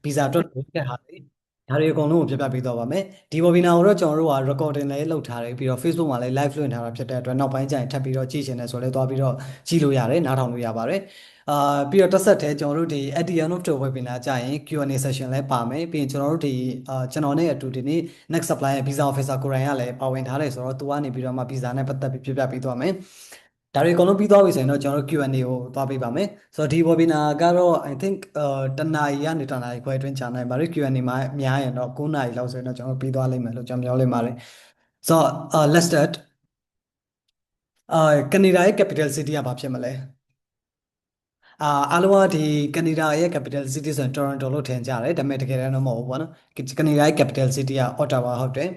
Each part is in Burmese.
ဗီဇာအတွက်လိုတဲ့ဟာတွေဒါတွေအကုန်လုံးကိုပြပြပေးသွားပါမယ်ဒီ webinar ကိုတော့ကျွန်တော်တို့က recording လည်းလုပ်ထားတယ်ပြီးတော့ Facebook မှာလည်း live လွှင့်ထားတာဖြစ်တဲ့အတွက်နောက်ပိုင်းကျရင်ထပ်ပြီးတော့ကြည့်ရှင်တယ်ဆိုလည်းသွားပြီးတော့ကြည့်လို့ရတယ်နားထောင်လို့ရပါတယ်ပြီးတော့တစ်ဆက်တည်းကျွန်တော်တို့ဒီ at the end of the webinar ကျရင် Q&A session လည်းပါမယ်ပြီးရင်ကျွန်တော်တို့ဒီကျွန်တော်နဲ့အတူဒီနေ့ next supplier visa officer ကိုရိုင်းကလည်းပါဝင်ထားတယ်ဆိုတော့သူကနေပြီးတော့မှ visa နဲ့ပတ်သက်ပြီးပြပြပေးသွားမယ်ဒါတွေအကုန်လုံးပြီးသွားပြီဆိုရင်တော့ကျွန်တော်တို့ Q&A ကိုသွားပေးပါမယ်ဆိုတော့ဒီ webinar ကတော့ I think တစ်နာရီကနေတစ်နာရီခွဲအတွင်းကြာနိုင်ပါတယ် Q&A မှာများရင်တော့9နာရီလောက်ဆိုရင်တော့ကျွန်တော်ပြီးသွားလိမ့်မယ်လို့ကျွန်တော်ပြောလိမ့်ပါတယ်ဆိုတော့let's start ကနေဒါရဲ့ capital city ကဘာဖြစ်မလဲအားလုံးကဒီကနေဒါရဲ့ capital city ဆိုရင် Toronto လို့ထင်ကြတယ်ဒါပေမဲ့တကယ်တမ်းတော့မဟုတ်ဘူးပေါ့နော်ကနေဒါရဲ့ capital city က Ottawa ဟုတ်တယ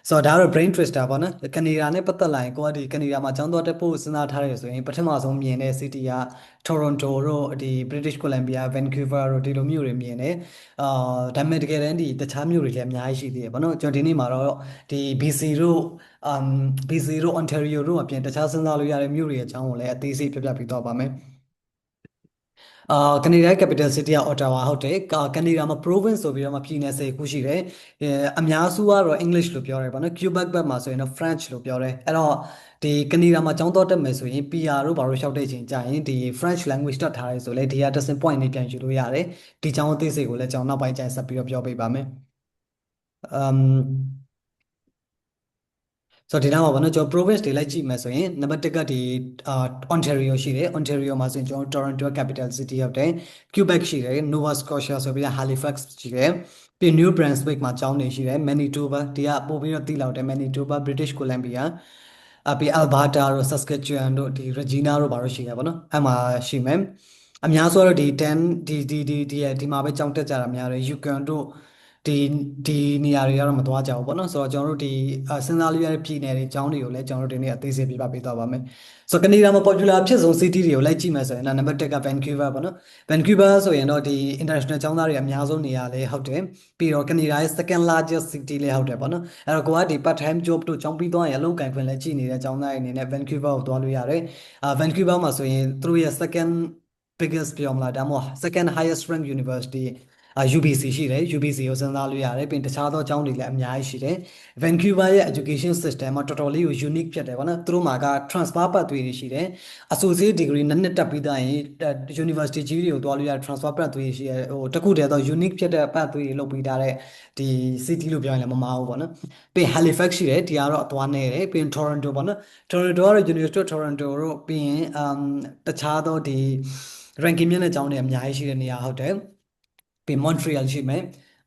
်ဆိုတော့ဒါကတော့ brain twister ပေါ့နော်ကနေဒါနဲ့ပတ်သက်လာရင်ကိုကဒီကနေဒါမှာကျောင်းသွားတက်ဖို့စဉ်းစားထားတယ်ဆိုရင်ပထမဆုံးမြင်တဲ့ city က Toronto တို့ဒီ British Columbia Vancouver တို့ဒီလိုမြို့တွေမြင်တယ်ဒါပေမဲ့တကယ်တမ်းဒီတခြားမြို့တွေလည်းအများကြီးရှိသေးတယ်ပေါ့နော်ကျွန်တော်ဒီနေ့မှာတော့ဒီ BC တို့um BC တို့ Ontario တို့အပြင်တခြားစဉ်းစားလို့ရတဲ့မြို့တွေအကြောင်းကိုလည်းအသေးစိတ်ပြပြပေးသွားပါမယ်ကနေဒါ capital city က Ottawa ဟုတ်တယ်ကနေဒါမှာ province ဆိုပြီးတော့မှပြည်နယ်10ခုရှိတယ်အများစုကတော့ English လို့ပြောတယ်ပေါ့နော် Quebec ဘက်မှာဆိုရင်တော့ French လို့ပြောတယ်အဲ့တော့ဒီကနေဒါမှာကျောင်းတော်တက်မယ်ဆိုရင် PR တို့ဘာလို့လျှောက်တဲ့ချိန်ကြာရင်ဒီ French language တတ်ထားရဲဆိုလဲဒီက decent point နေပြန်ယူလို့ရတယ်ဒီကျောင်းအသေးစိတ်ကိုလည်းကျွန်တော်နောက်ပိုင်းကျရင်ဆက်ပြီးတော့ပြောပေးပါမယ်အမ်ဆိုတော့ဒီနောက်မှာဘာလို့ကျွန်တော် province တွေလိုက်ကြည့်မယ်ဆိုရင်နံပါတ်1ကဒီOntario ရှိတယ် Ontario မှာဆိုရင်ကျွန်တော် Toronto capital city ရောက်တယ် Quebec ရှိတယ် Nova Scotia ဆိုပြီးတော့ Halifax ရှိတယ်ပြီး New Brunswick မှာကျောင်းနေရှိတယ် Manitoba ဒီကပို့ပြီးတော့တိလောက်တယ် Manitoba British Columbia ပြီး Alberta တို့ Saskatchewan တို့ဒီ Regina တို့ဘာလို့ရှိတယ်ပေါ့နော်အဲ့မှာရှိမယ်အများစုကတော့ဒီ10ဒီမှာပဲကျောင်းတက်ကြတာများတယ် Yukon တို့ဒီဒီနေရာတွေကတော့မသွားကြဘူးပေါ့နော်ဆိုတော့ကျွန်တော်တို့ဒီစဉ်းစားလို့ရတဲ့ပြည်နယ်တွေအကြောင်းတွေကိုလည်းကျွန်တော်တို့ဒီနေ့အသေးစိတ်ပြပြပေးသွားပါမယ်ဆိုတော့ကနေဒါမှာ popular ဖြစ်ဆုံး city တွေကိုလိုက်ကြည့်မယ်ဆိုရင်နံပါတ်1က Vancouver ပေါ့နော် Vancouver ဆိုရင်တော့ဒီ international ကျောင်းသားတွေအများဆုံးနေရာလဲဟုတ်တယ်ပြီးတော့ကနေဒါရဲ့ second largest city လဲဟုတ်တယ်ပေါ့နော်အဲ့တော့ကိုကဒီ part time job တို့ကျောင်းပြီးသွားရင်အလုပ်ကိုင်ခွင့်လဲကြည့်နေတဲ့ကျောင်းသားတွေအနေနဲ့ Vancouver ကိုသွားလို့ရတယ်Vancouver မှာဆိုရင်သူတို့ရဲ့ second biggest ပြောမလားဒါမှမဟုတ် second highest rank university UBC ရှိတယ် UBC ကိုစဉ်းစားလို့ရတယ်ပြီးတခြားသောကျောင်းတွေလည်းအများကြီးရှိတယ် Vancouver ရဲ့ education system မှာတော်တော်လေးကို unique ဖြစ်တယ်ဗောနော်သူတို့မှာက transfer pathway တွေရှိတယ် associate degree နှစ်တက်ပြီးသားရင် university ကြီးတွေကိုသွားလို့ရ transfer pathway ရှိတယ်ဟိုတခုတည်းတော့ unique ဖြစ်တဲ့ pathway တွေလုပ်ပြီးထားတဲ့ဒီ city လို့ပြောရင်လည်းမမှားဘူးဗောနော်ပြီး Halifax ရှိတယ်ဒီကတော့အသွားနေတယ်ပြီး Toronto ဗောနော် Toronto ကတော့ University of Toronto တို့ပြီးရင်တခြားသောဒီ ranking မြင့်တဲ့ကျောင်းတွေအများကြီးရှိတဲ့နေရာဟုတ်တယ်ပြီး Montreal ရှိမယ်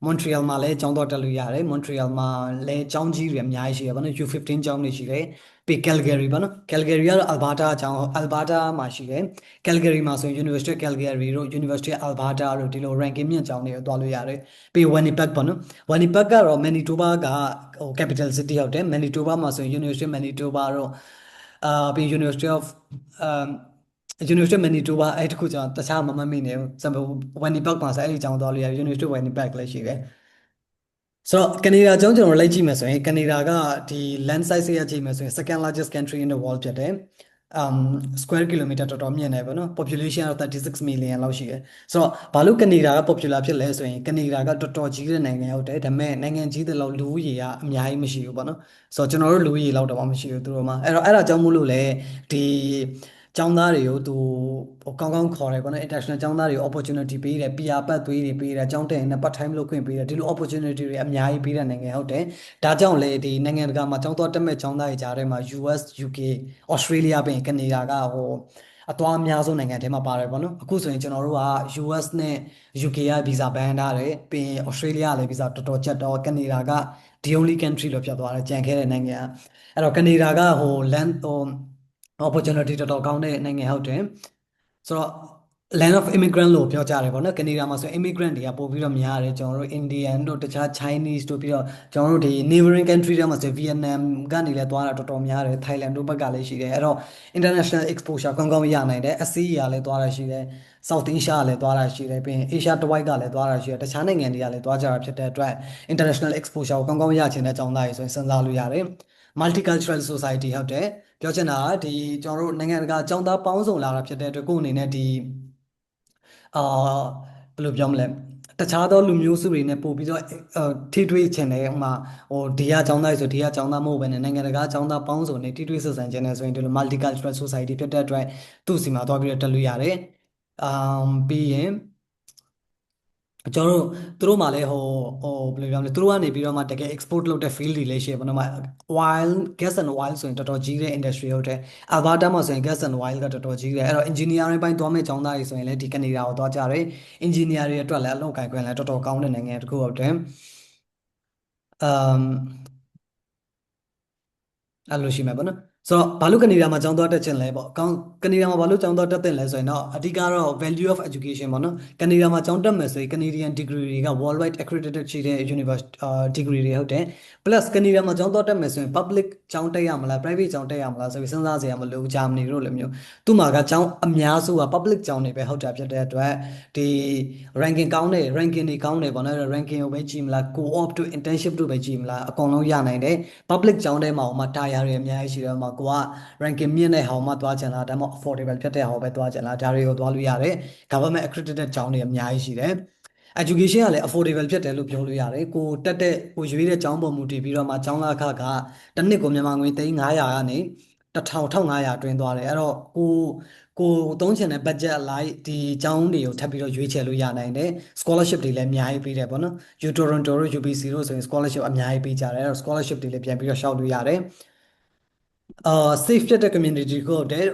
Montreal မှာလည်းကျောင်းတော်တက်လို့ရတယ် Montreal မှာလည်းကျောင်းကြီးတွေအများကြီးရှိတယ်ဗောနော် U15 ကျောင်းတွေရှိတယ်ပြီး Calgary ဗောနော် Calgary ကတော့ Alberta ကျောင်း Alberta မှာရှိတယ် Calgary မှာဆိုရင် University of Calgary တို့ University of Alberta တို့ဒီလို ranking မြင့်ကျောင်းတွေကိုသွားလို့ရတယ်ပြီး Winnipeg ဗောနော် Winnipeg ကတော့ Manitoba ကဟို capital city ဟုတ်တယ် Manitoba မှာဆိုရင် University of Manitoba တို့ပြီး University of University of Manitoba အဲ့တခုကျွန်တော်တခြားမမှတ်မိနေဘူးစံ Winnipeg မှာဆိုအဲ့ဒီကျောင်းသွားလို့ရ University of Winnipeg လည်းရှိတယ်ဆိုတော့ကနေဒါကျောင်းကျွန်တော်လိုက်ကြည့်မယ်ဆိုရင်ကနေဒါကဒီ land size ရကြည့်မယ်ဆိုရင် second largest country in the world ဖြစ်တယ် um square kilometer တော်တော်မြင့်တယ်ပေါ့နော် population ကတော့36 million လောက်ရှိတယ်ဆိုတော့ဘာလို့ကနေဒါက popular ဖြစ်လဲဆိုရင်ကနေဒါကတော်တော်ကြီးတဲ့နိုင်ငံဟုတ်တယ်ဒါပေမဲ့နိုင်ငံကြီးတဲ့လောက်လူဦးရေကအများကြီးမရှိဘူးပေါ့နော်ဆိုတော့ကျွန်တော်တို့လူဦးရေလောက်တော့မရှိဘူးသူတို့မှာအဲ့ဒါကြောင့်မို့လို့လေဒီကျောင်းသားတွေကိုသူကောင်းကောင်းခေါ်တယ်ပေါ့နော် international ကျောင်းသားတွေကို opportunity ပေးတယ် PR ပတ်သွေးတွေပေးတယ်ကျောင်းတက်ရင်လည်း part time လုပ်ခွင့်ပေးတယ်ဒီလို opportunity တွေအများကြီးပေးတဲ့နိုင်ငံဟုတ်တယ်ဒါကြောင့်လေဒီနိုင်ငံတကာမှာကျောင်းတော်တက်မဲ့ကျောင်းသားတွေကြားထဲမှာ US UK Australia ပြင်ကနေဒါကဟိုအသွားအများဆုံးနိုင်ငံထဲမှာပါတယ်ပေါ့နော်အခုဆိုရင်ကျွန်တော်တို့က US နဲ့ UK က visa ban ထားတယ်ပြီးရင် Australia ကလည်း visa တော်တော်ချက်တော့ကနေဒါက the only country လို့ဖြစ်သွားတယ်ကြံခဲ့တဲ့နိုင်ငံအဲ့တော့ကနေဒါကဟို land ဟို opportunity တော်တော်ကောင်းတဲ့နိုင်ငံဟုတ်တယ်ဆိုတော့ land of immigrant လို့ပြောကြတယ်ပေါ့နော်ကနေဒါမှာဆို immigrant တွေကပို့ပြီးတော့များတယ်ကျွန်တော်တို့ Indian တို့တခြား Chinese တို့ပြီးတော့ကျွန်တော်တို့ဒီ neighboring country တွေမှာဆို Vietnam ကနေလည်းသွားတာတော်တော်များတယ် Thailand တို့ဘက်ကလည်းရှိတယ်အဲ့တော့ international exposure ကောင်းကောင်းရနိုင်တယ် SCE ကလည်းသွားတာရှိတယ် South Asia ကလည်းသွားတာရှိတယ်ပြီးရင် Asia တစ်ဝိုက်ကလည်းသွားတာရှိတယ်တခြားနိုင်ငံတွေကလည်းသွားကြတာဖြစ်တဲ့အတွက် international exposure ကိုကောင်းကောင်းရချင်တဲ့အကြောင်းသားတွေဆိုရင်စဉ်းစားလို့ရတယ် multicultural society ဟုတ်တယ်ပြောချင်တာကဒီကျွန်တော်တို့နိုင်ငံတကာအကြောင်းသားပေါင်းစုံလာတာဖြစ်တဲ့အတွက်ကိုယ့်အနေနဲ့ဒီအာဘယ်လိုပြောမလဲ တခြားသောလူမျိုးစုတွေနဲ့ပို့ပြီးတော့ထိတွေ့ချင်တယ်ဥပမာဟိုဒီကចောင်းသားဆိုဒီကចောင်းသားမဟုတ်ဘဲနဲ့နိုင်ငံတကာចောင်းသားပေါင်းစုံနဲ့ထိတွေ့ဆက်ဆံခြင်းနဲ့ဆိုရင်ဒီလို multicultural society ဖြစ်တဲ့အတွက်သူ့စီမှာသွားပြီးတော့တက်လို့ရတယ်ပြီးရင်ကျွန်တော်တို့သူတို့မှလည်းဘယ်လိုပြောမလဲသူတို့ကနေပြီးတော့မှတကယ် export လုပ်တဲ့ field တွေလည်းရှိရပါတော့မှ while gas and oil ဆိုရင်တော်တော်ကြီးတဲ့ industry ဟုတ်တယ် Alberta မှာဆိုရင် gas and oil ကတော်တော်ကြီးတယ်အဲ့တော့ engineering ဘိုင်းသွားမဲ့ကျောင်းသားတွေဆိုရင်လည်းဒီကနေဒါကိုသွားကြတယ် engineer တွေအတွက်လည်းအလုပ်ကိုင်ခွင့်လည်းတော်တော်ကောင်းတဲ့နိုင်ငံတစ်ခုဟုတ်တယ်အမ်အဲ့လိုရှိမှာပေါ့နော်ဆိုတော့ဘာလို့ကနေဒါမှာကျောင်းသွားတက်ချင်လဲပေါ့ကောင်းကနေဒါမှာဘာလို့ကျောင်းသွားတက်သင့်လဲဆိုရင်တော့အဓိကတော့ value of education ပေါ့နော်ကနေဒါမှာကျောင်းတက်မယ်ဆိုရင် Canadian degree တွေက worldwide accredited ရှိတဲ့ university degree တွေဟုတ်တယ် plus ကနေဒါမှာကျောင်းသွားတက်မယ်ဆိုရင် public ကျောင်းတက်ရမလား private ကျောင်းတက်ရမလားဆိုပြီးစဉ်းစားစရာမလိုဂျာမနီတို့လိုမျိုးသူ့မှာကကျောင်းအများစုက public ကျောင်းတွေပဲဟုတ်တာဖြစ်တဲ့အတွက်ဒီ ranking ကောင်းတယ် ranking တွေကောင်းတယ်ပေါ့နော် ranking ကိုပဲကြည့်မလား co-op တို့ internship တို့ပဲကြည့်မလားအကုန်လုံးရနိုင်တယ် public ကျောင်းထဲမှာဟိုမှာတာယာတွေအများကြီးရှိတယ်မှာကိုက ranking မြင့်တဲ့ဟောင်မှသွားချင်လားဒါမှမဟုတ် affordable ဖြစ်တဲ့ဟောင်ပဲသွားချင်လားဒါတွေကိုသွားလို့ရတယ် government accredited ကျောင်းတွေအများကြီးရှိတယ် education ကလည်း affordable ဖြစ်တယ်လို့ပြောလို့ရတယ်ကိုတက်တဲ့ကိုရွေးတဲ့ကျောင်းပေါ်မူတည်ပြီးတော့မှကျောင်းသားခကတစ်နှစ်ကိုမြန်မာငွေ3,500ကနေ1,500အတွင်းသွားတယ်အဲ့တော့ကိုသုံးချင်တဲ့ budget အလိုက်ဒီကျောင်းတွေကိုထပ်ပြီးတော့ရွေးချယ်လို့ရနိုင်တယ် scholarship တွေလည်းအများကြီးပေးတယ်ပေါ့နော် U Toronto တို့ UBC တို့ဆိုရင် scholarship အများကြီးပေးကြတယ်အဲ့တော့ scholarship တွေလည်းပြန်ပြီးတော့ရှောက်လို့ရတယ်safe ဖြစ်တဲ့ community ကိုတဲ့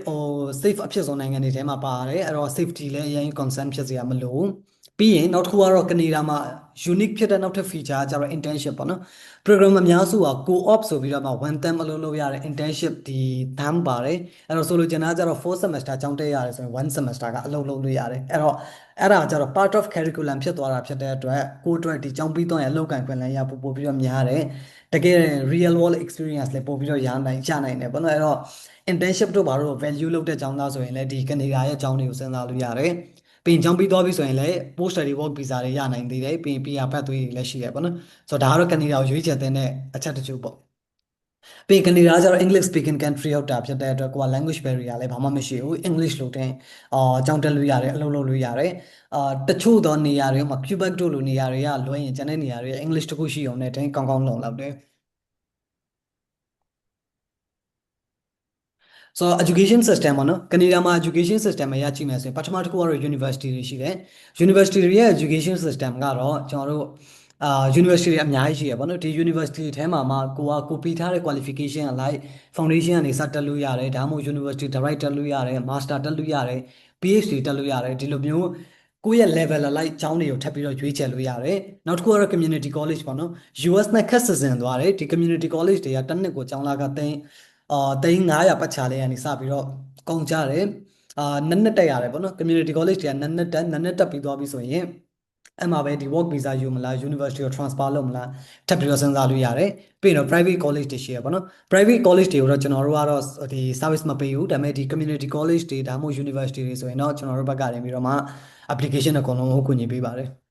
safe အဖြစ်ဆုံးနိုင်ငံတွေထဲမှာပါတယ်အဲ့တော့ safety လည်းအရင် concern ဖြစ်စရာမလိုပြီးရင်နောက်တစ်ခုကတော့ကနေဒါမှာ unique ဖြစ်တဲ့နောက်ထပ် feature ကကျတော့ internship ပေါ့နော် program အများစုက co-op ဆိုပြီးတော့မှ one term အလုပ်လုပ်ရတဲ့ internship ဒီ term ပါတယ်အဲ့တော့ဆိုလိုချင်တာကကျတော့4 semester ကျောင်းတက်ရတယ်ဆိုရင်1 semester ကအလုပ်လုပ်လို့ရတယ်အဲ့တော့အဲ့ဒါကျတော့ part of curriculum ဖြစ်သွားတာဖြစ်တဲ့အတွက်ကိုယ့်အတွက်ဒီကျောင်းပြီးတော့ရအလုပ်ကိုင်ခွင့်လည်းရပို့ပြီးတော့များတယ်တကယ် real world experience လည်းပို့ပြီးတော့ရနိုင်တယ်ပေါ့နော်အဲ့တော့ internship တို့ဘာလို့ value လုပ်တဲ့ကျောင်းသားဆိုရင်လည်းဒီကနေဒါရဲ့ကျောင်းတွေကိုစဉ်းစားလို့ရတယ်ပြီးရင်ကျောင်းပြီးသွားပြီဆိုရင်လည်း post study work visa တွေရနိုင်သေးတယ်ပြီးရင် PR pathway တွေလည်းရှိတယ်ပေါ့နော်ဆိုတော့ဒါကတော့ကနေဒါကိုရွေးချယ်တဲ့အချက်တစ်ချို့ပေါ့ပြီးကနေဒါကျတော့ English speaking country ဟုတ်တာဖြစ်တဲ့အတွက်ကိုက language barrier လည်းဘာမှမရှိဘူး English လို့တင်ကျောင်းတက်လို့ရတယ်အလုပ်လုပ်လို့ရတယ်တချို့သောနေရာတွေမှာ Quebec တို့လိုနေရာတွေကလွှဲရင်ကျန်တဲ့နေရာတွေ English တခုရှိအောင်နဲ့တင်ကောင်းကောင်းလုံလောက်တယ်ဆိုတော့ education system ပေါ့နော်ကနေဒါမှာ education system မှာရကြည့်မယ်ဆိုရင်ပထမတစ်ခုကတော့ university တွေရှိတယ် university တွေရဲ့ education system ကတော့ကျွန်တော်တို့university တွေအများကြီးရှိရပါတော့ဒီ university ထဲမှာကိုပြီးထားတဲ့ qualification အလိုက် foundation ကနေစတက်လို့ရတယ်ဒါမှမဟုတ် university direct တက်လို့ရတယ် master တက်လို့ရတယ် PhD တက်လို့ရတယ်ဒီလိုမျိုးကိုယ့်ရဲ့ level အလိုက်ကျောင်းတွေကိုထပ်ပြီးတော့ရွေးချယ်လို့ရတယ်နောက်တစ်ခုကတော့ community college ပေါ့နော် US နဲ့ခက်ဆစင်သွားတယ်ဒီ community college တွေကတစ်နှစ်ကိုကျောင်းသားက3,500ပတ်ချာလေးကနေစပြီးတော့ကုန်ကြတယ်နှစ်တက်ရတယ်ပေါ့နော် community college တွေကနှစ်တက်ပြီးသွားပြီဆိုရင်အဲ့မှာပဲဒီ work visa ယူမလား university ကို transfer လုပ်မလားထပ်ပြီးတော့စဉ်းစားလို့ရတယ်ပြီးတော့ private college တွေရှိရပါတော့ private college တွေကိုတော့ကျွန်တော်တို့ကတော့ဒီ service မပေးဘူးဒါပေမဲ့ဒီ community college တွေဒါမှမဟုတ် university တွေဆိုရင်တော့ကျွန်တော်တို့ဘက်ကနေပြီးတော့မှ application အကုန်လုံးကိုကူညီပေးပါတယ်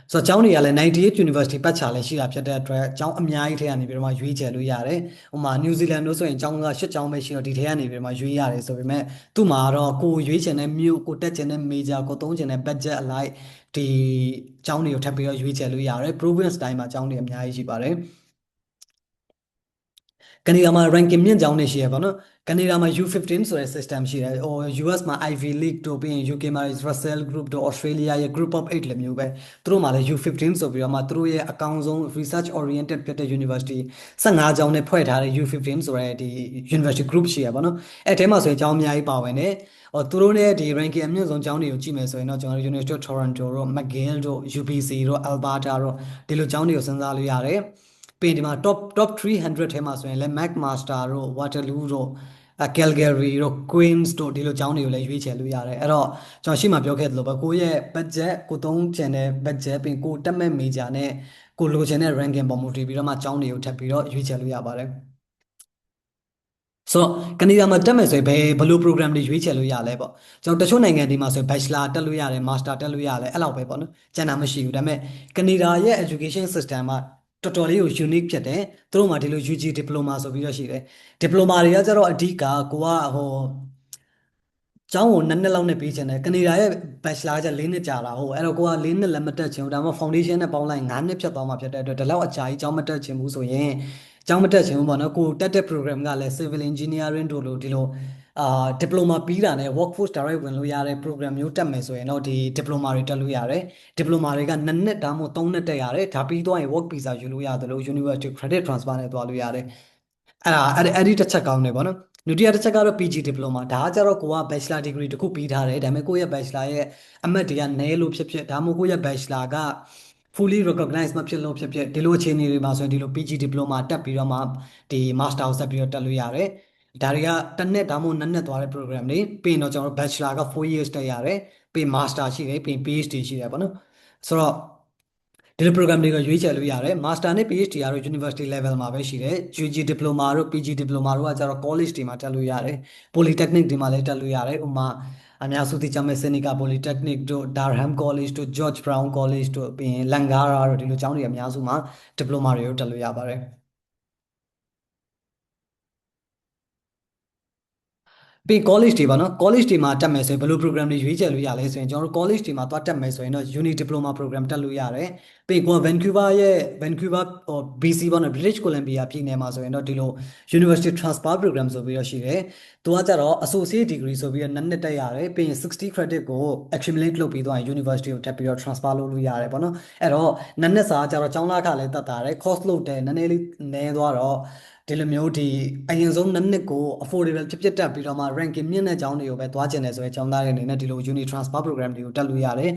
ဆိုတော့ကျောင်းတွေကလည်း98 University ပတ်ချာလည်းရှိတာဖြစ်တဲ့အတွက်ကျောင်းအများကြီးထဲကနေပြီးတော့မှရွေးချယ်လို့ရတယ်။ဥပမာ New Zealand တို့ဆိုရင်ကျောင်းက8ကျောင်းပဲရှိတော့ဒီထဲကနေပြီးတော့မှရွေးရတယ်ဆိုပေမဲ့သူ့မှာတော့ကိုရွေးချယ်တဲ့မြို့ကိုတက်ချင်တဲ့ major ကိုသုံးချင်တဲ့ budget အလိုက်ဒီကျောင်းတွေကိုထပ်ပြီးတော့ရွေးချယ်လို့ရတယ်။ province တိုင်းမှာကျောင်းတွေအများကြီးရှိပါတယ်။ကနေဒါမှာ ranking မြင့်ကျောင်းတွေရှိရပါတော့ကနေဒါမှာ U15 ဆိုတဲ့ system ရှိတယ်ဟို US မှာ Ivy League တို့ပြီးရင် UK မှာ Russell Group တို့ Australia ရဲ့ Group of 8လည်းမျိုးပဲသူတို့မှာလည်း U15 ဆိုပြီးတော့မှသူတို့ရဲ့အကောင်းဆုံး research oriented ဖြစ်တဲ့ university 15ကျောင်းနဲ့ဖွဲ့ထားတဲ့ U15 ဆိုတဲ့ဒီ university group ရှိရပါတော့အဲ့ထဲမှာဆိုရင်ကျောင်းအများကြီးပါဝင်တယ်သူတို့ရဲ့ဒီ ranking အမြင့်ဆုံးကျောင်းတွေကိုကြည့်မယ်ဆိုရင်တော့ကျွန်တော်တို့ University of Toronto တို့ McGill တို့ UBC တို့ Alberta တို့ဒီလိုကျောင်းတွေကိုစဉ်းစားလို့ရတယ်ပြီးရင်ဒီမှာ top 300ထဲမှာဆိုရင်လည်း McMaster တို့ Waterloo တို့Calgary တို့ Queens တို့ဒီလိုကျောင်းတွေကိုလည်းရွေးချယ်လို့ရတယ်အဲ့တော့ကျွန်တော်ရှေ့မှာပြောခဲ့သလိုပဲကိုယ့်ရဲ့ budget ကိုသုံးချင်တဲ့ budget ပြီးကိုတက်မဲ့ major နဲ့ကိုလိုချင်တဲ့ ranking ပေါ်မူတည်ပြီးတော့မှကျောင်းတွေကိုထပ်ပြီးတော့ရွေးချယ်လို့ရပါတယ်ဆိုတော့ကနေဒါမှာတက်မယ်ဆိုရင်ဘယ်လို program တွေရွေးချယ်လို့ရလဲပေါ့ကျွန်တော်တချို့နိုင်ငံတွေမှာဆိုရင် bachelor တက်လို့ရတယ် master တက်လို့ရတယ်အဲ့လောက်ပဲပေါ့နော်ကျန်တာမရှိဘူးဒါပေမဲ့ကနေဒါရဲ့ education system ကတော်တော်လေးကို unique ဖြစ်တယ်သူတို့မှာဒီလို UG diploma ဆိုပြီးတော့ရှိတယ် diploma တွေကကျတော့အဓိကကိုကဟို ကျောင်းကို2 နှစ်လောက်နဲ့ပြီးချင်တယ်ကနေဒါရဲ့ bachelor ကျ4 နှစ်ကြာတာဟုတ်အဲ့တော့ကိုက4 နှစ်လည်းမတက်ချင်ဘူးဒါမှမဟုတ် foundation နဲ့ပေါင်းလိုက်5 နှစ်ဖြတ်သွားမှာဖြစ်တဲ့အတွက်ဒီလောက်အကြာကြီးကျောင်းမတက်ချင်ဘူးဆိုရင်ကျောင်းမတက်ချင်ဘူးပေါ့နော်ကိုတက်တဲ့ program ကလည်း civil engineering တို့လို့ဒီလိုdiploma ပြီးတာနဲ့ workforce direct ဝင်လို့ရတဲ့ program မျိုးတက်မယ်ဆိုရင်တော့ဒီ diploma တွေတက်လို့ရတယ် diploma တွေက2 နှစ်ဒါမှမဟုတ်3 နှစ်တက်ရတယ်ဒါပြီးသွားရင် work visa ယူလို့ရတယ်လို့ university credit transfer နဲ့သွားလို့ရတယ်အဲ့ဒီတစ်ချက်ကောင်းတယ်ဗောနော်ဒုတိယတစ်ချက်ကတော့ PG diploma ဒါကကြတော့ကိုက bachelor degree တစ်ခုပြီးထားတယ်ဒါပေမဲ့ကိုယ့်ရဲ့ bachelor ရဲ့အမှတ်တွေကနည်းလို့ဖြစ်ဖြစ်ဒါမှမဟုတ်ကိုယ့်ရဲ့ bachelor က fully recognized မဖြစ်လို့ဖြစ်ဖြစ်ဒီလိုအခြေအနေတွေမှာဆိုရင်ဒီလို PG diploma တက်ပြီးတော့မှဒီ master ကိုဆက်ပြီးတော့တက်လို့ရတယ်ဒါတွေကတစ်နှစ်ဒါမှမဟုတ်2 နှစ်သွားတဲ့ program တွေပြီးရင်တော့ကျွန်တော်တို့ bachelor က4 years တက်ရတယ်ပြီးရင် master ရှိတယ်ပြီးရင် PhD ရှိတယ်ပေါ့နော်ဆိုတော့ဒီလို program တွေကိုရွေးချယ်လို့ရတယ် master နဲ့ PhD ကတော့ university level မှာပဲရှိတယ် UG diploma တို့ PG diploma တို့ကကျတော့ college တွေမှာတက်လို့ရတယ် polytechnic တွေမှာလည်းတက်လို့ရတယ်ဥပမာအများစုသိကြမဲ့ Seneca Polytechnic တို့ Durham College တို့ George Brown College တို့ပြီးရင် Langara တို့ဒီလိုကျောင်းတွေအများစုမှာ diploma တွေကိုတက်လို့ရပါတယ်ပြီး college တွေပါနော် college တွေမှာတက်မယ်ဆိုရင်ဘယ်လို program တွေရွေးချယ်လို့ရလဲဆိုရင်ကျွန်တော်တို့ college တွေမှာသွားတက်မယ်ဆိုရင်တော့ uni diploma program တက်လို့ရတယ်ပြီးကိုက Vancouver ရဲ့ Vancouver ဟို BC ပေါ့နော် British Columbia ပြည်နယ်မှာဆိုရင်တော့ဒီလို University Transfer Program ဆိုပြီးတော့ရှိတယ်သူကကြတော့ associate degree ဆိုပြီးတော့2 နှစ်တက်ရတယ်ပြီးရင်60 credit ကို accumulate လုပ်ပြီးသွားရင် university ကိုတက်ပြီးတော့ transfer လုပ်လို့ရတယ်ပေါ့နော်အဲ့တော့2 နှစ်စာကကြတော့ကျောင်းသားခလည်းတက်တာတယ် cost လုပ်တယ်နည်းနည်းလေးနည်းသွားတော့ဒီလိုမျိုးဒီအရင်ဆုံး2 နှစ်ကို affordable ဖြစ်ဖြစ်တက်ပြီးတော့မှ ranking မြင့်တဲ့ကျောင်းတွေကိုပဲသွားကျင်တယ်ဆိုရင်ကျောင်းသားတွေအနေနဲ့ဒီလို uni transfer program တွေကိုတက်လို့ရတယ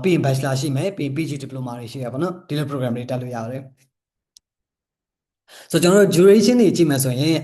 ်ပြီးရင် bachelor ရှိမယ်ပြီးရင် PG diploma တွေရှိရပါတော့ဒီလို program တွေတက်လို့ရတယ်ဆိုတော့ကျွန်တော်တို့ duration တွေကြည့်မယ်ဆိုရင်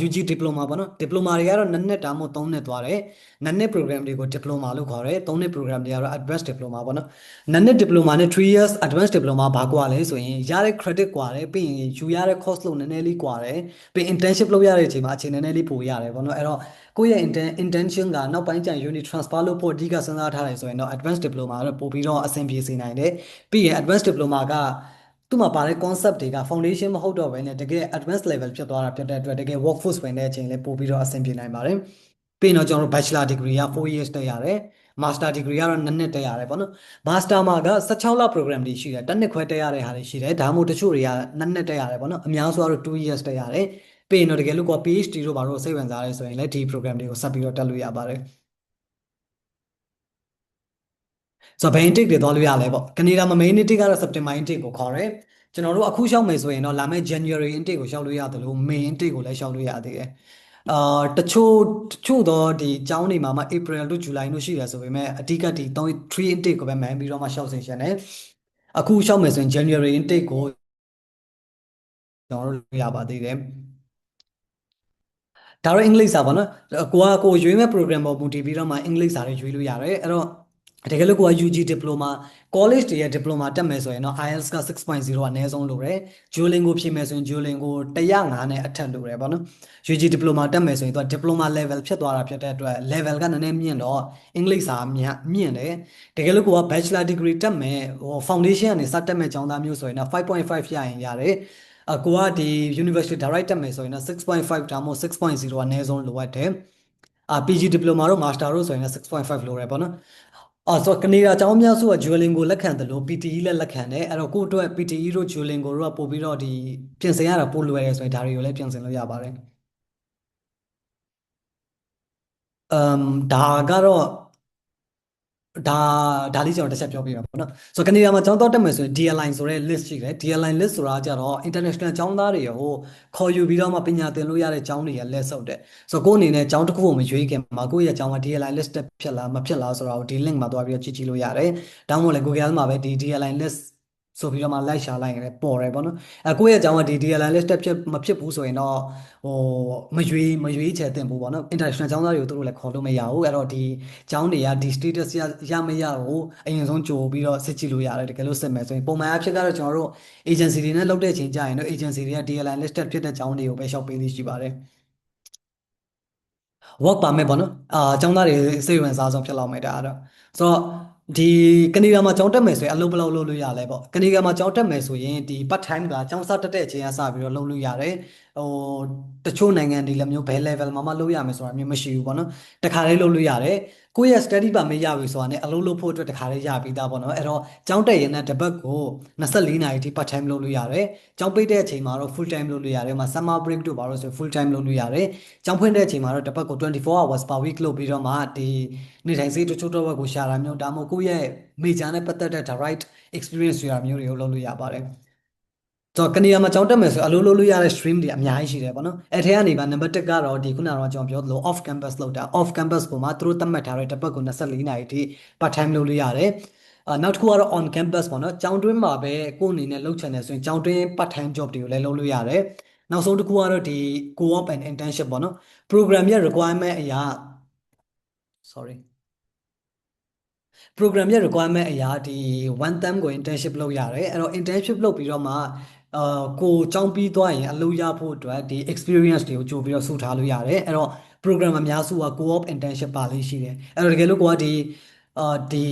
UG diploma ပေါ့နော် diploma တွေကတော့2 နှစ်ဒါမှမဟုတ်3 နှစ်သွားတယ်2 နှစ် program တွေကို diploma လို့ခေါ်တယ်3 နှစ် program တွေကတော့ advanced diploma ပေါ့နော်2 နှစ် diploma နဲ့3 years advanced diploma ဘာကွာလဲဆိုရင်ရတဲ့ credit ကွာတယ်ပြီးရင်ယူရတဲ့ course လို့နည်းနည်းလေးကွာတယ်ပြီးရင် internship လုပ်ရတဲ့အချိန်မှာအချိန်နည်းနည်းလေးပိုရတယ်ပေါ့နော်အဲ့တော့ကိုယ့်ရဲ့ intention ကနောက်ပိုင်းကျရင် uni transfer လုပ်ဖို့အဓိကစဉ်းစားထားတယ်ဆိုရင်တော့ advanced diploma တော့ပို့ပြီးတော့အဆင်ပြေစေနိုင်တယ်ပြီးရင် advanced diploma ကသူ့မှာပါတဲ့ concept တွေက foundation မဟုတ်တော့ဘဲနဲ့တကယ် advanced level ဖြစ်သွားတာဖြစ်တဲ့အတွက်တကယ် workforce ဝင်တဲ့အချိန်လေးပို့ပြီးတော့အဆင်ပြေနိုင်ပါတယ်။ပြီးရင်တော့ကျွန်တော်တို့ bachelor degree က4 years တက်ရတယ် master degree ကတော့2 နှစ်တက်ရတယ်ပေါ့နော် master မှာက16လ program တွေရှိတယ်တစ်နှစ်ခွဲတက်ရတဲ့ဟာတွေရှိတယ်ဒါမှမဟုတ်တချို့တွေက2 နှစ်တက်ရတယ်ပေါ့နော်အများစုကတော့2 years တက်ရတယ်ပြီးရင်တော့တကယ်လို့ကို PhD တို့ဘာလို့စိတ်ဝင်စားရဲဆိုရင်လည်းဒီ program တွေကိုဆက်ပြီးတော့တက်လို့ရပါတယ်ဆိုတော့ဘယ် intake တွေသွားလို့ရလဲပေါ့ကနေဒါမှာ main intake ကတော့ September intake ကိုခေါ်တယ်ကျွန်တော်တို့အခုရှောက်မယ်ဆိုရင်တော့လာမယ့် January intake ကိုရှောက်လို့ရတယ်လို့ May intake ကိုလည်းရှောက်လို့ရသေးတယ်တချို့တော့ဒီကျောင်းတွေမှာမှ April တို့ July တို့ရှိတယ်ဆိုပေမဲ့အဓိကဒီ3 intake ကိုပဲမှန်ပြီးတော့မှရှောက်ဆင်ရှင်တယ်အခုရှောက်မယ်ဆိုရင် January intake ကိုကျွန်တော်တို့ရပါသေးတယ်ဒါတော့အင်္ဂလိပ်စာပေါ့နော်ကိုရွေးမဲ့ program ပေါ်မူတည်ပြီးတော့မှအင်္ဂလိပ်စာတွေရွေးလို့ရတယ်အဲ့တော့တကယ်လို့ကိုက UG diploma college တွေရဲ့ diploma တက်မယ်ဆိုရင်တော့ IELTS က6.0အနည်းဆုံးလိုတယ် Duolingo ဖြေမယ်ဆိုရင် Duolingo 105နဲ့အထက်လိုတယ်ပေါ့နော် UG diploma တက်မယ်ဆိုရင်သူက diploma level ဖြစ်သွားတာဖြစ်တဲ့အတွက် level ကနည်းနည်းမြင့်တော့အင်္ဂလိပ်စာမြင့်တယ်တကယ်လို့ကိုက bachelor degree တက်မယ်ဟို foundation ကနေစတက်မဲ့ကျောင်းသားမျိုးဆိုရင်တော့5.5ရရင်ရတယ်ကိုကဒီ University Direct တက်မယ်ဆိုရင်တော့6.5ဒါမှမဟုတ်6.0အနည်းဆုံးလိုအပ်တယ်PG diploma တို့ master တို့ဆိုရင်လည်း6.5လိုတယ်ပေါ့နော်ဆိုတော့ကနေဒါကျောင်းများစုက Duolingo လက်ခံတယ်လို့ PTE လည်းလက်ခံတယ်အဲ့တော့ကိုယ့်အတွက် PTE တို့ Duolingo တို့ကပို့ပြီးတော့ဒီပြင်ဆင်ရတာပို့လွယ်တယ်ဆိုရင်ဒါတွေကိုလည်းပြင်ဆင်လို့ရပါတယ်အမ်ဒါကတော့ဒါဒါလေးကျွန်တော်တစ်ချက်ပြောပြပါပေါ့နော်ဆိုတော့ကနေဒါမှာကျောင်းတော့တက်မယ်ဆိုရင် DLI ဆိုတဲ့ list ရှိတယ် DLI list ဆိုတာကြတော့ international ကျောင်းသားတွေဟိုခေါ်ယူပြီးတော့မှပညာသင်လို့ရတဲ့ကျောင်းတွေရဲ့ list ဟုတ်တယ်ဆိုတော့ကိုယ့်အနေနဲ့ကျောင်းတစ်ခုကိုမရွေးခင်မှာကိုယ့်ရဲ့ကျောင်းက DLI list တက်ဖြစ်လားမဖြစ်လားဆိုတာကိုဒီ link မှာသွားပြီးတော့ကြည့်ကြည့်လို့ရတယ်ဒါမှမဟုတ်လည်း Google မှာပဲဒီ DLI list ဆိုပြီးတော့မှလိုက်ရှာလိုက်ရင်လည်းပေါ်တယ်ပေါ့နော်ကိုယ့်ရဲ့အကြောင်းကဒီ DLI list တက်ဖြစ်မဖြစ်ဘူးဆိုရင်တော့ဟိုမရွေးချယ်သင့်ဘူးပေါ့နော် international ကျောင်းသားတွေကိုသူတို့လည်းခေါ်လို့မရဘူးအဲ့တော့ဒီကျောင်းတွေကဒီ status ရမရကိုအရင်ဆုံးကြိုပြီးတော့စစ်ကြည့်လို့ရတယ်တကယ်လို့စစ်မယ်ဆိုရင်ပုံမှန်အဖြစ်ကတော့ကျွန်တော်တို့ agency တွေနဲ့လုပ်တဲ့ချိန်ကြရင်တော့ agency တွေက DLI listed ဖြစ်တဲ့ကျောင်းတွေကိုပဲရှောက်ပေးလို့ရှိပါတယ် work permit ပေါ့နော်ကျောင်းသားတွေစိတ်ဝင်စားဆုံးဖြစ်လောက်မယ်ဒါကတော့ဆိုတော့ဒီကနေဒါမှာကျောင်းတက်မယ်ဆိုရင်အလုပ်ဘယ်လောက်လုပ်လို့ရလဲပေါ့ကနေဒါမှာကျောင်းတက်မယ်ဆိုရင်ဒီ part time ကကျောင်းစတက်တဲ့အချိန်ကစပြီးတော့လုပ်လို့ရတယ် ဟိုတချို့နိုင်ငံတွေလည်းမျိုးဘယ် level မှာမှလုပ်ရမယ်ဆိုတာမျိုးမရှိဘူးပေါ့နော်တခါတည်းလုပ်လို့ရတယ်ကိုယ့်ရဲ့ study permit ရပြီဆိုတာနဲ့အလုပ်လုပ်ဖို့အတွက်တခါတည်းရပြီးသားပေါ့နော်အဲ့တော့ကျောင်းတက်ရင်လည်းတစ်ပတ်ကို24နာရီထိ part time လုပ်လို့ရတယ်ကျောင်းပိတ်တဲ့အချိန်မှာတော့ full time လုပ်လို့ရတယ်ဥပမာ summer break တို့ပါလို့ဆို full time လုပ်လို့ရတယ်ကျောင်းဖွင့်တဲ့အချိန်မှာတော့တစ်ပတ်ကို24 hours per week လုပ်ပြီးတော့မှဒီနေ့တိုင်းစေးတချို့တော့ဘက်ကိုရှာတာမျိုးဒါမှမဟုတ်ကိုယ့်ရဲ့ major နဲ့ပတ်သက်တဲ့ direct experience တွေမျိုးတွေကိုလုပ်လို့ရပါတယ်ဆိုတော့ကနေရာမှာကြောင်းတက်မယ်ဆိုအလုပ်လုပ်လို့ရတဲ့ stream တွေအများကြီးရှိတယ်ပေါ့နော်အဲထဲကနေပါနံပါတ်1ကတော့ဒီခုနကတော့ကျွန်တော်ပြောသလို off campus လောက်တာ off campus ကိုမှသူတို့သတ်မှတ်ထားတဲ့တစ်ပတ်ကို24နာရီထိ part time လုပ်လို့ရတယ်နောက်တစ်ခုကတော့ on campus ပေါ့နော်ကျောင်းတွင်းမှာပဲကိုယ့်အနေနဲ့လုပ်ချင်တယ်ဆိုရင်ကျောင်းတွင်း part time job တွေကိုလည်းလုပ်လို့ရတယ်နောက်ဆုံးတစ်ခုကတော့ဒီ co-op and internship ပေါ့နော် program ရဲ့ requirement အရာ sorry program ရဲ့ requirement အရာဒီ one term ကို internship လုပ်ရတယ်အဲ့တော့ internship လုပ်ပြီးတော့မှကိုចောင်းပြီးသွားရင်အလုပ်ရဖို့အတွက်ဒီ experience တွေကိုကြိုပြီးတော့စုထားလို့ရတယ်အဲ့တော့ program အများစုက co-op internship ပါလေးရှိတယ်အဲ့တော့တကယ်လို့ကိုကဒီ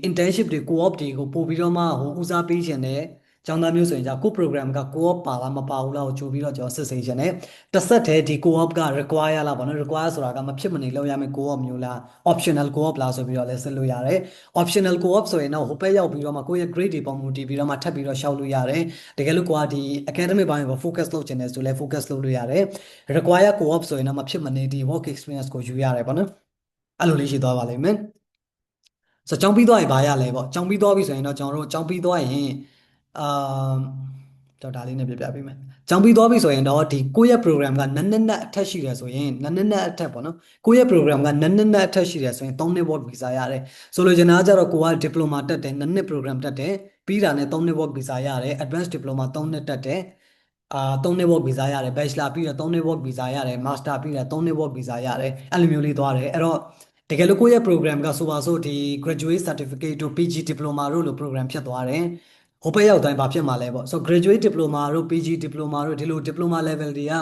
internship တွေ co-op တွေကိုပို့ပြီးတော့မှဦးစားပေးခြင်းနဲ့ကျောင်းသားမျိုးဆိုရင်ကို program က co-op ပါလားမပါဘူးလားကိုကြိုပြီးတော့ကျွန်တော်စစ်ဆေးခြင်းနဲ့တစ်ဆက်တည်းဒီ co-op က require လားပေါ့နော် require ဆိုတာကမဖြစ်မနေလုပ်ရမယ့် co-op မျိုးလား optional co-op လားဆိုပြီးတော့လည်းစစ်လို့ရတယ် optional co-op ဆိုရင်တော့ဟိုဘက်ရောက်ပြီးတော့မှကိုယ့်ရဲ့ grade တွေပေါ်မူတည်ပြီးတော့မှထပ်ပြီးတော့ရှောက်လို့ရတယ်တကယ်လို့ကိုကဒီ academic ဘိုင်းကို focus လုပ်ချင်တယ်ဆိုလဲ focus လုပ်လို့ရတယ် require co-op ဆိုရင်တော့မဖြစ်မနေဒီ work experience ကိုယူရတယ်ပေါ့နော်အဲ့လိုလေးရှိသွားပါလိမ့်မယ်ဆိုတော့ကျောင်းပြီးသွားရင်ဘာရလဲပေါ့ကျောင်းပြီးသွားပြီဆိုရင်တော့ကျွန်တော်တို့ကျောင်းပြီးသွားရင်အာတော့ဒါလေးနဲ့ပြပြပေးမယ်ကျောင်းပြီးသွားပြီဆိုရင်တော့ဒီကိုယ့်ရဲ့ program ကနက်အထက်ရှိတယ်ဆိုရင်နက်အထက်ပေါ့နော်ကိုယ့်ရဲ့ program ကနက်အထက်ရှိတယ်ဆိုရင်3နှစ် work visa ရတယ်ဆိုလိုချင်တာကကြတော့ကိုက diploma တက်တယ်2နှစ် program တက်တယ်ပြီးတာနဲ့3နှစ် work visa ရတယ် advanced diploma 3နှစ်တက်တယ်3နှစ် work visa ရတယ် bachelor ပြီးတော့3နှစ် work visa ရတယ် master ပြီးတော့3နှစ် work visa ရတယ်အဲ့လိုမျိုးလေးသွားတယ်အဲ့တော့တကယ်လို့ကိုယ့်ရဲ့ program ကဆိုပါစို့ဒီ graduate certificate တို့ PG diploma တို့လို program ဖြစ်သွားတယ်ဟိုဘက်ရောက်တိုင်းဘာဖြစ်မှာလဲပေါ့ဆို graduate diploma တို့ PG diploma တို့ဒီလို diploma level တွေက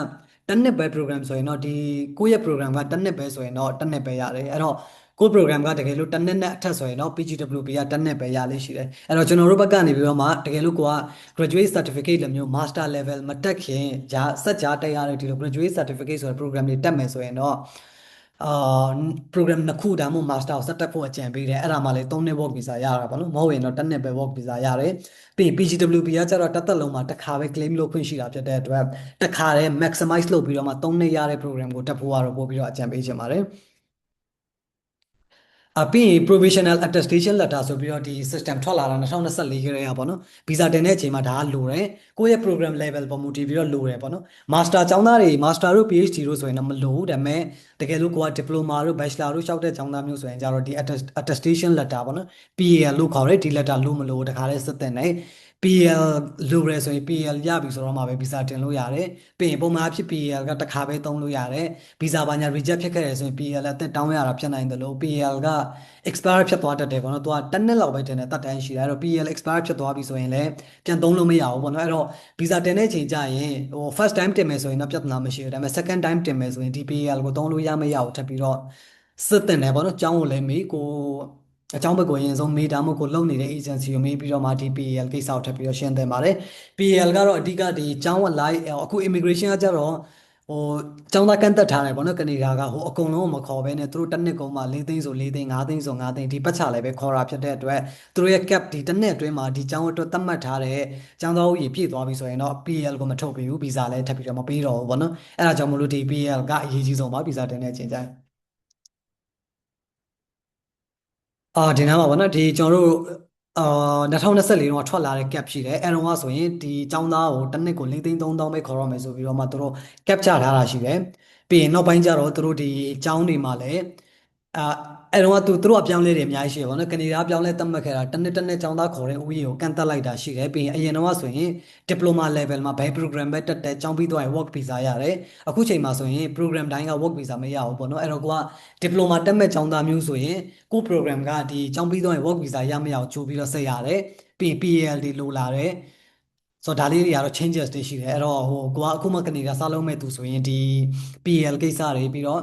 တစ်နှစ်ပဲ program ဆိုရင်တော့ဒီကိုယ့်ရဲ့ program ကတစ်နှစ်ပဲဆိုရင်တော့တစ်နှစ်ပဲရတယ်အဲ့တော့ကိုယ့် program ကတကယ်လို့တစ်နှစ်နဲ့အထက်ဆိုရင်တော့ PGWB ကတစ်နှစ်ပဲရလေးရှိတယ်အဲ့တော့ကျွန်တော်တို့ဘက်ကနေပြီးတော့မှတကယ်လို့ကိုက graduate certificate လိုမျိုး master level မတက်ခင်ဂျာစက်ကြားတက်ရတဲ့ဒီလို graduate certificate ဆိုတဲ့ program တွေတက်မယ်ဆိုရင်တော့အာ program နှစ်ခုဒါမှမဟုတ် master ကိုဆက်တက်ဖို့အကြံပေးတယ်အဲ့ဒါမှလည်း3နှစ် work visa ရတာပေါ့နော်မဟုတ်ရင်တော့တစ်နှစ်ပဲ work visa ရတယ်ပြီး PGWB ကကျတော့တစ်သက်လုံးမှာတစ်ခါပဲ claim လုပ်ခွင့်ရှိတာဖြစ်တဲ့အတွက်တစ်ခါတည်း maximize လုပ်ပြီးတော့မှ3နှစ်ရတဲ့ program ကိုတက်ဖို့ကတော့ပို့ပြီးတော့အကြံပေးချင်ပါတယ်ပြီးရင် provisional attestation letter ဆိုပြီးတော့ဒီ system ထွက်လာတာ2024ခရဲရပါတော့။ visa တင်တဲ့အချိန်မှာဒါကလိုတယ်။ကိုယ့်ရဲ့ program level ပေါ်မူတည်ပြီးတော့လိုတယ်ပေါ့နော်။ master ကျောင်းသားတွေ master တို့ PhD တို့ဆိုရင်တော့မလိုဘူးဒါပေမဲ့တကယ်လို့ကိုက diploma တို့ bachelor တို့ရှောက်တဲ့ကျောင်းသားမျိုးဆိုရင်ကြတော့ဒီ attestation letter ပေါ့နော်။ PAL လို့ခေါ်တယ်ဒီ letter လို့မလို့တခါတည်းစစ်တင်တယ်။ PL လိုရဲဆိုရင် PL ရပြီဆိုတော့မှပဲ visa တင်လို့ရတယ်။ပြီးရင်ပုံမှန်အဖြစ် PL ကတစ်ခါပဲသုံးလို့ရတယ်။ visa ဘာညာ reject ဖြစ်ခဲ့တယ်ဆိုရင် PL အသက်တောင်းရတာဖြစ်နိုင်တယ်လို့ PL က expire ဖြစ်သွားတတ်တယ်ပေါ့နော်။သူကတစ်နှစ်လောက်ပဲတင်တယ်တတ်တန်းရှိတယ်။အဲ့တော့ PL expire ဖြစ်သွားပြီဆိုရင်လည်းပြန်သုံးလို့မရဘူးပေါ့နော်။အဲ့တော့ visa တင်တဲ့အချိန်ကျရင်ဟို first time တင်မယ်ဆိုရင်တော့ပြဿနာမရှိဘူး။ဒါပေမဲ့ second time တင်မယ်ဆိုရင်ဒီ PL ကိုသုံးလို့ရမရဘူးထပ်ပြီးတော့စစ်တင်တယ်ပေါ့နော်။ကျောင်းကိုလည်းမေးကိုအကြောင်းဘက်ကိုအရင်ဆုံးမေးဒါမှမဟုတ်ကိုလုံနေတဲ့ agency ကိုမေးပြီးတော့မှဒီ PL ကိစ္စကိုထပ်ပြီးတော့ရှင်းသင်ပါတယ်။ PL ကတော့အဓိကဒီကျောင်းအလိုက်အခု immigration ကကြတော့ဟိုကျောင်းသားကန့်သက်ထားတယ်ပေါ့နော်ကနေဒါကဟိုအကုန်လုံးကိုမခေါ်ဘဲနဲ့သူတို့တစ်နှစ်ကုန်မှ4သိန်းဆို4သိန်း5သိန်းဆို5သိန်းဒီပတ်ချလည်းပဲခေါ်တာဖြစ်တဲ့အတွက်သူတို့ရဲ့ cap ဒီတစ်နှစ်အတွင်းမှာဒီကျောင်းအတွက်သတ်မှတ်ထားတဲ့ကျောင်းသားဦးရေပြည့်သွားပြီဆိုရင်တော့ PL ကိုမထုတ်ပေးဘူး visa လည်းထပ်ပြီးတော့မပေးတော့ဘူးပေါ့နော်အဲ့ဒါကြောင့်မလို့ဒီ PL ကအရေးကြီးဆုံးပါ visa တင်တဲ့အချိန်ကျရင်ဒီနားမှာဗောနော်ဒီကျွန်တော်တို့အာ2024တော့ထွက်လာတဲ့ cap ရှိတယ်အဲတော့ကဆိုရင်ဒီចောင်းသားကိုတစ်နှစ်ကို4သိန်း3000ပဲခေါ်ရမယ်ဆိုပြီးတော့မှသူတို့ cap ချထားတာရှိတယ်ပြီးရင်နောက်ပိုင်းကျတော့သူတို့ဒီចောင်းတွေမှာလည်းအာအဲတော့ကသူတို့အပြောင်းလဲတွေအများကြီးရှိတယ်ဗောနော်ကနေဒါပြောင်းလဲသတ်မှတ်ခဲ့တာတစ်နှစ်ចောင်းသားခေါ်တဲ့ဦးရေကိုကန့်သတ်လိုက်တာရှိတယ်ပြီးရင်အရင်တော့ကဆိုရင် diploma level မှာဘယ် program ပဲတက်တဲ့ចောင်းပြီးသွားရင် work visa ရတယ်အခုချိန်မှာဆိုရင် program တိုင်းက work visa မရဘူးဗောနော်အဲ့တော့ကိုက diploma တက်မဲ့ចောင်းသားမျိုးဆိုရင်ကို program ကဒီចောင်းပြီးသွားရင် work visa ရမရအောင်ကြိုးပြီးတော့ဆက်ရတယ်ပြီးရင် PL တွေလိုလာတယ်ဆိုတော့ဒါလေးတွေကတော့ changes တွေရှိတယ်အဲ့တော့ဟိုကိုကအခုမှကနေဒါစလုံးမဲ့သူဆိုရင်ဒီ PL ကိစ္စတွေပြီးတော့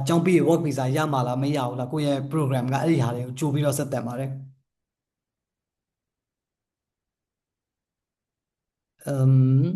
ကျောင်းပြီး work visa ရမှာလားမရဘူးလားကိုယ့်ရဲ့ program ကအဲ့ဒီဟာတွေကိုကြိုးပြီးတော့ဆက်တက်ပါတယ်အမ်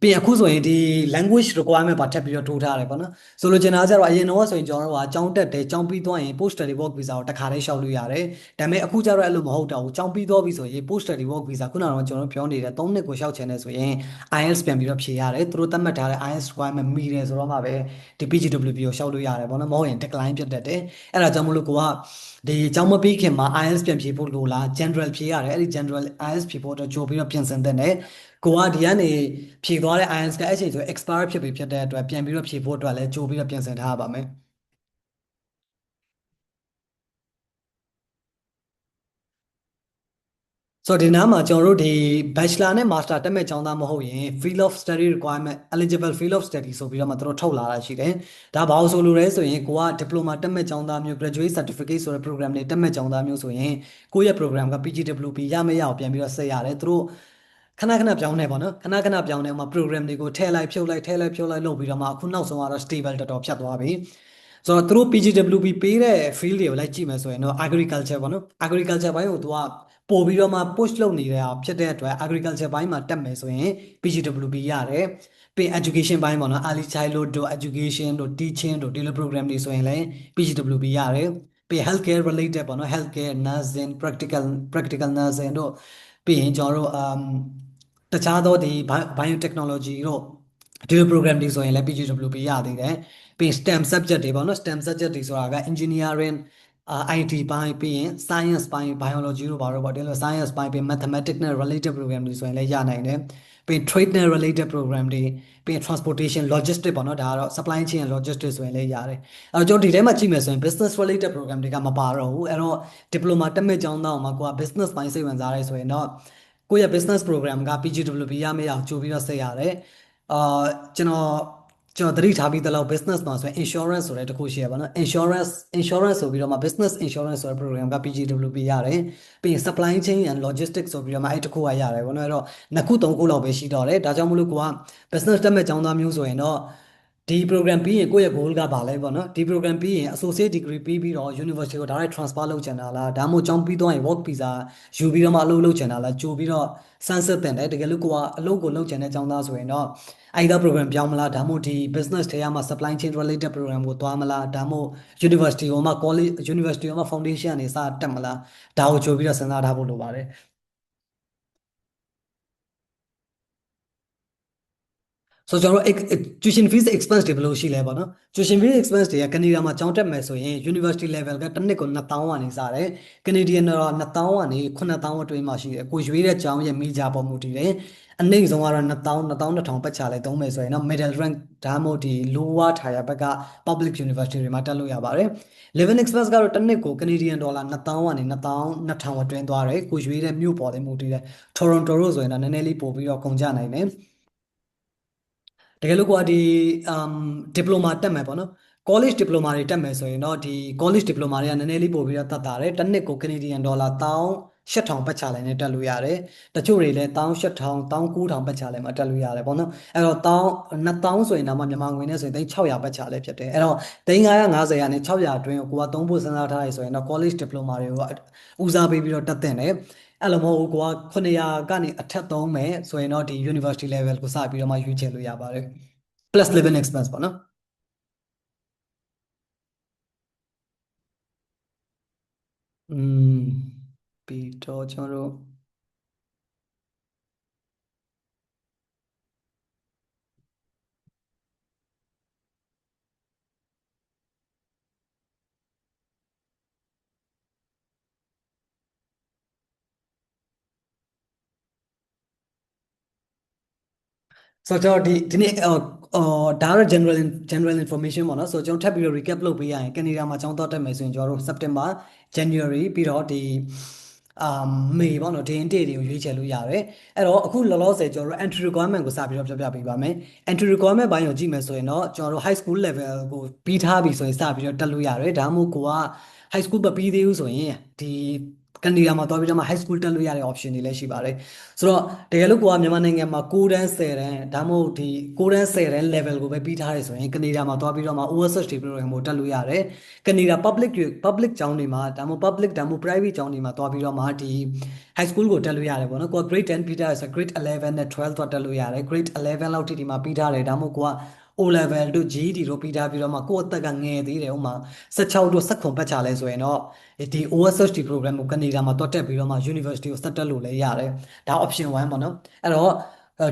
ပြီးရင်အခုဆိုရင်ဒီ language requirement ပါထပ်ပြီးတော့ထိုးထားတယ်ပေါ့နော်ဆိုလိုချင်တာကကျတော့အရင်တော့ဆိုရင်ကျွန်တော်တို့ကကျောင်းတက်တယ်ကျောင်းပြီးသွားရင် post study work visa ကိုတစ်ခါတည်းလျှောက်လို့ရတယ်ဒါပေမဲ့အခုကျတော့အဲ့လိုမဟုတ်တော့ဘူးကျောင်းပြီးသွားပြီဆိုရင် post study work visa ခုနကတော့ကျွန်တော်တို့ပြောနေတဲ့3နှစ်ကိုလျှောက်ချင်တယ်ဆိုရင် IELTS ပြန်ပြီးတော့ဖြေရတယ်သူတို့သတ်မှတ်ထားတဲ့ IELTS requirement မီတယ်ဆိုတော့မှပဲဒီ PGWP ကိုလျှောက်လို့ရတယ်ပေါ့နော်မဟုတ်ရင် decline ဖြစ်တတ်တယ်အဲ့ဒါကြောင့်မလို့ကိုကဒီကျောင်းမပြီးခင်မှာ IELTS ပြန်ဖြေဖို့လိုလား general ဖြေရတယ်အဲ့ဒီ general IELTS ဖြေဖို့အတွက်ကြိုပြီးတော့ပြင်ဆင်တဲ့နဲ့ကိုကဒီကနေဖြေသွားတဲ့ IELTS ကအဲ့ချိန်ဆို expire ဖြစ်ပြီဖြစ်တဲ့အတွက်ပြန်ပြီးတော့ဖြေဖို့အတွက်လည်းကြိုပြီးတော့ပြင်ဆင်ထားရပါမယ်ဆိုတော့ဒီနားမှာကျွန်တော်တို့ဒီ bachelor နဲ့ master တက်မဲ့ကျောင်းသားမဟုတ်ရင် field of study requirement eligible field of study ဆိုပြီးတော့မှတို့ထုတ်လာတာရှိတယ်။ဒါဘာလို့ဆိုလိုလဲဆိုရင်ကိုက diploma တက်မဲ့ကျောင်းသားမျိုး graduate certificate ဆိုတဲ့ program တွေတက်မဲ့ကျောင်းသားမျိုးဆိုရင်ကိုယ့်ရဲ့ program က PGWP ရမရအောင်ပြန်ပြီးတော့ဆက်ရတယ်။သူတို့ခဏပြောင်းနေပါတော့ခဏပြောင်းနေမှာ program တွေကိုထည့်လိုက်ဖြုတ်လိုက်ထည့်လိုက်ဖြုတ်လိုက်လုပ်ပြီးတော့မှအခုနောက်ဆုံးကတော့ stable တော်တော်ဖြတ်သွားပြီ။ဆိုတော့သူတို့ PGWP ပေးတဲ့ field တွေကိုလိုက်ကြည့်မယ်ဆိုရင်တော့ agriculture ပေါ့နော် agriculture ဘိုင်းကိုသူကပို့ပြီးတော့မှ push လုပ်နေတာဖြစ်တဲ့အတွက် agriculture ဘိုင်းမှာတက်မယ်ဆိုရင် PGWP ရတယ်ပြီး education ဘိုင်းပေါ့နော် early childhood တို့ education တို့ teaching တို့ဒီလို program တွေဆိုရင်လည်း PGWP ရတယ်ပြီး healthcare related ပေါ့နော် healthcare nursing practical nursing တို့ပြီးရင်ကျွန်တော်တို့တခြားသောဒီ biotechnology တို့ဒီလို program တွေဆိုရင်လည်း PGWP ရသေးတယ်ပြီး STEM subject တွေပေါ့နော် STEM subject တွေဆိုတာက engineering IT ဘိုင်းပြီးရင် science ဘိုင်း biology တို့ဘာလို့ပေါ့ဒီလို science ဘိုင်းပြီး mathematics နဲ့ related program တွေဆိုရင်လည်းရနိုင်တယ်ပြီး trade နဲ့ related program တွေပြီး transportation logistics ပေါ့နော်ဒါကတော့ supply chain and logistics ဆိုရင်လည်းရတယ်အဲ့တော့ကျွန်တော်ဒီထဲမှာကြည့်မယ်ဆိုရင် business related program တွေကမပါတော့ဘူးအဲ့တော့ diploma တက်မဲ့ကျောင်းသားအောင်မှာကိုက business ဘိုင်းစိတ်ဝင်စားရဲဆိုရင်တော့ကိုယ့်ရဲ့ business program က PGWP ရမယ့်အောင်ကြိုပြီးတော့ဆက်ရတယ်အာကျွန်တော်သတိထားပြီးသလောက် business မှာဆိုရင် insurance ဆိုတဲ့တစ်ခုရှိရပါတော့ insurance ဆိုပြီးတော့မှ business insurance ဆိုတဲ့ program က PGWP ရတယ်ပြီးရင် supply chain and logistics ဆိုပြီးတော့မှအဲ့တစ်ခုကရတယ်ဘောနော်အဲ့တော့နှစ်ခုသုံးခုလောက်ပဲရှိတော့တယ်ဒါကြောင့်မလို့ကိုက business တက်မဲ့ကျောင်းသားမျိုးဆိုရင်တော့ဒီ program ပြီးရင်ကိုယ့်ရဲ့ goal ကဘာလဲပေါ့နော်ဒီ program ပြီးရင် associate degree ပြီးပြီးတော့ university ကို direct transfer လုပ်ချင်တာလားဒါမှမဟုတ်ကျောင်းပြီးတော့ရင် work visa ယူပြီးတော့မှအလုပ်လုပ်ချင်တာလားကြိုပြီးတော့စမ်းစစ်တင်တယ်တကယ်လို့ကိုကအလုပ်ကိုလုပ်ချင်တဲ့ကျောင်းသားဆိုရင်တော့အဲ့ဒါ program ပြောင်းမလားဒါမှမဟုတ်ဒီ business ထဲမှာ supply chain related program ကိုသွားမလားဒါမှမဟုတ် university ဟိုမှာ college university ဟိုမှာ foundation ကနေစတက်မလားဒါကိုကြိုပြီးတော့စဉ်းစားထားဖို့လိုပါတယ် ဆိုတော့ကျွန်တော်တို့ tuition fees expense တွေဘယ်လိုရှိလဲပေါ့နော် tuition fees expense တွေကကနေဒါမှာကျောင်းတက်မယ်ဆိုရင် university level ကတစ်နှစ်ကို2000ကနေစတယ် Canadian တော့2000ကနေ9000အတွင်းမှာရှိတယ်ကိုရွေးတဲ့ကျောင်းရဲ့မိကြပေါ်မူတည်တယ်အနည်းဆုံးကတော့2000 2000ပတ်ချလဲသုံးမယ်ဆိုရင်တော့ middle rank ဒါမှမဟုတ်ဒီ lower tier ဘက်က public university တွေမှာတက်လို့ရပါတယ် living expense ကတော့တစ်နှစ်ကို Canadian dollar 2000ကနေ2000အတွင်းသွားတယ်ကိုရွေးတဲ့မြို့ပေါ်လေးမူတည်တယ် Toronto လို့ဆိုရင်တော့နည်းနည်းလေးပို့ပြီးတော့ကုန်ကြနိုင်တယ်တကယ်လို့ကိုကဒီdiploma တက်မယ်ပေါ့နော် college diploma တွေတက်မယ်ဆိုရင်တော့ဒီ college diploma တွေကနည်းနည်းလေးပို့ပြီးတော့တတ်တာတယ်တစ်နှစ်ကို Canadian dollar 18000ပတ်ချာလိုက်နဲ့တက်လို့ရတယ်တချို့တွေလည်း18000 19000ပတ်ချာလိုက်မှာတက်လို့ရတယ်ပေါ့နော်အဲ့တော့1000ဆိုရင်တော့မြန်မာငွေနဲ့ဆိုရင်600ပတ်ချာလဲဖြစ်တယ်အဲ့တော့950ကနေ600အတွင်းကိုကသုံးဖို့စဉ်းစားထားရဆိုရင်တော့ college diploma တွေကိုဦးစားပေးပြီးတော့တက်တဲ့တယ်အဲ့လိုမဟုတ်ဘူးကိုက900ကနေအထက်သုံးမယ်ဆိုရင်တော့ဒီ university level ကိုစပြီးတော့မှရွေးချယ်လို့ရပါတယ် plus living expense ပေါ့နော်อืมပြီးတော့ကျွန်တော်တို့ဆိုတော့ဒီနေ့ဒါကတော့ general information ပေါ့နော်ဆိုတော့ကျွန်တော်ထပ်ပြီးတော့ recap လုပ်ပေးရရင်ကနေဒါမှာကျောင်းသွားတက်မယ်ဆိုရင်ကျွန်တော်တို့ September January ပြီးတော့ဒီမေပေါ့နော် day and date တွေကိုရွေးချယ်လို့ရတယ်အဲ့တော့အခုလောလောဆယ်ကျွန်တော်တို့ entry requirement ကိုစပြီးတော့ပြောပြပေးပါမယ် entry requirement ဘိုင်းကိုကြည့်မယ်ဆိုရင်တော့ကျွန်တော်တို့ high school level ကိုပြီးထားပြီဆိုရင်စပြီးတော့တက်လို့ရတယ်ဒါမှမဟုတ်ကိုက high school မပြီးသေးဘူးဆိုရင်ဒီ ကနေဒါမှာသွားပြီးတော့မှ high school တက်လို့ရတဲ့ option တွေလည်းရှိပါတယ်ဆိုတော့တကယ်လို့ကိုကမြန်မာနိုင်ငံမှာ6တန်း10တန်းဒါမှမဟုတ်ဒီ6တန်း10တန်း level ကိုပဲပြီးထားရဆိုရင်ကနေဒါမှာသွားပြီးတော့မှ OSH တွေ program ကိုတက်လို့ရတယ်ကနေဒါ public ကျောင်းတွေမှာဒါမှမဟုတ် public ဒါမှမဟုတ် private ကျောင်းတွေမှာသွားပြီးတော့မှဒီ high school ကိုတက်လို့ရတယ်ပေါ့နော်ကိုက grade 10ပြီးထားရဆို grade 11နဲ့12သွားတက်လို့ရတယ် grade 11လောက်ထိဒီမှာပြီးထားတယ်ဒါမှမဟုတ်ကိုက O level တို့ GED တို့ပြီးထားပြီးတော့မှကိုယ့်အသက်ကငယ်သေးတယ်ဥမာ16တို့19ပတ်ချလဲဆိုရင်တော့ဒီ OSHD program ကိုကနေဒါမှာတွတ်တက်ပြီးတော့မှ university ကိုဆက်တက်လို့လည်းရတယ်ဒါ option 1ပေါ့နော်အဲ့တော့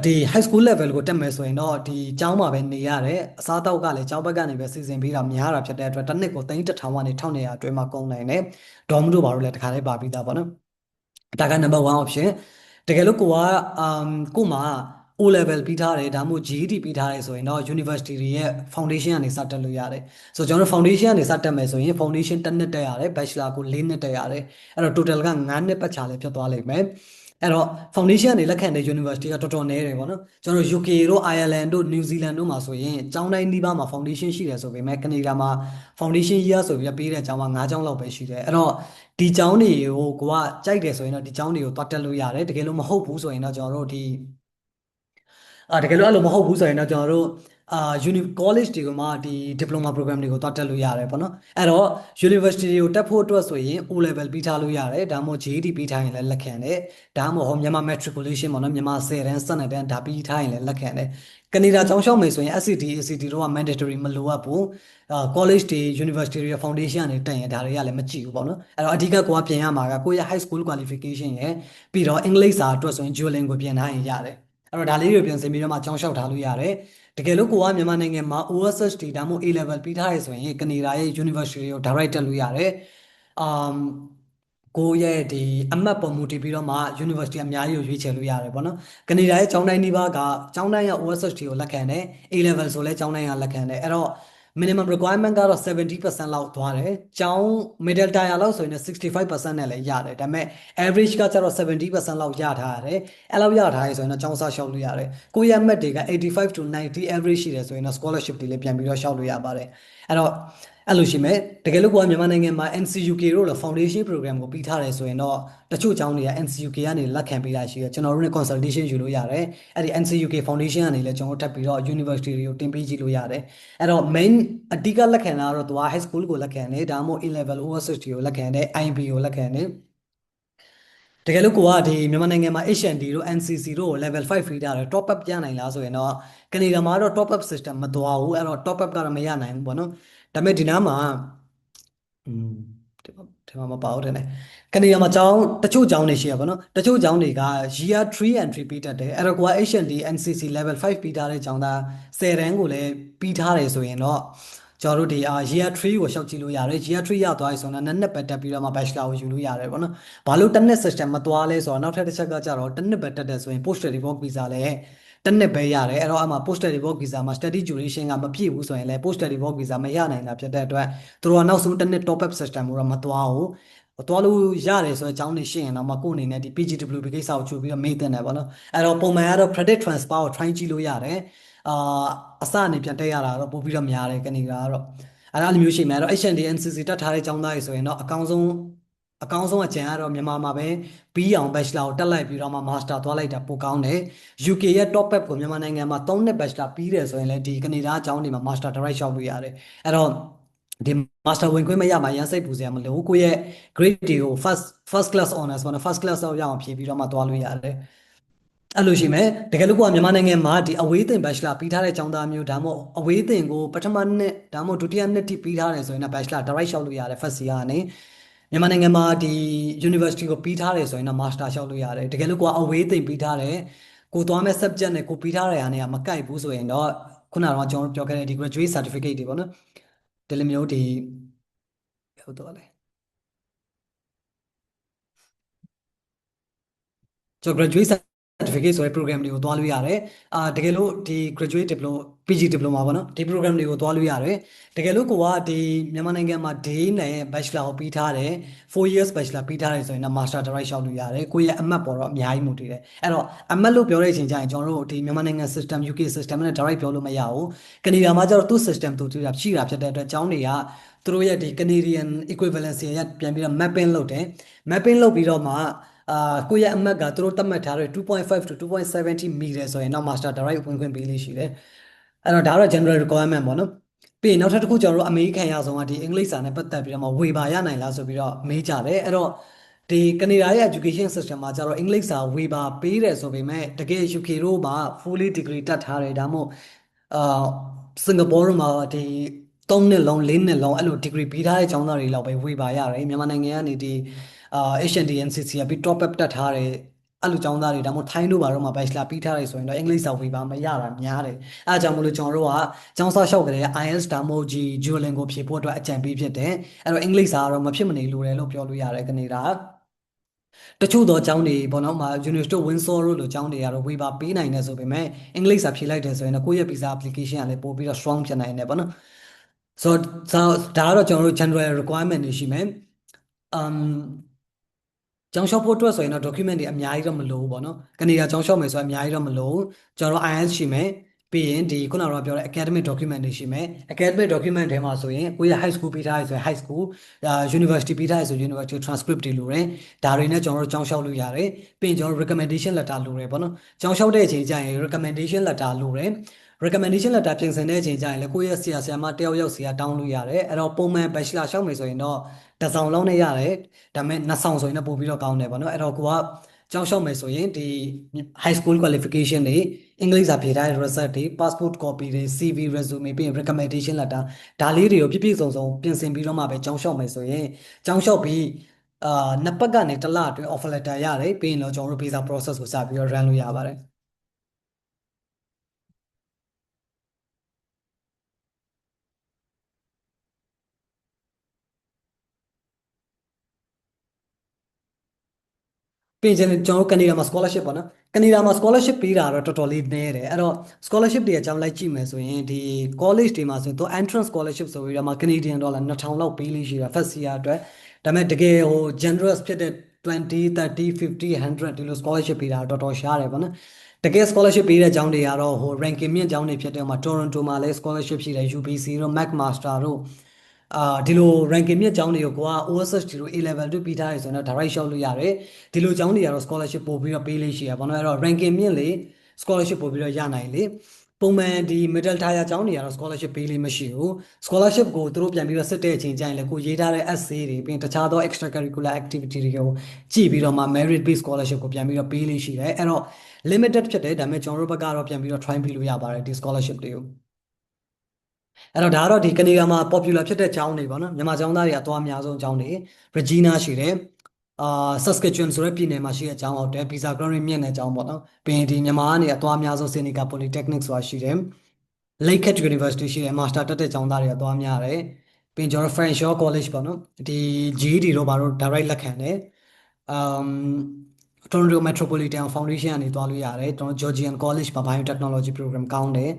ဒီ high school level ကိုတက်မယ်ဆိုရင်တော့ဒီကျောင်းမှာပဲနေရတယ်အစားအသောက်ကလည်းကျောင်းဘက်ကနေပဲစီစဉ်ပေးတာများတာဖြစ်တဲ့အတွက်တစ်နှစ်ကို3000ကနေ1200အတွင်းမှာကုန်နိုင်တယ်ဒေါ်မတို့ဘာလို့လဲတခါလေးပါပြီးသားပေါ့နော်ဒါက number 1 option တကယ်လို့ကိုကိုမှာ O level ပြီးထားတယ်ဒါမှမဟုတ် GED ပြီးထားတယ်ဆိုရင်တော့ university တွေရဲ့ foundation ကနေစတက်လို့ရတယ်ဆိုတော့ကျွန်တော်တို့ foundation ကနေစတက်မယ်ဆိုရင် foundation တစ်နှစ်တက်ရတယ် bachelor ကို4နှစ်တက်ရတယ်အဲ့တော့ total က9နှစ်ပတ်ချာလေးဖြစ်သွားလိမ့်မယ်အဲ့တော့ foundation ကနေလက်ခံတဲ့ university ကတော်တော်နည်းတယ်ပေါ့နော်ကျွန်တော်တို့ UK တို့ Ireland တို့ New Zealand တို့မှာဆိုရင်ကျောင်းတိုင်းနှီးပါးမှာ foundation ရှိတယ်ဆိုပေမဲ့ကနေဒါမှာ foundation year ဆိုပြီးပေးတဲ့ကျောင်းက9ကျောင်းလောက်ပဲရှိတယ်အဲ့တော့ဒီကျောင်းတွေကိုကိုကကြိုက်တယ်ဆိုရင်တော့ဒီကျောင်းတွေကိုသွားတက်လို့ရတယ်တကယ်လို့မဟုတ်ဘူးဆိုရင်တော့ကျွန်တော်တို့ဒီတကယ်လို့အဲ့လိုမဟုတ်ဘူးဆိုရင်တော့ကျွန်တော်တို့college တွေကမှဒီ diploma program တွေကိုသွားတက်လို့ရတယ်ပေါ့နော်အဲ့တော့ university တွေကိုတက်ဖို့အတွက်ဆိုရင် O level ပြီးထားလို့ရတယ်ဒါမှမဟုတ် GED ပြီးထားရင်လည်းလက်ခံတယ်ဒါမှမဟုတ်မြန်မာ matriculation ပေါ့နော်မြန်မာ10တန်း12တန်းဒါပြီးထားရင်လည်းလက်ခံတယ်ကနေဒါကျောင်းလျှောက်မယ်ဆိုရင် SCT ACT တို့က mandatory မလိုအပ်ဘူးcollege တွေ university တွေ foundation တွေတက်ရင်ဒါတွေကလည်းမကြည့်ဘူးပေါ့နော်အဲ့တော့အဓိကကိုကပြင်ရမှာကကိုယ့်ရဲ့ high school qualification ရယ်ပြီးတော့အင်္ဂလိပ်စာအတွက်ဆိုရင် Duolingo ပြင်ထားရင်ရတယ်အဲ့တော့ဒါလေးတွေပြင်ဆင်ပြီးတော့မှကျောင်းလျှောက်ထားလို့ရတယ်တကယ်လို့ကိုကမြန်မာနိုင်ငံမှာ OSHD ဒါမှမဟုတ် A level ပြီးထားရဆိုရင်ကနေဒါရဲ့ university ကို direct တက်လို့ရတယ်ကိုရဲ့ဒီအမှတ်ပေါ်မူတည်ပြီးတော့မှ university အများကြီးကိုရွေးချယ်လို့ရတယ်ပေါ့နော်ကနေဒါရဲ့ကျောင်းတိုင်းဒီပါကကျောင်းတိုင်းရဲ့ OSHD ကိုလက်ခံတယ် A level ဆိုလဲကျောင်းတိုင်းကလက်ခံတယ်အဲ့တော့ minimum requirement ကတော့70%လောက်သွားတယ်။ကျောင်း middle tier လောက်ဆိုရင်65%နဲ့လည်းရတယ်။ဒါပေမဲ့ average ကကျတော့70%လောက်ရထားရတယ်။အဲ့လောက်ရထားရဆိုရင်တော့ကျောင်းစားလျှောက်လို့ရတယ်။ကိုယ့်ရဲ့အမှတ်တွေက85 to 90 average ရှိတယ်ဆိုရင်တော့ scholarship တွေလည်းပြန်ပြီးတော့လျှောက်လို့ရပါတယ်။အဲ့တော့အဲ့လိုရှိမဲ့တကယ်လို့ကိုကမြန်မာနိုင်ငံမှာ NCUK တို့လို foundation program ကိုပြီးထားတယ်ဆိုရင်တော့တချို့ကျောင်းတွေက NCUK ကနေလက်ခံပေးတာရှိတယ်ကျွန်တော်တို့နဲ့ consultation ယူလို့ရတယ်အဲ့ဒီ NCUK foundation ကနေလည်းကျွန်တော်တို့ထပ်ပြီးတော့ university တွေကိုတင်ပေးကြည့်လို့ရတယ်အဲ့တော့ main အဓိကလက်ခံတာကတော့သူက high school ကိုလက်ခံတယ်ဒါမှမဟုတ် A level OSHT ကိုလက်ခံတယ် IB ကိုလက်ခံတယ်တကယ်လို့ကိုကဒီမြန်မာနိုင်ငံမှာ HND တို့ NCC တို့ကို level 5 free ထားတယ် top up ပြနိုင်လားဆိုရင်တော့ကနေဒါမှာတော့ top up system မသွားဘူးအဲ့တော့ top up ကတော့မရနိုင်ဘူးပေါ့နော်ဒါပေမဲ့ဒီနားမှာอืมဒီမှာမပါဘူးတဲ့ကနေဒါမှာကျောင်းတချို့ကျောင်းတွေရှိရပါတော့တချို့ကျောင်းတွေက year 3 and 3ပြီးတတ်တယ်အဲ့တော့ကိုက HND NCC level 5ပြီးထားတဲ့ကျောင်းသား10တန်းကိုလည်းပြီးထားတယ်ဆိုရင်တော့ကျွန်တော်တို့ဒီyear 3ကိုရှောက်ကြည့်လို့ရတယ် year 3ရသွားပြီဆိုတော့နှစ်ပဲတက်ပြီးတော့မှ bachelor ကိုယူလို့ရတယ်ပေါ့နော်ဘာလို့တစ်နှစ် system မသွားလဲဆိုတော့နောက်ထပ်တစ်ချက်ကကြတော့တစ်နှစ်ပဲတက်တယ်ဆိုရင် post study work visa လည်းတစ်နှစ်ပဲရတယ်အဲ့တော့အမှ post study work visa မှာ study duration ကမပြည့်ဘူးဆိုရင်လည်း post study work visa မရနိုင်တာဖြစ်တဲ့အတွက်သူတို့ကနောက်ဆုံးတစ်နှစ် top up system ကိုတော့မသွားဘူးသွားလို့ရတယ်ဆိုတော့အကြောင်းနေရှိရင်တော့မကိုအနေနဲ့ဒီ PGWB ကိစ္စကိုချုပ်ပြီးတော့မေးတင်တယ်ပေါ့နော်အဲ့တော့ပုံမှန်ကတော့ credit transfer ကို try ကြည့်လို့ရတယ်အာအစအနေပြန်တက်ရတာတော့ပို့ပြီးတော့များတယ်ကနေကတော့အဲ့ဒါလိုမျိုးရှိမှတော့ HND NCC တက်ထားတဲ့ကျောင်းသားတွေဆိုရင်တော့အကောင်းဆုံးအကြံကတော့မြန်မာမှာပဲပြီးအောင် bachelor ကိုတက်လိုက်ပြီးတော့မှ master သွားလိုက်တာပိုကောင်းတယ် UK ရဲ့ top up ကိုမြန်မာနိုင်ငံမှာ3နှစ် bachelor ပြီးတယ်ဆိုရင်လည်းဒီကနေဒါအကြောင်းတွေမှာ master direct ရှောက်လို့ရတယ်အဲ့တော့ဒီ master ဝင်ခွင့်မရမှာရန်စိတ်ပူစရာမလိုဘူးကိုယ့်ရဲ့ grade တွေကို first class honors ပေါ့နော် first class လောက်ရအောင်ဖြည့်ပြီးတော့မှသွားလို့ရတယ်အဲ့လိုရှိမယ်တကယ်လို့ကိုကမြန်မာနိုင်ငံမှာဒီအဝေးသင် bachelor ပြီးထားတဲ့ကျောင်းသားမျိုးဒါမှမဟုတ်အဝေးသင်ကိုပထမနှစ်ဒါမှမဟုတ်ဒုတိယနှစ်ထိပြီးထားတယ်ဆိုရင်တော့ bachelor direct လျှောက်လို့ရတယ် first year ကနေမြန်မာနိုင်ငံမှာဒီ university ကိုပြီးထားတယ်ဆိုရင်တော့ master လျှောက်လို့ရတယ်တကယ်လို့ကိုကအဝေးသင်ပြီးထားတယ်ကိုသွားမဲ့ subject နဲ့ကိုပြီးထားတဲ့အနေကမကိုက်ဘူးဆိုရင်တော့ခုနကတော့ကျွန်တော်ပြောခဲ့တဲ့ဒီ graduate certificate တွေပေါ့နော်ဒီလိုမျိုးဒီဟုတ်တော့လေကျွန်တော် graduate certificate ဆိုတဲ့ program တွေကိုသွားလို့ရတယ်တကယ်လို့ဒီ graduate diploma PG diploma ပေါ့နော်ဒီ program တွေကိုသွားလို့ရတယ်တကယ်လို့ကိုကဒီမြန်မာနိုင်ငံမှာ day နဲ့ bachelor ကိုပြီးထားတယ်4 years bachelor ပြီးထားတယ်ဆိုရင်တော့ master တစ်ရိုက်လျှောက်လို့ရတယ်ကိုယ့်ရဲ့အမှတ်ပေါ်တော့အများကြီးမူတည်တယ်အဲ့တော့အမှတ်လို့ပြောတဲ့အချိန်ကျရင်ကျွန်တော်တို့ဒီမြန်မာနိုင်ငံ system UK system နဲ့ direct ပြောလို့မရဘူးကနေဒါမှာကျတော့သူ့ system သူရှိတာဖြစ်တဲ့အတွက်ကျောင်းတွေကသူတို့ရဲ့ဒီ Canadian equivalency ရပြန်ပြီးတော့ mapping လုပ်တယ် mapping လုပ်ပြီးတော့မှကိုယ့်ရဲ့အမှတ်ကသူတို့သတ်မှတ်ထားတဲ့2.5 to 2.70 meter ဆိုရင်တော့ master direct ဝင်ခွင့်ပေးလို့ရှိတယ်အဲ့တော့ဒါတော့ general requirement ပေါ့နော်ပြီးရင်နောက်ထပ်တစ်ခုကျွန်တော်တို့အမေရိကန်ရဆုံးကဒီအင်္ဂလိပ်စာနဲ့ပတ်သက်ပြီးတော့မှဝေဘာရနိုင်လားဆိုပြီးတော့မေးကြတယ်အဲ့တော့ဒီကနေဒါရဲ့ education system မှာကျတော့အင်္ဂလိပ်စာဝေဘာပေးတယ်ဆိုပေမဲ့တကယ် UK တို့မှာ fully degree တတ်ထားတယ်ဒါမှမဟုတ်အာစင်ကာပူတို့မှာဒီ3နှစ်လုံး4နှစ်လုံးအဲ့လို degree ပြီးထားတဲ့ကျောင်းသားတွေလောက်ပဲဝေဘာရတယ်မြန်မာနိုင်ငံကနေဒီHND NCC ကပြီး top up တက်ထားတယ်အဲ့လိုကျောင်းသားတွေဒါမှမဟုတ်ထိုင်းတို့ဘာတို့မှာ bachelor ပြီးထားတယ်ဆိုရင်တော့အင်္ဂလိပ်စာဝေဘာမရတာများတယ်အဲအကြောင်းမလို့ကျွန်တော်တို့ကကျောင်းစာလျှောက်ကြတဲ့ IELTS ဒါမှမဟုတ် Duolingo ဖြေဖို့အတွက်အကြံပေးဖြစ်တယ်အဲ့တော့အင်္ဂလိပ်စာကတော့မဖြစ်မနေလိုတယ်လို့ပြောလို့ရတယ်ကနေဒါတချို့သောကျောင်းတွေပေါ့နော်မှာ University of Windsor တို့လိုကျောင်းတွေကတော့ဝေဘာပေးနိုင်တယ်ဆိုပေမဲ့အင်္ဂလိပ်စာဖြေလိုက်တယ်ဆိုရင်တော့ကိုယ့်ရဲ့ visa application ကလည်းပို့ပြီးတော့ strong ဖြစ်နိုင်တယ်ပေါ့နော်ဆိုတော့ဒါကတော့ကျွန်တော်တို့ general requirement တွေရှိမယ် um ကျောင်းလျှောက်ဖို့အတွက်ဆိုရင်တော့ document တွေအများကြီးတော့မလိုဘူးပေါ့နော်ကနေဒါကျောင်းလျှောက်မယ်ဆိုရင်အများကြီးတော့မလိုဘူးကျွန်တော်တို့ IELTS ရှိမယ်ပြီးရင်ဒီခုနကတော့ပြောတဲ့ academic document တွေရှိမယ် academic document ထဲမှာဆိုရင်ကိုယ့်ရဲ့ high school ပြီးထားရဆိုရင် high school university ပြီးထားရဆို university transcript တွေလိုတယ်ဒါတွေနဲ့ကျွန်တော်တို့ကျောင်းလျှောက်လို့ရတယ်ပြီးရင်ကျွန်တော်တို့ recommendation letter လိုတယ်ပေါ့နော်ကျောင်းလျှောက်တဲ့အချိန်ကျရင် recommendation letter လိုတယ် recommendation letter ပြင်ဆင်တဲ့အချိန်ကျရင်လည်းကိုယ့်ရဲ့ဆရာဆရာမတယောက်ယောက်စီကတောင်းလို့ရတယ်အဲ့တော့ပုံမှန် bachelor လျှောက်မယ်ဆိုရင်တော့တစ်စောင်လောက်နဲ့ရတယ်ဒါပေမဲ့နှစ်ဆောင်ဆိုရင်တော့ပို့ပြီးတော့ကောင်းတယ်ပေါ့နော်အဲ့တော့ကိုကကျောင်းလျှောက်မယ်ဆိုရင်ဒီ high school qualification တွေအင်္ဂလိပ်စာဖြေထားတဲ့ result တွေ passport copy တွေ CV resume ပြီးရင် recommendation letter ဒါလေးတွေကိုပြည့်ပြည့်စုံစုံပြင်ဆင်ပြီးတော့မှပဲကျောင်းလျှောက်မယ်ဆိုရင်ကျောင်းလျှောက်ပြီးနှစ်ပတ်ကနေတစ်လအတွင်း offer letter ရတယ်ပြီးရင်တော့ကျွန်တော်တို့ visa process ကိုစပြီးတော့ run လို့ရပါတယ်ပြီးရင်ကျွန်တော်တို့ကနေဒါမှာ scholarship ပေါ့နော်ကနေဒါမှာ scholarship ပေးတာတော့တော်တော်လေးနည်းတယ်အဲ့တော့ scholarship တွေအကြောင်းလိုက်ကြည့်မယ်ဆိုရင်ဒီ college တွေမှာဆိုရင်သူ entrance scholarship ဆိုပြီးတော့မှ Canadian dollar 2000လောက်ပေးလို့ရှိတာ first year အတွက်ဒါပေမဲ့တကယ်ဟို generous ဖြစ်တဲ့20 30 50 100ဒီလို scholarship ပေးတာတော်တော်ရှားတယ်ပေါ့နော်တကယ် scholarship ပေးတဲ့အကြောင်းတွေကတော့ဟို ranking မြင့်ကျောင်းတွေဖြစ်တဲ့ဥမှာ Toronto မှာလည်း scholarship ရှိတယ် UBC တို့ McMaster တို့ဒီလို ranking မြင့်ကျောင်းတွေကိုကိုက OSS ဒီလို A level တို့ပြီးထားရဆိုရင်တော့ direct လျှောက်လို့ရတယ်ဒီလိုကျောင်းတွေကတော့ scholarship ပို့ပြီးတော့ပေးလို့ရှိရပါတော့အဲ့တော့ ranking မြင့်လေ scholarship ပို့ပြီးတော့ရနိုင်လေပုံမှန်ဒီ middle tier ကျောင်းတွေကတော့ scholarship ပေးလို့မရှိဘူး scholarship ကိုသူတို့ပြန်ပြီးတော့စစ်တဲ့အချိန်ကျရင်လည်းကိုရေးထားတဲ့ essay တွေပြီးရင်တခြားသော extracurricular activity တွေကိုကြည့်ပြီးတော့မှ merit based scholarship ကိုပြန်ပြီးတော့ပေးလို့ရှိတယ်အဲ့တော့ limited ဖြစ်တယ်ဒါပေမဲ့ကျွန်တော်တို့ဘက်ကတော့ပြန်ပြီးတော့ try ပေးလို့ရပါတယ်ဒီ scholarship တွေကိုအဲ့တော့ဒါကတော့ဒီကနေဒါမှာ popular ဖြစ်တဲ့ကျောင်းတွေပေါ့နော်မြန်မာကျောင်းသားတွေအသွားအများဆုံးကျောင်းတွေ Regina ရှိတယ်Saskatchewan ဆိုတဲ့ပြည်နယ်မှာရှိတဲ့အကျောင်းဟုတ်တယ် Pizza Glory မြင့်တဲ့အကျောင်းပေါ့နော်ပြီးရင်ဒီမြန်မာကနေအသွားအများဆုံး Seneca Polytechnic ဆိုတာရှိတယ် Lakehead University ရှိတယ် Master တက်တဲ့ကျောင်းသားတွေအသွားများတယ်ပြီးရင်ကျွန်တော် Fanshawe College ပေါ့နော်ဒီ GED တို့ဘာလို့ direct လက်ခံတယ်um Toronto Metropolitan Foundation ကနေသွားလို့ရတယ်ကျွန်တော် Georgian College မှာ Biotechnology Program ကောင်းတယ်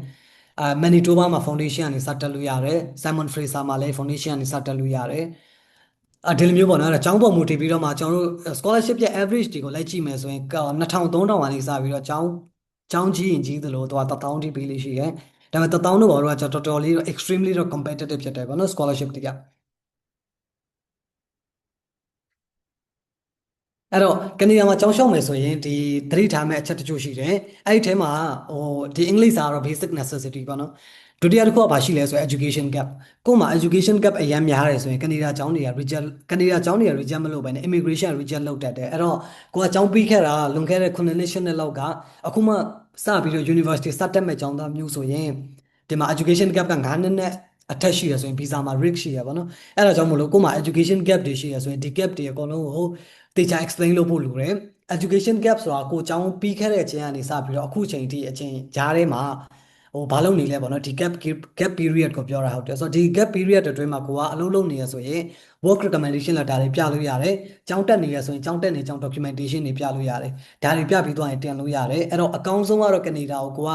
Manitoba မှာ Foundation ကနေစတက်လို့ရတယ် Simon Fraser မှာလည်း Foundation ကနေစတက်လို့ရတယ်ဒီလိုမျိုးပေါ့နော်အဲ့ဒါကျောင်းပေါ်မူတည်ပြီးတော့မှကျွန်တော်တို့ scholarship ရဲ့ average တွေကိုလိုက်ကြည့်မယ်ဆိုရင်2000 3000ကနေစပြီးတော့ကျောင်းကြီးရင်ကြီးသလိုတော့1000တိပေးလို့ရှိရဲဒါပေမဲ့1000တို့ဘာလို့ကကျွန်တော်တော်တော်လေး extremely တော့ competitive ဖြစ်တယ်ပေါ့နော် scholarship တွေကအဲ့တော့ကနေဒါမှာကျောင်းလျှောက်မယ်ဆိုရင်ဒီသတိထားမယ့်အချက်တချို့ရှိတယ်အဲ့ဒီထဲမှာဟိုဒီအင်္ဂလိပ်စာကတော့ basic necessity ပေါ့နော်ဒုတိယတစ်ခုကဘာရှိလဲဆိုရင် education gap ကို့မှာ education gap အများများတယ်ဆိုရင်ကနေဒါကျောင်းတွေက reject ကနေဒါကျောင်းတွေက reject မလုပ်ဘဲနဲ့ immigration reject လုပ်တတ်တယ်အဲ့တော့ကိုကကျောင်းပြီးခဲ့တာလွန်ခဲ့တဲ့9နှစ်10နှစ်လောက်ကအခုမှစပြီးတော့ university စတက်မဲ့ကျောင်းသားမျိုးဆိုရင်ဒီမှာ education gap က9နှစ်နဲ့အထက်ရှိရဆိုရင် visa မှာ risk ရှိရပါတော့အဲ့ဒါကြောင့်မလို့ကို့မှာ education gap တွေရှိရဆိုရင်ဒီ gap တွေအကုန်လုံးကိုတေချာ explain လုပ်ဖို့လိုတယ် education gap ဆိုတာကိုကျောင်းပြီးခဲ့တဲ့အချိန်ကနေစပြီးတော့အခုချိန်ထိအချိန်ကြားထဲမှာ ဟိုဘာလုပ်နေလဲပေါ့နော်ဒီ gap period ကိုပြောတာဟုတ်တယ်ဆိုတော့ဒီ gap period အတွင်းမှာကိုကအလုပ်လုပ်နေရဆိုရင် work recommendation letter တွေပြလို့ရတယ်ကျောင်းတက်နေရဆိုရင်ကျောင်းတက်နေကျောင်း documentation တွေပြလို့ရတယ်ဒါတွေပြပြီးသွားရင်တင်လို့ရတယ်အဲ့တော့အကောင်းဆုံးကတော့ကနေဒါကိုကိုက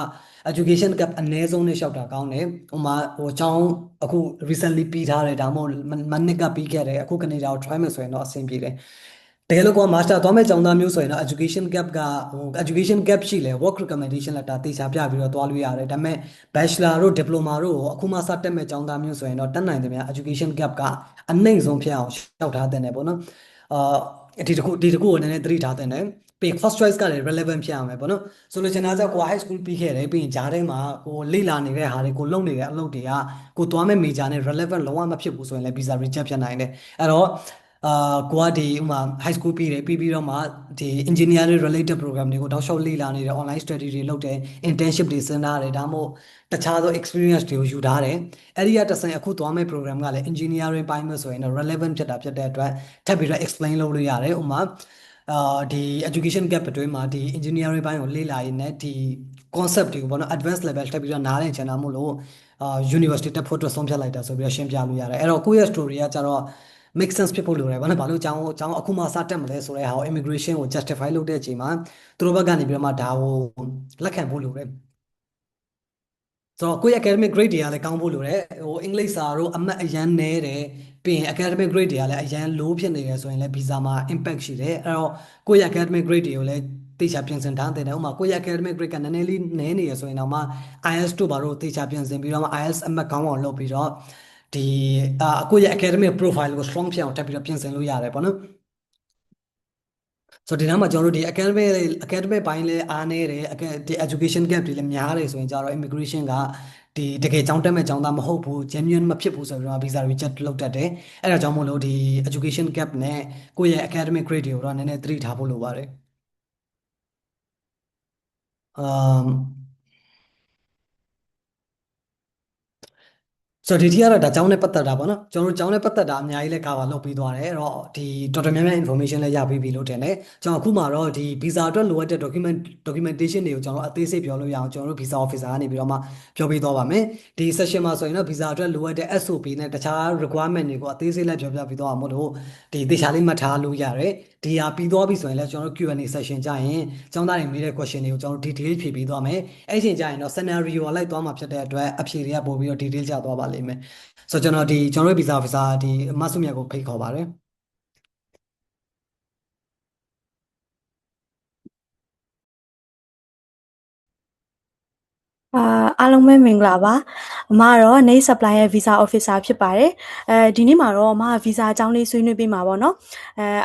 education gap အနည်းဆုံးနဲ့လျှောက်တာကောင်းတယ်ဟိုမှာဟိုကျောင်းအခု recently ပြီးထားတယ်ဒါမှမဟုတ်မနစ်ကပြီးခဲ့တယ်အခုကနေဒါကို try မယ်ဆိုရင်တော့အဆင်ပြေတယ်တကယ်လို့ကိုက master သွားမဲ့ကျောင်းသားမျိုးဆိုရင်တော့ education gap ကဟို education gap ရှိလဲ work recommendation letter တေချာပြပြီးတော့သွားလို့ရတယ်ဒါပေမဲ့ bachelor တို့ diploma တို့အခုမှစတက်မဲ့ကျောင်းသားမျိုးဆိုရင်တော့တက်နိုင်တယ်များ education gap ကအနှိမ့်ဆုံးဖြစ်အောင်ရှောက်ထားတဲ့နယ်ပေါ့နော်အာဒီတခုကိုနည်းနည်းသတိထားတဲ့နယ်ပြီး first choice ကလည်း relevant ဖြစ်အောင်ပဲပေါ့နော်ဆိုလိုချင်တာကကို high school ပြီးခဲ့တယ်ပြီးရင်ဂျားထဲမှာကိုလေ့လာနေတဲ့ဟာတွေကိုလုပ်နေတဲ့အလုပ်တွေကကိုသွားမဲ့ major နဲ့ relevant လုံးဝမဖြစ်ဘူးဆိုရင်လည်း visa reject ဖြစ်နိုင်တယ်အဲ့တော့ကိုကဒီဥမာ high school ပြီးတယ်ပြီးတော့မှဒီ engineering related program တွေကိုတောက်လျှောက်လေ့လာနေတယ် online study တွေလုပ်တယ် internship တွေစဉ်းစားတယ်ဒါမှမဟုတ်တခြားသော experience တွေကိုယူထားတယ်အဲ့ဒီကတဆင့်အခုသွားမယ့် program ကလည်း engineering ပိုင်းမှာဆိုရင်တော့ relevant ဖြစ်တာဖြစ်တဲ့အတွက်ထပ်ပြီးတော့ explain လုပ်လို့ရတယ်ဥမာဒီ education gap အတွင်းမှာဒီ engineering ဘိုင်းကိုလေ့လာရင်းနဲ့ဒီ concept တွေကိုပေါ့နော် advanced level ထပ်ပြီးတော့နားလည်ချင်တာမို့လို့university တက်ဖို့အတွက်ဆုံးဖြတ်လိုက်တာဆိုပြီးတော့ရှင်းပြလို့ရတယ်အဲ့တော့ကိုယ့်ရဲ့ story ကကျတော့ make sense ဖြစ်ဖို့လိုတယ်ဘာလို့ဘာလို့ကျောင်းအခုမှစတက်မလဲဆိုတဲ့ဟာကို immigration ကို justify လုပ်တဲ့အချိန်မှာသူတို့ဘက်ကနေပြီးတော့မှဒါကိုလက်ခံဖို့လိုတယ်ဆိုတော့ကိုယ့်ရဲ့ academic grade တွေကလည်းကောင်းဖို့လိုတယ်ဟိုအင်္ဂလိပ်စာတို့အမှတ်အရန်နည်းတယ်ပြီးရင် academic grade တွေကလည်းအရန် low ဖြစ်နေတယ်ဆိုရင်လည်း visa မှာ impact ရှိတယ်အဲ့တော့ကိုယ့်ရဲ့ academic grade တွေကိုလည်းတေချာပြင်ဆင်ထားတဲ့ဥမာကိုယ့်ရဲ့ academic grade ကနည်းနည်းလေးနည်းနေရဆိုရင်တော့မှ IELTS တို့ဘာလို့တေချာပြင်ဆင်ပြီးတော့မှ IELTS အမှတ်ကောင်းအောင်လုပ်ပြီးတော့ဒီကိုယ့်ရဲ့ academic profile ကို strong ဖြစ်အောင်ထပ်ပြီးတော့ပြင်ဆင်လို့ရတယ်ပေါ့နော်ဆိုတော့ဒီနောက်မှာကျွန်တော်တို့ဒီ academic ဘိုင်းလဲအားနေတယ်ဒီ education gap တွေလည်းများတယ်ဆိုရင်ကြတော့ immigration ကဒီတကယ်ကျောင်းတက်မဲ့ကျောင်းသားမဟုတ်ဘူး genuine မဖြစ်ဘူးဆိုပြီးတော့ visa reject လုပ်တတ်တယ်အဲ့ဒါကြောင့်မို့လို့ဒီ education gap နဲ့ကိုယ့်ရဲ့ academic grade တွေကိုတော့နည်းနည်းသတိထားဖို့လိုပါတယ်အမ်ဆိုတော့ဒီကတော့ဒါကျောင်းနဲ့ပတ်သက်တာပေါ့နော်ကျွန်တော်တို့ကျောင်းနဲ့ပတ်သက်တာအများကြီးလဲ cover လုပ်ပြီးသွားတယ်အဲ့တော့ဒီတော်တော်များများ information လဲရပြီးပြီလို့ထင်တယ်ကျွန်တော်အခုမှတော့ဒီ visa အတွက်လိုအပ်တဲ့ documentation တွေကိုကျွန်တော်အသေးစိတ်ပြောလို့ရအောင်ကျွန်တော်တို့ visa officer ကနေပြီးတော့မှပြောပေးသွားပါမယ်ဒီ session မှာဆိုရင်တော့ visa အတွက်လိုအပ်တဲ့ SOP နဲ့တခြား requirement တွေကိုအသေးစိတ်လိုက်ပြောပြပြီးသွားအောင်မို့လို့ဒီသေချာလေးမှတ်ထားလို့ရတယ်ဒီဟာပြီးသွားပြီဆိုရင်လည်းကျွန်တော်တို့ Q&A session ကြရင်ကျောင်းသားတွေမေးတဲ့ question တွေကိုကျွန်တော်တို့ detail ဖြေပေးသွားမယ်အဲ့ဒီအချိန်ကျရင်တော့ scenario လိုက်သွားမှာဖြစ်တဲ့အတွက်အဖြေတွေကပို့ပြီးတော့ detail ကျသွားပါလိမ့်မယ်ဆိုတော့ကျွန်တော်တို့ visa officer ဒီအမဆုမြတ်ကိုဖိတ်ခေါ်ပါတယ်အားလုံးပဲမင်္ဂလာပါအမကတော့ Nate Supply ရဲ့ Visa Officer ဖြစ်ပါတယ်ဒီနေ့မှာတော့အမ Visa အကြောင်းလေးဆွေးနွေးပေးမှာပေါ့နော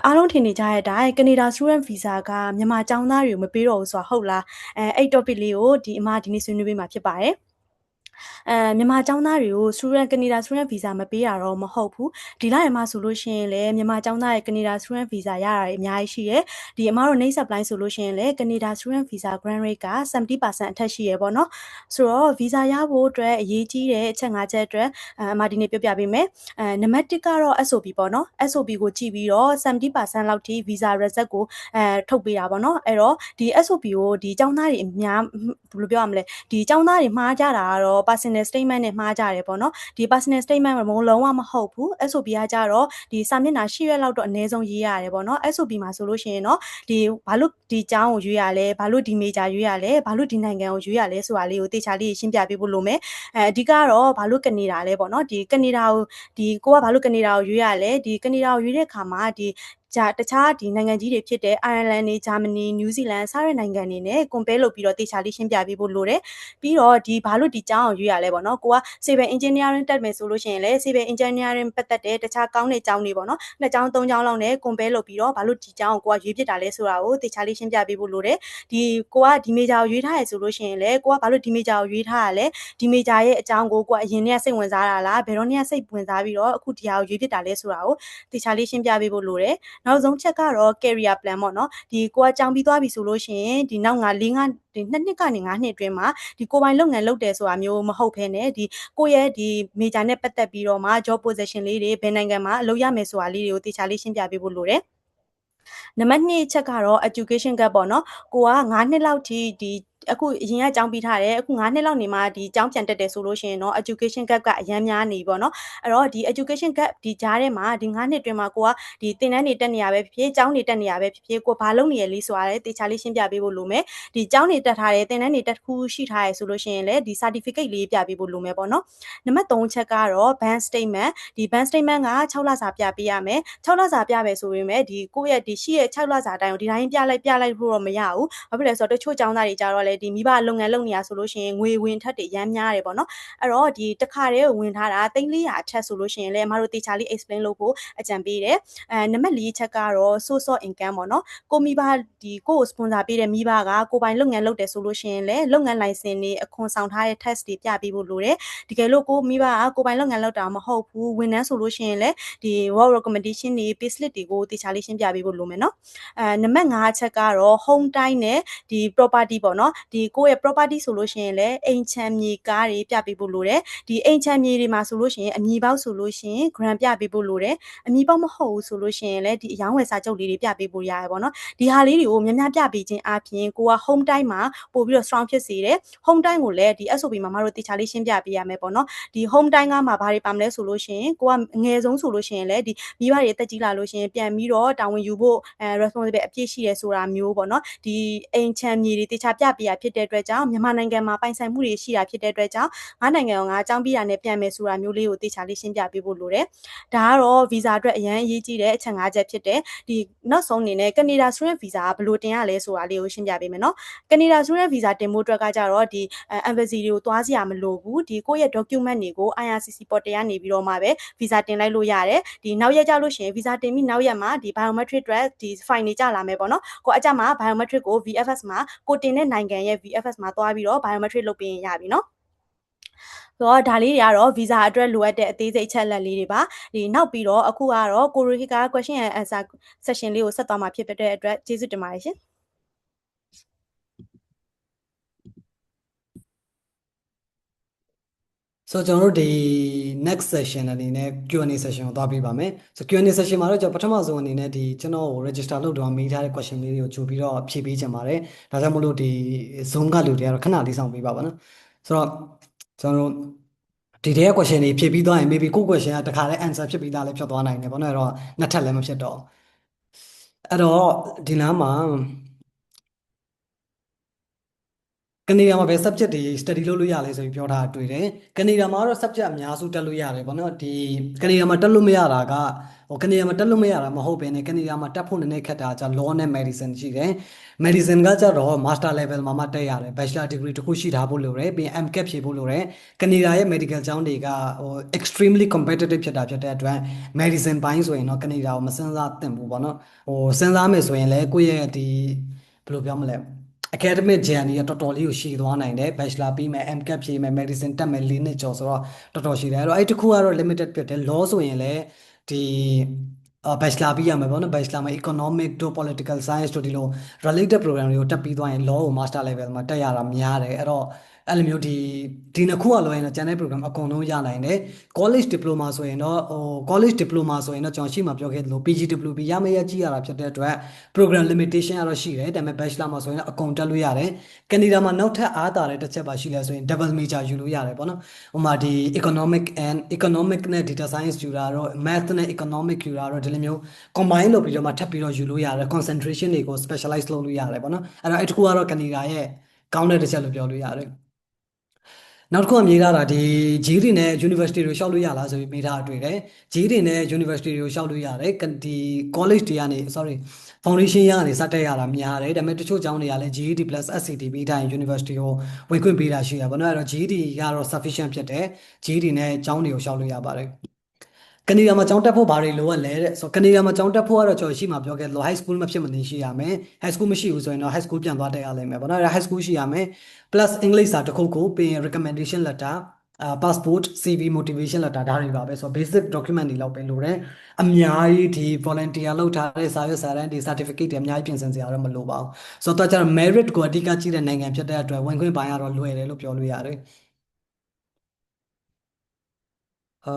်အားလုံးထင်နေကြတဲ့အတိုင်း Canada Student Visa ကမြန်မာကျောင်းသားတွေကိုမပေးတော့ဘူးဆိုတာဟုတ်လားအဲ့ topic လေးကိုဒီနေ့ဆွေးနွေးပေးမှာဖြစ်ပါတယ်မြန်မာကျောင်းသားတွေကို Canada Student Visa မပေးတာတော့မဟုတ်ဘူးဒီလထဲမှာဆိုလို့ရှိရင်လည်းမြန်မာကျောင်းသားရဲ့ Canada Student Visa ရတာတွေအများကြီးရှိတယ်ဒီအမတို့ Nate Supply ဆိုလို့ရှိရင်လည်း Canada Student Visa Grant Rate က 70% အထက်ရှိရပေါ့နော်ဆိုတော့ Visa ရဖို့အတွက်အရေးကြီးတဲ့အချက်၅ချက်အတွက်အမဒီနေ့ပြောပြပေးမယ်နံပါတ်1ကတော့ SOP ပေါ့နော် SOP ကိုကြည့်ပြီးတော့70%လောက်ထိ Visa Result ကိုထုတ်ပေးတာပေါ့နော်အဲ့တော့ဒီ SOP ကိုဒီကျောင်းသားတွေအများဘယ်လိုပြောရမလဲဒီကျောင်းသားတွေမှားကြတာကတော့ personal statement နဲ့မှားကြတယ်ပေါ့နော်ဒီ personal statement မလုံးဝမဟုတ်ဘူး SOP ကကြတော့ဒီစာမျက်နှာ10ရွက်လောက်တော့အနည်းဆုံးရေးရတယ်ပေါ့နော် SOP မှာဆိုလို့ရှိရင်တော့ဒီဘာလို့ဒီကျောင်းကိုရွေးရလဲဘာလို့ဒီ major ရွေးရလဲဘာလို့ဒီနိုင်ငံကိုရွေးရလဲဆိုတာလေးကိုတေချာလေးရှင်းပြပေးဖို့လိုမယ်အဓိကတော့ဘာလို့ကနေဒါလဲပေါ့နော်ဒီကနေဒါကိုဒီကိုကဘာလို့ကနေဒါကိုရွေးရလဲဒီကနေဒါကိုရွေးတဲ့အခါမှာဒီတခြားဒီနိုင်ငံကြီးတွေဖြစ်တဲ့ Ireland နဲ့ Germany, New Zealand စတဲ့နိုင်ငံတွေနဲ့ compare လုပ်ပြီးတော့တေချာလေးရှင်းပြပေးဖို့လိုတယ်ပြီးတော့ဒီဘာလို့ဒီကျောင်းအောင်ရွေးရလဲပေါ့နော်ကိုက Civil Engineering တက်မယ်ဆိုလို့ရှိရင်လည်း Civil Engineering ပတ်သက်တဲ့တခြားကောင်းတဲ့ကျောင်းတွေပေါ့နော်နှစ်ကျောင်းသုံးကျောင်းလောက်နဲ့ compare လုပ်ပြီးတော့ဘာလို့ဒီကျောင်းကိုကိုကရွေးဖြစ်တာလဲဆိုတာကိုတေချာလေးရှင်းပြပေးဖို့လိုတယ်ဒီကိုကဒီ major ကိုရွေးထားရဆိုလို့ရှိရင်လည်းကိုကဘာလို့ဒီ major ကိုရွေးထားရလဲဒီ major ရဲ့အကြောင်းကိုကိုကအရင်ကစိတ်ဝင်စားတာလားဘယ်တော့နည်းစိတ်ဝင်စားပြီးတော့အခုဒီဟာကိုရွေးဖြစ်တာလဲဆိုတာကိုတေချာလေးရှင်းပြပေးဖို့လိုတယ်နောက်ဆုံးချက်ကတော့ career plan ပေါ့နော်ဒီကိုကကြောင်းပြီးသွားပြီဆိုလို့ရှိရင်ဒီနောက်ဒီ2နှစ်ကနေ5နှစ်အတွင်းမှာဒီကိုပိုင်လုပ်ငန်းလုပ်တယ်ဆိုတာမျိုးမဟုတ်ဘဲနဲ့ဒီကိုရဲ့ဒီ major နဲ့ပတ်သက်ပြီးတော့မှ job position လေးတွေဘယ်နိုင်ငံမှာအလုပ်ရမယ်ဆိုတာလေးတွေကိုတေချာလေးရှင်းပြပေးဖို့လိုတယ်နံပါတ်2ချက်ကတော့ education gap ပေါ့နော်ကိုက9နှစ်လောက်ထိဒီ အခုအရင်ကအကြောင်းပြီးထားတယ်အခု9နှစ်လောက်နေမှဒီအကြောင်းပြန်တက်တယ်ဆိုလို့ရှိရင်တော့ education gap ကအများများနေပြီပေါ့နော်အဲ့တော့ဒီ education gap ဒီကြားထဲမှာဒီ9နှစ်အတွင်းမှာကိုကဒီသင်တန်းတွေတက်နေရပဲဖြစ်ဖြစ်အကြောင်းတွေတက်နေရပဲဖြစ်ဖြစ်ကိုဘာလုပ်နေရလဲဆိုတာလေတေချာလေးရှင်းပြပေးဖို့လိုမယ်ဒီအကြောင်းတွေတက်ထားတယ်သင်တန်းတွေတက်ခုရှိထားရဆိုလို့ရှိရင်လည်းဒီ certificate လေးပြပေးဖို့လိုမယ်ပေါ့နော်နံပါတ်3ချက်ကတော့ bank statement ဒီ bank statement က6လစာပြပေးရမယ်6လစာပြပဲဆိုရင်ဒီကိုယ့်ရဲ့ဒီရှိရဲ့6လစာအတိုင်းကိုဒီတိုင်းပြလိုက်ဖို့တော့မရဘူးဘာဖြစ်လဲဆိုတော့တချို့ចောင်းသားတွေကြတော့လေဒီမိဘလုပ်ငန်းလုပ်နေရဆိုလို့ရှိရင်ငွေဝင်ထက်တွေရမ်းများတယ်ပေါ့နော်အဲ့တော့ဒီတစ်ခါတည်းဝင်ထားတာ300အထက်ဆိုလို့ရှိရင်လည်းအမတို့တေချာလေး explain လုပ်ဖို့အကြံပေးတယ်နံပါတ်4ချက်ကတော့ source of income ပေါ့နော်ကိုမိဘဒီကို sponsor ပေးတဲ့မိဘကကိုပိုင်လုပ်ငန်းလုပ်တယ်ဆိုလို့ရှိရင်လည်းလုပ်ငန်း license တွေအခွန်ဆောင်ထားတဲ့ tax တွေပြပေးဖို့လိုတယ်တကယ်လို့ကိုမိဘကကိုပိုင်လုပ်ငန်းလုပ်တာမဟုတ်ဘူးဝန်ထမ်းဆိုလို့ရှိရင်လည်းဒီ work recommendation တွေ pay slip တွေကိုတေချာလေးရှင်းပြပေးဖို့လိုမယ်နော်နံပါတ်5ချက်ကတော့ home တိုင်းနဲ့ဒီ property ပေါ့နော်ဒီကိုယ့်ရဲ့ property ဆိုလို့ရှိရင်လည်းအိမ်ချမ်းမြေကားတွေပြပေးဖို့လိုတယ်ဒီအိမ်ချမ်းမြေတွေမှာဆိုလို့ရှိရင်အမည်ပေါက်ဆိုလို့ရှိရင် grant ပြပေးဖို့လိုတယ်အမည်ပေါက်မဟုတ်ဘူးဆိုလို့ရှိရင်လည်းဒီအယောင်းဝယ်စာချုပ်လေးတွေပြပေးဖို့ရတယ်ပေါ့နော်ဒီဟာလေးတွေကိုများများပြပေးခြင်းအပြင်ကိုက home တိုင်းမှာပို့ပြီးတော့ strong ဖြစ်စေတယ် home တိုင်းကိုလည်းဒီ SOP မှာမတို့တေချာလေးရှင်းပြပေးရမယ်ပေါ့နော်ဒီ home တိုင်းကမှာဘာတွေပါမလဲဆိုလို့ရှိရင်ကိုကအငယ်ဆုံးဆိုလို့ရှိရင်လည်းဒီမိဘတွေအသက်ကြီးလာလို့ရှိရင်ပြန်ပြီးတော့တာဝန်ယူဖို့responsible အပြည့်ရှိတယ်ဆိုတာမျိုးပေါ့နော်ဒီအိမ်ချမ်းမြေတွေတေချာပြပေးရဖြစ်တဲ့အတွက်ကြောင့်မြန်မာနိုင်ငံမှာပိုင်ဆိုင်မှုတွေရှိတာဖြစ်တဲ့အတွက်ကြောင့်ငါနိုင်ငံကအကြောင်းပြတာနဲ့ပြန်မယ်ဆိုတာမျိုးလေးကိုတေချာလေးရှင်းပြပေးဖို့လိုတယ်ဒါကတော့ visa အတွက်အရန်အရေးကြီးတဲ့အချက်5ချက်ဖြစ်တယ်ဒီနောက်ဆုံးအနေနဲ့ Canada Student Visa ကဘယ်လိုတင်ရလဲဆိုတာလေးကိုရှင်းပြပေးမယ်နော် Canada Student Visa တင်ဖို့အတွက်ကကြတော့ဒီ embassy တွေကိုသွားစရာမလိုဘူးဒီကိုယ့်ရဲ့ document တွေကို IRCC portal ကနေပြီးတော့မှပဲ visa တင်လိုက်လို့ရတယ်ဒီနောက်ရက်ကြလို့ရှိရင် visa တင်ပြီးနောက်ရက်မှာဒီ biometric အတွက်ဒီ file တွေကြလာမယ်ပေါ့နော်ကိုအကြမှာ biometric ကို VFS မှာကိုတင်တဲ့နိုင်ငံရဲ့ VFS မှာသွားပြီးတော့ biometric လုပ်ပေးရင်ရပြီနော်ဆိုတော့ဒါလေးတွေကတော့ visa အတွက်လိုအပ်တဲ့အသေးစိတ်ချက်လက်လေးတွေပါဒီနောက်ပြီးတော့အခုကတော့ကိုရိုဟီက question and answer session လေးကိုဆက်သွားမှာဖြစ်တဲ့အတွက်ကျေးဇူးတင်ပါတယ်ရှင်ဆိုတော့ကျွန်တော်တို့ဒီ next session အနေနဲ့ Q&A session ကိုသွားပြပါမယ်ဆို Q&A session မှာတော့ကျွန်တော်ပထမဆုံးအနေနဲ့ဒီကျွန်တော်ကို register လုပ်တော့မေးထားတဲ့ question လေးတွေကိုကြိုပြီးတော့ဖြေပေးချင်ပါတယ်ဒါကြောင့်မလို့ဒီ Zoom ကလူတွေကတော့ခဏလေးစောင့်ပေးပါပါနော်ဆိုတော့ကျွန်တော်တို့ဒီတဲ့ question တွေဖြေပြီးသွားရင် maybe ကိုယ့် question ကတခါလဲ answer ဖြစ်ပြီးသားလည်းဖြစ်သွားနိုင်တယ်ပေါ့နော်အဲ့တော့နှစ်ထပ်လည်းမဖြစ်တော့အဲ့တော့ဒီနားမှာကနေဒါမှာပဲ subject တွေ study လုပ်လို့ရလဲဆိုပြီးပြောထားတွေ့တယ်ကနေဒါမှာတော့ subject အများစုတက်လို့ရတယ်ပေါ့နော်ဒီကနေဒါမှာတက်လို့မရတာကကနေဒါမှာတက်လို့မရတာမဟုတ်ဘဲနဲ့ကနေဒါမှာတက်ဖို့နည်းနည်းခက်တာじゃ law နဲ့ medicine ရှိတယ် medicine ကကြတော့ master level မှာမှတက်ရတယ် bachelor degree တခုရှိထားဖို့လိုတယ်ပြီးရင် MCAT ဖြေဖို့လိုတယ်ကနေဒါရဲ့ medical ကျောင်းတွေကextremely competitive ဖြစ်တာဖြစ်တဲ့အတွက် medicine ဘိုင်းဆိုရင်တော့ကနေဒါကိုမစဉ်းစားသင့်ဘူးပေါ့နော်စဉ်းစားမယ်ဆိုရင်လည်းကိုယ့်ရဲ့ဒီဘယ်လိုပြောမလဲ academic journey ကတော်တော်လေးကိုရှည်သွားနိုင်တယ် bachelor ပြီးမယ် MCAT ဖြေမယ် medicine တက်မယ်4နှစ်ကျော်ဆိုတော့တော်တော်ရှည်တယ်အဲ့တော့အဲ့တစ်ခုကတော့ limited ဖြစ်တယ် law ဆိုရင်လည်းဒီ bachelor ပြီးရမယ်ပေါ့နော် bachelor မှာ economic တို့ political science တို့ဒီလို related program တွေကိုတက်ပြီးသွားရင် law ကို master level မှာတက်ရတာများတယ်အဲ့တော့အဲ့လိုမျိုးဒီနှစ်ခုကလွယ်ရင်တော့ channel program အကုန်လုံးရနိုင်တယ် college diploma ဆိုရင်တော့college diploma ဆိုရင်တော့ကျွန်တော်ရှေ့မှာပြောခဲ့သလို PGWP ရမယ့်ရကြည့်ရတာဖြစ်တဲ့အတွက် program limitation ကတော့ရှိတယ်ဒါပေမဲ့ bachelor မှာဆိုရင်အကုန်တက်လို့ရတယ်ကနေဒါမှာနောက်ထပ်အားသာတဲ့တစ်ချက်ပါရှိလဲဆိုရင် double major ယူလို့ရတယ်ပေါ့နော်ဥပမာဒီ economic နဲ့ data science ယူတာတော့ math နဲ့ economic ယူတာတော့ဒီလိုမျိုး combine လုပ်ပြီးတော့မှထပ်ပြီးတော့ယူလို့ရတယ် concentration တွေကို specialize လုပ်လို့ရတယ်ပေါ့နော်အဲ့တော့အဲ့တခုကတော့ကနေဒါရဲ့ကောင်းတဲ့တစ်ချက်လို့ပြောလို့ရတယ်နောက်တစ်ခုကမေးထားတာဒီ GD နဲ့ University တွေလျှောက်လို့ရလားဆိုပြီးမေးထားတွေ့တယ် GD နဲ့ University တွေလျှောက်လို့ရတယ်ဒီ college တွေကနေ sorry foundation ရကနေစတက်ရတာများတယ်ဒါပေမဲ့တချို့ကျောင်းတွေကလည်း GED plus SCT ပြီးတိုင်း University ကိုဝင်ခွင့်ပေးတာရှိရပါတော့အဲ့တော့ GED ကတော့ sufficient ဖြစ်တယ် GED နဲ့ကျောင်းတွေကိုလျှောက်လို့ရပါတယ်ကနေဒါမှာကျောင်းတက်ဖို့ဘာတွေလိုအပ်လဲတဲ့ဆိုကနေဒါမှာကျောင်းတက်ဖို့ကတော့ကျွန်တော်ရှိမှာပြောခဲ့လို့ high school မဖြစ်မနေရှိရမယ် high school မရှိဘူးဆိုရင်တော့ high school ပြန်သွားတက်ရလိမ့်မယ်ပေါ့နော်အဲ့ဒါ high school ရှိရမယ် plus English စာတစ်ခုခုပြီးရင် recommendation letter passport CV motivation letter ဒါတွေပါပဲဆိုတော့ basic document တွေလောက်ပဲလိုတယ်အများကြီးဒီ volunteer လုပ်ထားတဲ့စာရွက်စာတမ်းတွေ certificate တွေအများကြီးပြင်ဆင်စရာတော့မလိုပါဘူးဆိုတော့ကျတော့ merit ကိုအဓိကကြည့်တဲ့နိုင်ငံဖြစ်တဲ့အတွက်ဝင်ခွင့်ပိုင်းကတော့လွယ်တယ်လို့ပြောလို့ရတယ်အာ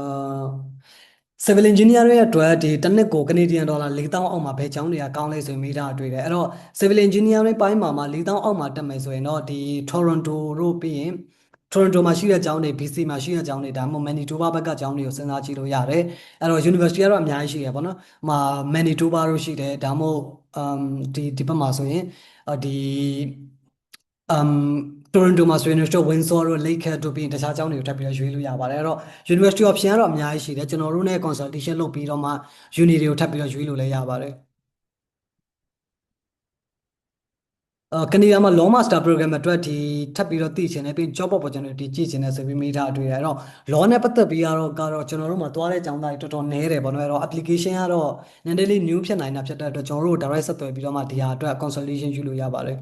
civil engineer ရဲ့အတွက်ဒီတစ်နှစ်ကိုကနေဒီယံဒေါ်လာ4000အောက်မှာဘယ်ကျောင်းတွေကကောင်းလဲဆိုရင်မိထားတွေ့တယ်အဲ့တော့ civil engineering ပိုင်းမှာ4000အောက်မှာတက်မယ်ဆိုရင်တော့ဒီ Toronto တို့ပြီးရင် Toronto မှာရှိတဲ့ကျောင်းတွေ BC မှာရှိတဲ့ကျောင်းတွေဒါမှမဟုတ် Manitoba ဘက်ကကျောင်းတွေကိုစဉ်းစားကြည့်လို့ရတယ်အဲ့တော့ university ကတော့အများကြီးရှိရပါတော့။မှာ Manitoba တို့ရှိတယ်ဒါမှမဟုတ်ဒီဘက်မှာဆိုရင်ဒီအမ်တိုရွန်တိုမှာဆိုရင်တော့ Windsor တို့ Lake Cat တို့ပြီးရင်တခြားကျောင်းတွေကိုထပ်ပြီးတော့ရွေးလို့ရပါတယ်အဲ့တော့ University option ကတော့အများကြီးရှိတယ်ကျွန်တော်တို့နဲ့ consultation လုပ်ပြီးတော့မှ uni တွေကိုထပ်ပြီးတော့ရွေးလို့လည်းရပါတယ်ကနေဒါမှာ law master program အတွက်ဒီထပ်ပြီးတော့သိချင်တယ်ပြီးရင် job opportunity ကြည့်ချင်တယ်ဆိုပြီးမိထားတွေ့တယ်အဲ့တော့ law နဲ့ပတ်သက်ပြီးကတော့ကျွန်တော်တို့မှာသွားတဲ့ကျောင်းသားတွေတော်တော်နည်းတယ်ပေါ့နော်အဲ့တော့ application ကတော့နည်းနည်းလေး new ဖြစ်နိုင်တာဖြစ်တဲ့အတွက်ကျွန်တော်တို့ direct ဆက်သွယ်ပြီးတော့မှဒီဟာအတွက် consultation ယူလို့ရပါတယ်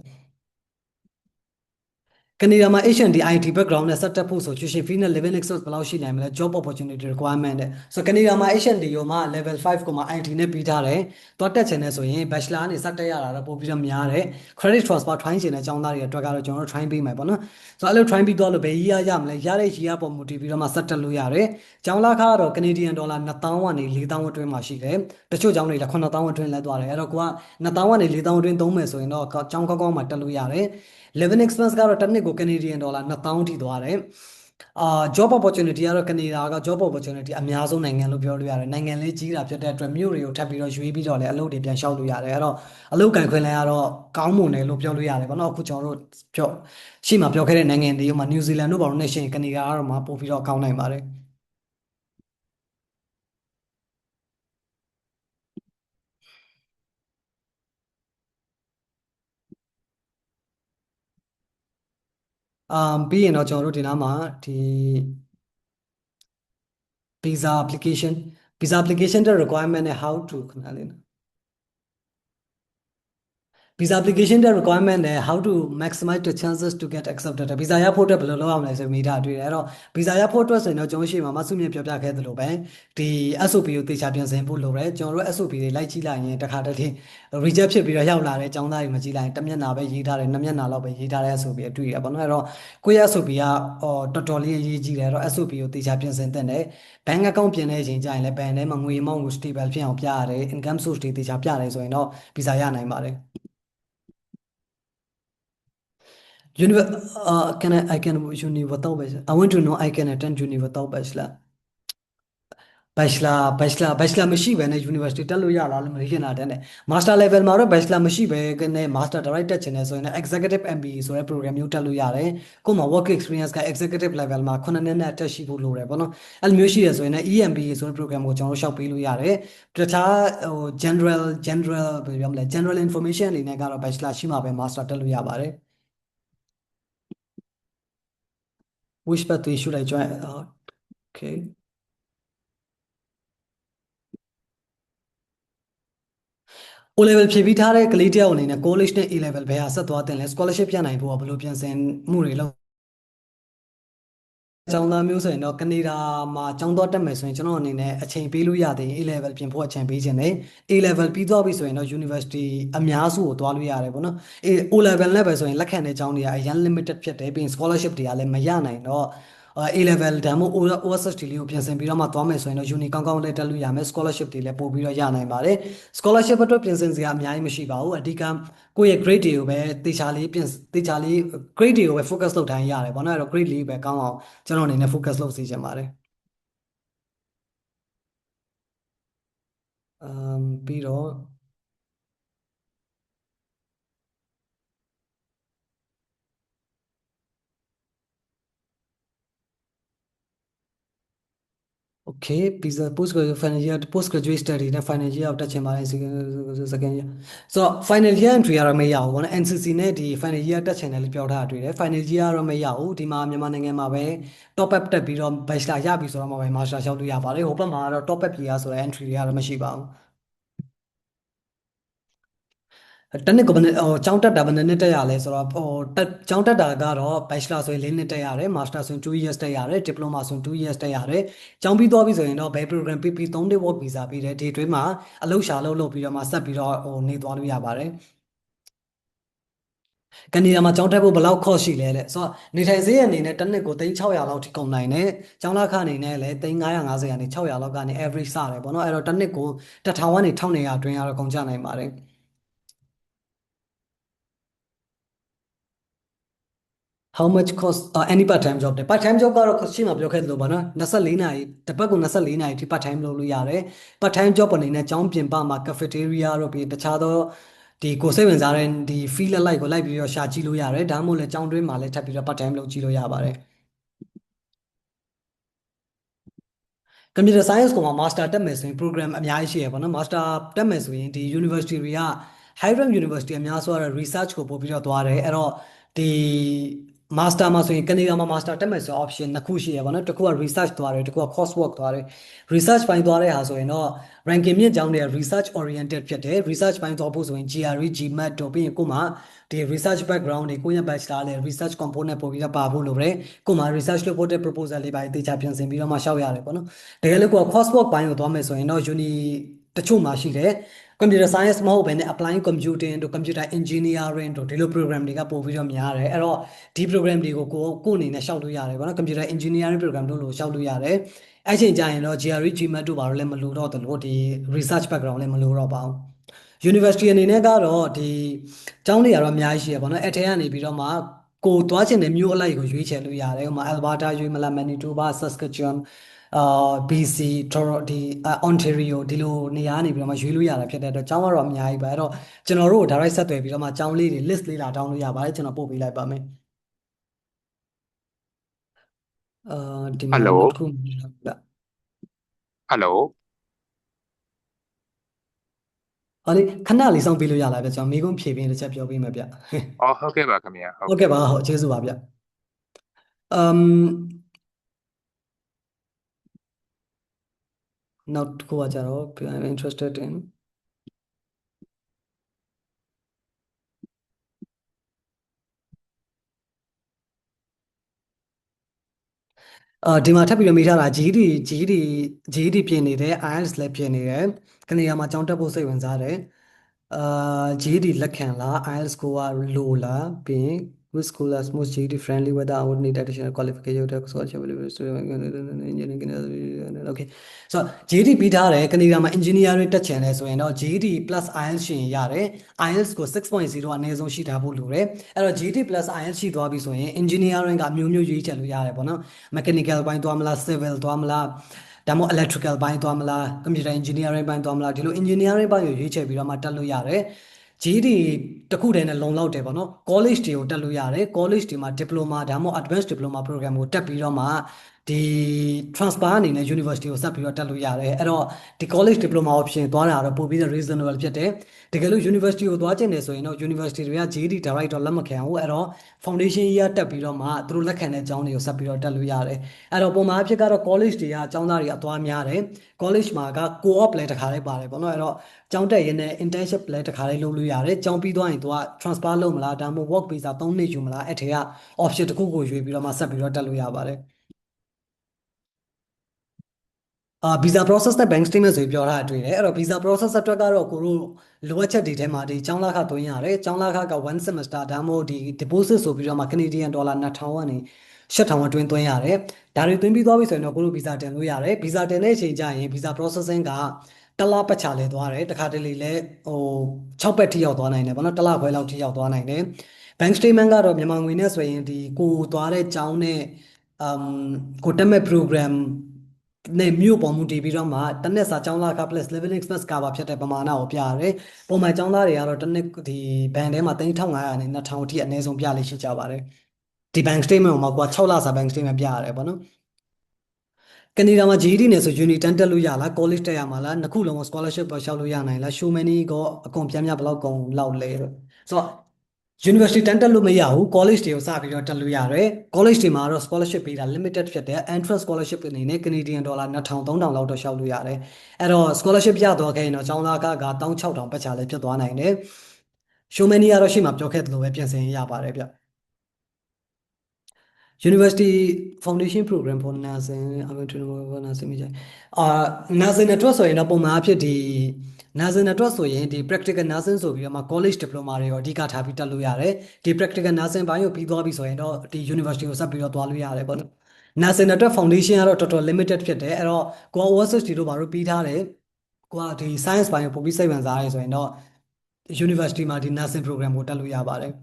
ကနေဒါမှာ H&D IT background နဲ့ set up ဖို့ဆို tuition fee နဲ့ living expense ဘယ်လောက်ရှိနိုင်မလဲ job opportunity requirement နဲ့ဆိုကနေဒါမှာ H&D ရောမှာ level 5ကိုမှ IT နဲ့ပြီးထားတယ်။သွားတက်ချင်တယ်ဆိုရင် bachelor ကနေစတက်ရတာတော့ပို့ပြီးတော့များတယ်။ credit transfer ထွိုင်းချင်တဲ့ကျောင်းသားတွေအတွက်ကတော့ကျွန်တော်တို့ train ပေးမယ်ပေါ့နော်။ဆိုတော့အဲ့လို train ပြီးသွားလို့ဘယ်ကြီးရမလဲရတဲ့ကြီးရပေါ်မူတည်ပြီးတော့မှစတက်လို့ရတယ်။ကျောင်းသားခါကတော့ Canadian dollar 2000ကနေ4000အတွင်းမှာရှိတယ်။တချို့ကျောင်းတွေလည်း9000အတွင်းလဲသွားတယ်။အဲ့တော့ကိုက2000ကနေ4000အတွင်းသုံးမယ်ဆိုရင်တော့ကျောင်းကောင်းကောင်းမှာတက်လို့ရတယ်။ living expense ကတော့တစ်နှစ်ကို Canadian dollar 2000ထိသွားတယ်job opportunity ကတော့ကနေဒါက job opportunity အများဆုံးနိုင်ငံလို့ပြောလို့ရတယ်နိုင်ငံလေးကြီးတာဖြစ်တဲ့အတွက်မြို့တွေကိုထပ်ပြီးတော့ရွေးပြီးတော့လည်းအလုပ်တွေပြန်လျှောက်လို့ရတယ်အဲ့တော့အလုပ်ကန်ခွင့်လည်းကတော့ကောင်းမွန်တယ်လို့ပြောလို့ရတယ်ဘာလို့အခုကျွန်တော်တို့ပြောရှေ့မှာပြောခဲ့တဲ့နိုင်ငံတွေဥပမာ New Zealand တို့ဘာလို့နဲ့ရှိရင်ကနေဒါကတော့မှပို့ပြီးတော့ကောင်းနိုင်ပါတယ်ပြီးရင်တော့ကျွန်တော်တို့ဒီနားမှာဒီ visa application တဲ့ requirement နဲ့ how to ခဏလေးနော် visa application တဲ့ requirement နဲ့ how to maximize the chances to get accepted visa ရဖို့အတွက်ဘယ်လိုလုပ်ရမလဲဆိုမိတာတွေ့တယ်အဲ့တော့ visa ရဖို့အတွက်ဆိုရင်တော့ကျွန်တော်ရှိမှာမဆုမြင့်ပြောပြခဲ့သလိုပဲဒီ SOP ကိုသေချာပြင်ဆင်ဖို့လိုတယ်ကျွန်တော်တို့ SOP တွေလိုက်ကြည့်လိုက်ရင်တခါတည်း reject ဖြစ်ပြီးတော့ရောက်လာတဲ့ចောင်းသားတွေမကြည့်လိုက်ရင်တစ်မျက်နှာပဲရေးထားတယ်နှစ်မျက်နှာလောက်ပဲရေးထားတဲ့ SOP အတွေ့ရပါတော့အဲ့တော့ကိုယ့်ရဲ့ SOP ကတော်တော်လေးအရေးကြီးတယ်အဲ့တော့ SOP ကိုသေချာပြင်ဆင်သင့်တယ် bank account ပြင်တဲ့အချိန်ကျရင်လည်း bank ထဲမှာငွေအမောက်ကို stable ဖြစ်အောင်ပြရတယ် income source တွေသေချာပြရတယ်ဆိုရင်တော့ visa ရနိုင်ပါတယ် I can uni without bachelor. I want to know I can attend uni without bachelor. Bachelor မရှိဘဲနဲ့ university တက်လို့ရလားလို့မသိချင်တာတဲ့ master level မှာတော့ bachelor မရှိဘဲနဲ့ master direct တက်ချင်တယ်ဆိုရင် executive MBA ဆိုတဲ့ program မျိုးတက်လို့ရတယ်ကို့မှာ work experience က executive level မှာ9နှစ်နဲ့တက်ရှိဖို့လိုတယ်ပေါ့နော်အဲ့လိုမျိုးရှိရဆိုရင် EMBA ဆိုတဲ့ program ကိုကျွန်တော်တို့ရှောက်ပေးလို့ရတယ်တခြားဟို general ဘယ်လိုပြောမလဲ general information အနေနဲ့ကတော့ bachelor ရှိမှပဲ master တက်လို့ရပါတယ် which pathway should I join okay O level ဖြည့်ပြီးထားတဲ့ကလေးတယောက်အနေနဲ့ college နဲ့ A level ဘယ်ဟာဆက်သွားတင်လဲ scholarship ပြနိုင်ဖို့ကဘယ်လိုပြင်ဆင်မှုတွေလုပ်ကျောင်းသားမျိုးဆိုရင်တော့ကနေဒါမှာကျောင်းသွားတက်မယ်ဆိုရင်ကျွန်တော်အနေနဲ့အချိန်ပေးလို့ရသေးရင် A level ပြင်ဖို့အချိန်ပေးခြင်းတယ် A level ပြီးသွားပြီဆိုရင်တော့ university အများစုကိုသွားလို့ရတယ်ပေါ့နော် O level နဲ့ပဲဆိုရင်လက်ခံတဲ့ကျောင်းတွေကအရင် limited ဖြစ်တယ်ပြီးရင် scholarship တွေကလည်းမရနိုင်တော့ A level ဒါမှမဟုတ် OSST လေးကိုပြင်ဆင်ပြီးတော့မှသွားမယ်ဆိုရင်တော့ uni ကောင်းကောင်းလေးတက်လို့ရမယ် scholarship တွေလည်းပို့ပြီးတော့ရနိုင်ပါတယ် scholarship အတွက်ပြင်ဆင်စရာအများကြီးမရှိပါဘူးအဓိကကိုယ့်ရဲ့ grade တွေကိုပဲတေချာလေး grade တွေကိုပဲ focus လုပ်တိုင်းရတယ်ဘာလို့လဲတော့ grade လေးပဲကောင်းအောင်ကျွန်တော်အနေနဲ့ focus လုပ်စေချင်ပါတယ်ပြီးတော့ Okay, pizza post graduate study နဲ့ final year ရောက်တက်ချင်ပါတယ် second year ဆိုတော့ final year entry ကတော့မရဘူးဗောနော် NCC နဲ့ဒီ final year တက်ချင်တယ်လို့ပြောထားတာတွေ့တယ် final year ကတော့မရဘူးဒီမှာမြန်မာနိုင်ငံမှာပဲ top up တက်ပြီးတော့ bachelor ရပြီဆိုတော့မှပဲ master လျှောက်လို့ရပါတယ်ဟိုဘက်မှာကတော့ top up ကြီးရဆိုတဲ့ entry တွေကတော့မရှိပါဘူးတနစ်ကိုဘယ်နှစ်ဟိုကျောင်းတက်တာဘယ်နှစ်နှစ်တက်ရလဲဆိုတော့ဟိုတက်ကျောင်းတက်တာကတော့ bachelor ဆိုရင်4နှစ်တက်ရတယ် master ဆိုရင်2 years တက်ရတယ် diploma ဆိုရင်2 years တက်ရတယ်ကျောင်းပြီးသွားပြီဆိုရင်တော့ဘယ် program ပြီး3နှစ် work visa ပြီးတယ်ဒီအတွင်းမှာအလုပ်ရှာလုပ်ပြီးတော့မှဆက်ပြီးတော့ဟိုနေသွားလို့ရပါတယ် ကနေဒါမှာကျောင်းတက်ဖို့ဘယ်လောက် cost ရှိလဲတဲ့ဆိုတော့နေထိုင်စရိတ်အနေနဲ့တစ်နှစ်ကို3600လောက်ထိကုန်နိုင်တယ်ကျောင်းလာခအနေနဲ့လည်း3550ကနေ600လောက်ကနေ average စတယ်ပေါ့နော်အဲ့တော့တစ်နှစ်ကို1000ကနေ1200အတွင်းကတော့ကုန်ကျနိုင်ပါတယ် how much cost any part time job တဲ့ part time job ကတော့ရှင်းမှာပြောခဲ့သလိုပါနော်24နာရီတစ်ပတ်ကို24နာရီထိ part time လုပ်လို့ရတယ် part time job အနေနဲ့ကျောင်းပြင်ပမှာ cafeteria တို့ပြီးတခြားသောဒီကိုစိတ်ဝင်စားတဲ့ဒီ field လိုက်ကိုလိုက်ပြီးတော့ရှာကြည့်လို့ရတယ်ဒါမှမဟုတ်လည်းကျောင်းတွင်းမှာလည်းထပ်ပြီးတော့ part time လုပ်ကြည့်လို့ရပါတယ် computer science ကိုမှာ master တက်မယ်ဆိုရင် program အများကြီးရှိရပါတော့ master တက်မယ်ဆိုရင်ဒီ university တွေက high rank university အများဆိုတော့ research ကိုပို့ပြီးတော့သွားတယ်အဲ့တော့ဒီ master မှာဆိုရင်ကနေဒါမှာ master တက်မယ်ဆိုတော့ option နှစ်ခုရှိရပါတော့တစ်ခုက research သွားတယ်တစ်ခုက course work သွားတယ် research ပိုင်းသွားတဲ့ဟာဆိုရင်တော့ ranking မြင့်ကျောင်းတွေက research oriented ဖြစ်တယ် research ပိုင်းသွားဖို့ဆိုရင် GRE GMAT တို့ပြီးရင်ကိုမှဒီ research background တွေကိုယ့်ရဲ့ bachelor နဲ့ research component ပို့ပြီးတော့ပါဖို့လိုတယ်ကိုမှ research လုပ်ဖို့တဲ့ proposal လေးပိုင်းတေချာပြင်ဆင်ပြီးတော့မှရှောက်ရတယ်ပေါ့နော် တကယ်လို့ကိုက coursework ဘိုင်းကိုသွားမယ်ဆိုရင်တော့ uni တချို့မှာရှိတယ် computer science မဟုတ်ဘဲနဲ့ applying computing တို့ computer engineering တို့ဒီလို program တွေကပို့ပြီးတော့များတယ်အဲ့တော့ဒီ program တွေကိုကိုအနေနဲ့ရှောက်လို့ရတယ်ပေါ့နော် computer engineering program တို့လို့ရှောက်လို့ရတယ်အဲ့ချိန်ကျရင်တော့ GRE GMAT တို့ဘာလို့လဲမလို့တော့တယ်လို့ဒီ research background လည်းမလို့တော့ပါဘူး university အနေနဲ့ကတော့ဒီကျောင်းတွေကတော့အများကြီးရှိရပါတော့အဲ့ထဲကနေပြီးတော့မှကိုသွားချင်တဲ့မြို့အလိုက်ကိုရွေးချယ်လို့ရတယ်ဥပမာ Alberta ရွေးမလား Manitoba Saskatchewan BC Toronto ဒီ Ontario ဒီလိုနေရာနေပြီးတော့မှရွေးလို့ရတာဖြစ်တဲ့အတွက်ကျောင်းကတော့အများကြီးပဲအဲ့တော့ကျွန်တော်တို့ direct ဆက်သွယ်ပြီးတော့မှကျောင်းလေးတွေ list လေးလာတောင်းလို့ရပါတယ်ကျွန်တော်ပို့ပေးလိုက်ပါမယ်ဒီမှာဟယ်လိုနောက်တစ်ခုမြင်တာဟယ်လိုဟောလေခဏလေးစောင့်ပေးလို့ရလားဗျကျွန်တော်မိကုန်းဖြေပေးတစ်ချက်ပြောပေးမယ်ဗျအော်ဟုတ်ကဲ့ပါခင်ဗျာဟုတ်ဟုတ်ကဲ့ကဲ့ပါဟုတ်ကျေးဇူးပါဗျအမ်နောက်တစ်ခုကကြတော့ I'm interested in ဒီမှာထပ်ပြီးတော့မေးထားတာ GED ပြင်နေတယ် IELTS လည်းပြင်နေတယ်ကနေရာမှာကျောင်းတက်ဖို့စိတ်ဝင်စားတယ်အာ GED လက်ခံလား IELTS ကိုကလိုလားပြီးရင် which school is most GED friendly whether I would need additional qualification to scholarship engineering okay so GED ပြီးထားတယ်ကနေရာမှာ engineering တက်ချင်တယ်ဆိုရင်တော့ GED plus IELTS ရှင်ရတယ် IELTS ကို6.0အနည်းဆုံးရှိထားဖို့လိုတယ်အဲ့တော့ GED plus IELTS ရှိသွားပြီဆိုရင် engineering ကမျိုးမျိုးရွေးချယ်လို့ရတယ်ပေါ့နော် mechanical ဘိုင်းသွားမလား civil သွားမလားဒါမှမဟုတ် electrical ဘိုင်းသွားမလား computer engineering ဘိုင်းသွားမလားဒီလို engineering ဘိုင်းကိုရွေးချယ်ပြီးတော့မှတက်လို့ရတယ် GED တခုတည်းနဲ့လုံလောက်တယ်ပေါ့နော် college တွေကိုတက်လို့ရတယ် college တွေမှာ diploma ဒါမှမဟုတ် advanced diploma program ကိုတက်ပြီးတော့မှဒီ transfer အနေနဲ့ university ကိုဆက်ပြီးတော့တက်လို့ရတယ်အဲ့တော့ဒီ college diploma option သွားတာတော့ပို့ပြီးတော့ reasonable ဖြစ်တယ်တကယ်လို့ university ကိုသွားချင်တယ်ဆိုရင်တော့ university တွေက GED direct တော့လက်မခံဘူးအဲ့တော့ foundation year တက်ပြီးတော့မှသူတို့လက်ခံတဲ့အကြောင်းတွေကိုဆက်ပြီးတော့တက်လို့ရတယ်အဲ့တော့ပုံမှန်အဖြစ်ကတော့ college တွေကအကြောင်းသားတွေအသွားများတယ် college မှာက co-op လည်းတစ်ခါလေးပါတယ်ပေါ့နော်အဲ့တော့ကျောင်းတက်ရင်းနဲ့ internship လည်းတစ်ခါလေးလုပ်လို့ရတယ်ကျောင်းပြီးသွားရင်သူက transfer လုပ်မလားဒါမှမဟုတ် work visa 3နှစ်ယူမလားအဲ့ထဲက option တစ်ခုကိုရွေးပြီးတော့မှဆက်ပြီးတော့တက်လို့ရပါတယ်visa process နဲ့ bank statement ဆိုပြီးပြောထားတာတွေ့တယ်အဲ့တော့ visa process အတွက်ကတော့ကိုတို့လိုအပ်ချက်တွေထဲမှာဒီကျောင်းလာခသွင်းရတယ်ကျောင်းလာခက1 semester ဒါမှမဟုတ်ဒီ deposit ဆိုပြီးတော့မှ Canadian dollar 2000ကနေ8000အတွင်းသွင်းရတယ်ဒါတွေသွင်းပြီးသွားပြီဆိုရင်တော့ကိုတို့ visa တင်လို့ရတယ် visa တင်တဲ့အချိန်ကျရင် visa processing ကတစ်လပတ်ချလဲသွားတယ်တခါတလေလဲဟို6ပတ်ထိရောက်သွားနိုင်တယ်ဗောနော်တစ်လခွဲလောက်ထိရောက်သွားနိုင်တယ် bank statement ကတော့မြန်မာငွေနဲ့ဆိုရင်ဒီကိုသွားတဲ့ကျောင်းနဲ့ကိုတက်မဲ့ program နဲ့မြို့ပေါ်မူတည်ပြီးတော့မှတစ်နှစ်စာကျောင်းသားက plus living expense cover ဖြစ်တဲ့ပမာဏကိုပြရတယ်။ပုံမှန်ကျောင်းသားတွေကတော့တစ်နှစ်ဒီဘဏ်ထဲမှာ3500နဲ့2000အထိအနည်းဆုံးပြလိမ့်ရှိကြပါတယ်။ဒီ bank statement ကိုမှကိုက6လစာ bank statement ပြရတယ်ပေါ့နော်။ကနေဒါမှာ GED နဲ့ဆို Uni တန်းတက်လို့ရလား college တက်ရမှာလားနှစ်ခုလုံး scholarship ပေါ်လျှောက်လို့ရနိုင်လား show many ကအကုန်ပြန်ဘလောက်ကုန်လောက်လဲဆိုတော့ University တန်းတက်လို့မရဘူး college တွေကိုစပြီးတော့တက်လို့ရတယ် college တွေမှာတော့ scholarship ပေးတာ limited ဖြစ်တယ် entrance scholarship အနေနဲ့ Canadian dollar 2000 3000လောက်တော့ရှောက်လို့ရတယ်အဲ့တော့ scholarship ရတော့ခဲ့ရင်တော့ကျောင်းသားက16000ပတ်ချာလည်းဖြစ်သွားနိုင်တယ် show many ကတော့ရှေ့မှာပြောခဲ့သလိုပဲပြင်ဆင်ရပါတယ်ဗျ University Foundation Program for Nursing အမေထွေးဘော Nursing မိကြNursing အတွက်ဆိုရင်တော့ပုံမှန်အဖြစ်ဒီ Nursing အတွက်ဆိုရင်ဒီ Practical Nursing ဆိုပြီးတော့မှ College Diploma တွေရောအဓိကထားပြီးတက်လို့ရတယ်ဒီ Practical Nursing ဘိုင်းကိုပြီးသွားပြီဆိုရင်တော့ဒီ University ကိုဆက်ပြီးတော့သွားလို့ရတယ်ပေါ့နော် Nursing အတွက် Foundation ကတော့တော်တော် limited ဖြစ်တယ်အဲ့တော့ကိုက OSHD တို့ဘာလို့ပြီးထားတယ်ကိုကဒီ Science ဘိုင်းကိုပို့ပြီးစိတ်ဝင်စားရဲဆိုရင်တော့ University မှာဒီ Nursing Program ကိုတက်လို့ရပါတယ်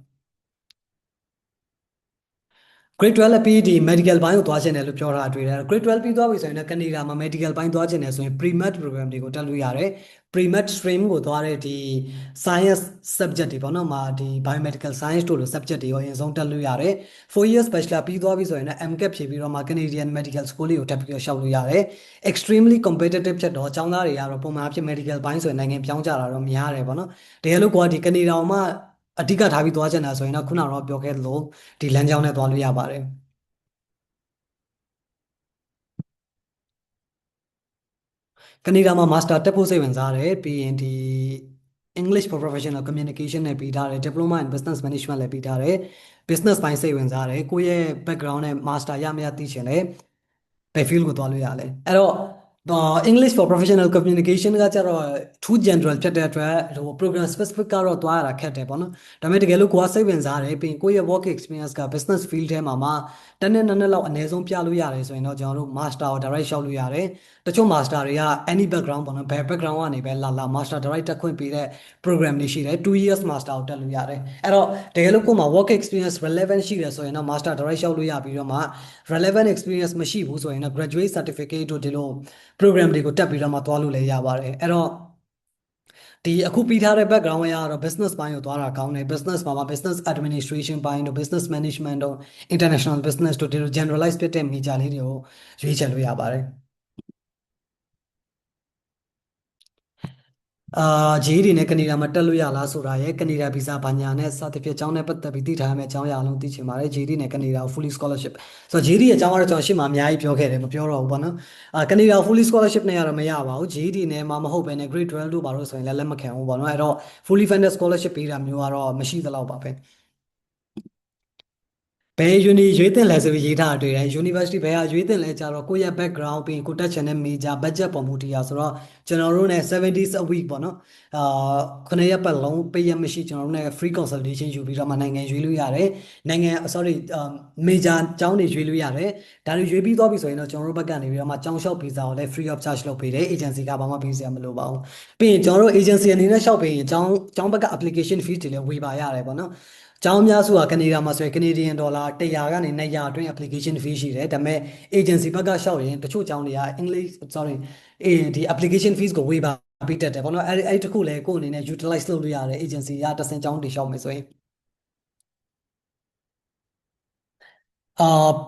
Grade 12လည်းပြီးဒီ medical ဘိုင်းကိုသွားချင်တယ်လို့ပြောတာတွေ့တယ် Grade 12ပြီးသွားပြီဆိုရင်လည်းကနေဒါမှာ medical ဘိုင်းသွားချင်တယ်ဆိုရင် pre-med program တွေကိုတက်လို့ရတယ် pre-med stream ကိုသွားတဲ့ဒီ science subject တွေပေါ့နော်မှာဒီ biomedical science တို့လို subject တွေရောအရင်ဆုံးတက်လို့ရတယ် 4 years bachelor ပြီးသွားပြီဆိုရင်လည်း MCAT ဖြေပြီးတော့မှ Canadian Medical School လေးကိုတက်ပြီးတော့ရှောက်လို့ရတယ် extremely competitive ဖြစ်တော့အကြောင်းသားတွေကတော့ပုံမှန်အဖြစ် medical ဘိုင်းဆိုရင်နိုင်ငံပြောင်းကြတာတော့များတယ်ပေါ့နော်တကယ်လို့ကိုကဒီကနေဒါမှာအဓိကထားပြီးသွားချင်တာဆိုရင်တော့ခုနကတော့ပြောခဲ့သလိုဒီလမ်းကြောင်းနဲ့သွားလို့ရပါတယ်ကနေဒါမှာ master တက်ဖို့စိတ်ဝင်စားတယ်ပြီးရင်ဒီ English for Professional Communication နဲ့ပြီးထားတယ် Diploma in Business Management လည်းပြီးထားတယ် Business ဘိုင်းစိတ်ဝင်စားတယ်ကိုယ့်ရဲ့ background နဲ့ master ရမရသိချင်တယ်ဘယ် field ကိုသွားလို့ရလဲအဲ့တော့English for Professional Communication ကကြတော့ too general ဖြစ်တဲ့အတွက်ဟို program specific ကတော့သွားရတာခက်တယ်ပေါ့နော်ဒါပေမဲ့တကယ်လို့ကိုကစိတ်ဝင်စားတယ်ပြီးရင်ကိုယ့်ရဲ့ work experience က business field ထဲမှာတစ်နှစ်လောက်အနည်းဆုံးပြလို့ရတယ်ဆိုရင်တော့ကျွန်တော်တို့ master ကို direct ရှောက်လို့ရတယ်တချို့ master တွေက any background ပေါ့နော်ဘယ် background ကနေပဲလာ master direct တက်ခွင့်ပေးတဲ့ program တွေရှိတယ်2 years master ကိုတက်လို့ရတယ်အဲ့တော့တကယ်လို့ကိုယ်မှာ work experience relevant ရှိတယ်ဆိုရင်တော့ master direct ရှောက်လို့ရပြီးတော့မှ relevant experience မရှိဘူးဆိုရင်တော့ graduate certificate တို့ဒီလို program တွေကိုတက်ပြီးတော့မှသွားလို့လည်းရပါတယ်အဲ့တော့ဒီအခုပြီးထားတဲ့ background အရတော့ business ဘိုင်းကိုသွားတာကောင်းတယ် business မှာ business administration ဘိုင်းတို့ business management တို့ international business တို့ဒီလို generalize ဖြစ်တဲ့ major လေးတွေကိုရွေးချယ်လို့ရပါတယ်ဂျေးတွေနဲ့ကနေဒါမှာတက်လို့ရလားဆိုတာရယ်ကနေဒါဗီဇာဘာညာနဲ့စသဖြင့်အကြောင်းနဲ့ပတ်သက်ပြီးသိထားရမယ့်အကြောင်းအရာအလုံးသိချင်ပါတယ်ဂျေးတွေနဲ့ကနေဒါကို fully scholarship ဆိုတော့ဂျေးတွေအကြောင်းကတော့ကျွန်တော်ရှေ့မှာအများကြီးပြောခဲ့တယ်မပြောတော့ဘူးပေါ့နော်ကနေဒါ fully scholarship နဲ့ကတော့မရပါဘူးဂျေးတွေနဲ့မှမဟုတ်ဘဲနဲ့ grade 12တို့ဘာလို့ဆိုရင်လည်းလက်မခံဘူးပေါ့နော်အဲ့တော့ fully funded scholarship ပေးတာမျိုးကတော့မရှိသလောက်ပါပဲဘယ် uni ရွေးတင်လဲဆိုပြီးရေးထားတာတွေ့တယ် university ဘယ်ဟာရွေးတင်လဲကြတော့ကိုယ့်ရဲ့ background ပြီးရင်ကိုတက်ချင်တဲ့ major budget ပေါ်မူတည်ရဆိုတော့ကျွန်တော်တို့ ਨੇ 70s a week ပေါ့နော်9ရက်ပတ်လုံးပေးရမရှိကျွန်တော်တို့ ਨੇ free consultation ယူပြီးတော့မှနိုင်ငံရွေးလို့ရတယ်နိုင်ငံ sorry major ကျောင်းတွေရွေးလို့ရတယ်ဒါတွေရွေးပြီးသွားပြီဆိုရင်တော့ကျွန်တော်တို့ဘက်ကနေပြီးတော့မှကျောင်းလျှောက်ဗီဇာကိုလည်း free of charge လုပ်ပေးတယ် agency ကဘာမှပေးစရာမလိုပါဘူးပြီးရင်ကျွန်တော်တို့ agency အနေနဲ့လျှောက်ပေးရင်ကျောင်းဘက်က application fees တွေလည်းဝေပါရတယ်ပေါ့နော်ကျောင်းအများစုကကနေဒါမှာဆိုရင် Canadian dollar 100ကနေ200အတွင်း application fee ရှိတယ်ဒါပေမဲ့ agency ဘက်ကရှောက်ရင်တချို့ကျောင်းတွေက English sorry ဒီ application fees ကိုဝေပါပေးတတ်တယ်ပေါ့နော်အဲ့တခုလည်းကိုယ့်အနေနဲ့ utilize လုပ်လို့ရတယ် agency ကတစ်ဆင့်ကျောင်းတွေရှောက်မယ်ဆိုရင်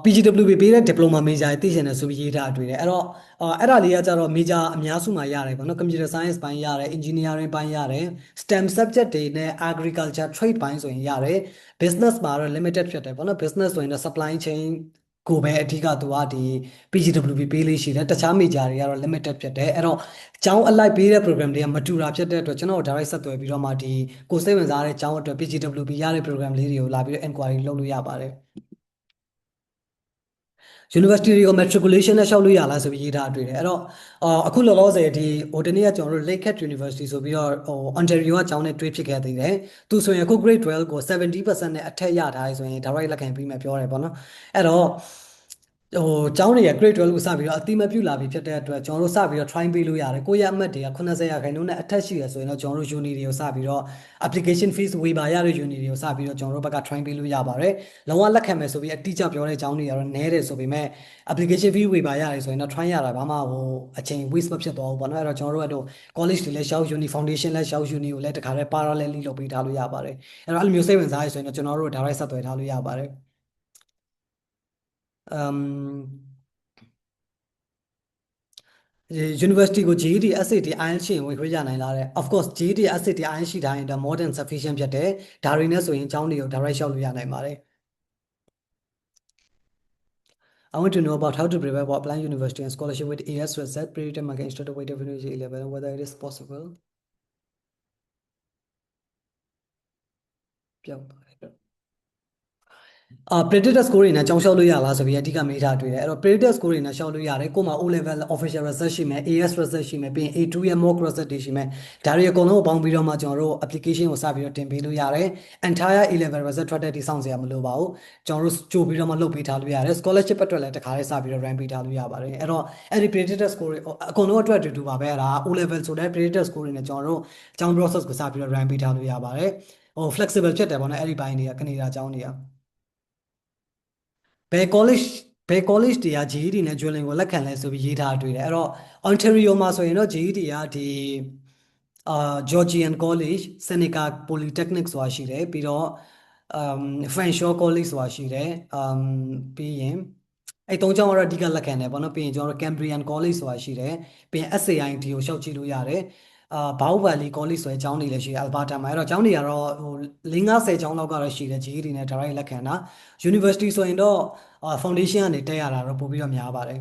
PGWB ပေးတဲ့ diploma major သိချင်တယ်ဆိုပြီးရေးထားတွေ့တယ်အဲ့တော့အဲ့ဒါလေးကကြတော့ major အများစုမှာရတယ်ပေါ့နော် computer science ဘိုင်းရတယ် engineering ဘိုင်းရတယ် STEM subject တွေနဲ့ agriculture trade ဘိုင်းဆိုရင်ရတယ် business မှာတော့ limited ဖြစ်တယ်ပေါ့နော် business ဆိုရင်တော့ supply chain ကိုပဲအဓိကသူကဒီ PGWB ပေးလေးရှိတယ်တခြား major တွေကတော့ limited ဖြစ်တယ်အဲ့တော့ကျောင်းအလိုက်ပေးတဲ့ program တွေကမတူတာဖြစ်တဲ့အတွက်ကျွန်တော် direct ဆက်သွယ်ပြီးတော့မှဒီကိုစိတ်ဝင်စားတဲ့ကျောင်းအတွက် PGWB ရတဲ့ program လေးတွေကိုလာပြီးတော့ inquiry လုပ်လို့ရပါတယ် university တွေကို matriculation နဲ့ရှောက်လို့ရလားဆိုပြီးရေးထားတွေ့တယ်အဲ့တော့အခုလောလောဆယ်ဒီဟိုတနေ့ကကျွန်တော်တို့ Lakehead University ဆိုပြီးတော့ဟို Ontario ကကျောင်းနဲ့တွဲဖြစ်ခဲ့သေးတယ်သူဆိုရင်အခု grade 12ကို70%နဲ့အထက်ရထားတယ်ဆိုရင် direct လက်ခံပြီးမှပြောတယ်ပေါ့နော်အဲ့တော့ဟိုကျောင်းတွေက grade 12ကိုစပြီးတော့အတိမပြုလာပြီဖြစ်တဲ့အတွက်ကျွန်တော်တို့စပြီးတော့ try ပေးလို့ရတယ်ကိုယ့်ရဲ့အမှတ်တွေက80%နဲ့အထက်ရှိရဆိုရင်တော့ကျွန်တော်တို့ uni တွေကိုစပြီးတော့ application fees ဝေပါရတဲ့ uni တွေကိုစပြီးတော့ကျွန်တော်တို့ဘက်က try ပေးလို့ရပါတယ်လုံးဝလက်ခံမယ်ဆိုပြီးအတိအကျပြောတဲ့ကျောင်းတွေကတော့နည်းတယ်ဆိုပေမဲ့ application fee ဝေပါရတယ်ဆိုရင်တော့ try ရတာဘာမှဟိုအချိန် waste မဖြစ်သွားဘူးပေါ့နော်အဲ့တော့ကျွန်တော်တို့ကတော့ college တွေလည်းရှောက် uni foundation လည်းရှောက် uni ကိုလည်းတခါတည်း parallelly လုပ်ပေးထားလို့ရပါတယ်အဲ့တော့အဲ့လိုမျိုးစိတ်ဝင်စားရဆိုရင်တော့ကျွန်တော်တို့ direct ဆက်သွယ်ထားလို့ရပါတယ်university ကို GED SAT IELTS ရှိရင်ဝင်ခွင့်ရနိုင်လားတဲ့ of course GED SAT IELTS ရှိတိုင်းဒါ more than sufficient ဖြစ်တယ်ဒါတွေနဲ့ဆိုရင်အကြောင်းတွေကို direct လျှောက်လို့ရနိုင်ပါတယ် I want to know about how to prepare for applying university and scholarship with AS result pre-return market instead of weighted finish 11 whether it is possible ပြောင်းပါတယ် predictor score တွေနဲ့ကြောင်းလျှောက်လို့ရလားဆိုပြီးအဓိကမေးထားတွေ့တယ်အဲ့တော့ predictor score တွေနဲ့လျှောက်လို့ရတယ်ကို့မှာ O level official result ရှိမယ် AS result ရှိမယ်ပြီးရင် A2 ရဲ့ mock result တွေရှိမယ်ဒါတွေအကုန်လုံးကိုပေါင်းပြီးတော့မှကျွန်တော်တို့ application ကိုစပြီးတော့တင်ပေးလို့ရတယ် entire A level result ထွက်တဲ့ဒီစောင့်စရာမလိုပါဘူးကျွန်တော်တို့ကြိုပြီးတော့မှလုပ်ပေးထားလို့ရတယ် scholarship အတွက်လည်းတခါလေးစပြီးတော့ rank ပေးထားလို့ရပါတယ်အဲ့တော့အဲ့ဒီ predictor score တွေအကုန်လုံးအတွက်တူတူပါပဲအဲ့ဒါ O level ဆိုတဲ့ predictor score တွေနဲ့ကျွန်တော်တို့အကြောင်း process ကိုစပြီးတော့ rank ပေးထားလို့ရပါတယ်ဟို flexible ဖြစ်တယ်ပေါ့နော်အဲ့ဒီဘိုင်းတွေကကနေဒါအကြောင်းတွေကဘယ် college ဘယ် college တွေက GED နဲ့ Drilling ကိုလက်ခံလဲဆိုပြီးရေးထားတွေ့တယ်အဲ့တော့ Ontario မှာဆိုရင်တော့ GED ကဒီGeorgian College Seneca Polytechnic ဆိုတာရှိတယ်ပြီးတော့Fanshawe College ဆိုတာရှိတယ်ပြီးရင်အဲ့သုံးကျောင်းကတော့အဓိကလက်ခံတယ်ပေါ့နော်ပြီးရင်ကျွန်တော်တို့ Cambrian College ဆိုတာရှိတယ်ပြီးရင် SAIT ကိုရှောက်ကြည့်လို့ရတယ်Bow Valley College ဆိုတဲ့ကျောင်းတွေလည်းရှိတယ် Alberta မှာအဲ့တော့ကျောင်းတွေကတော့ဟို50ကျောင်းလောက်ကတော့ရှိတယ် GED နဲ့ direct လက်ခံတာ University ဆိုရင်တော့foundation ကနေတက်ရတာတော့ပို့ပြီးတော့များပါတယ်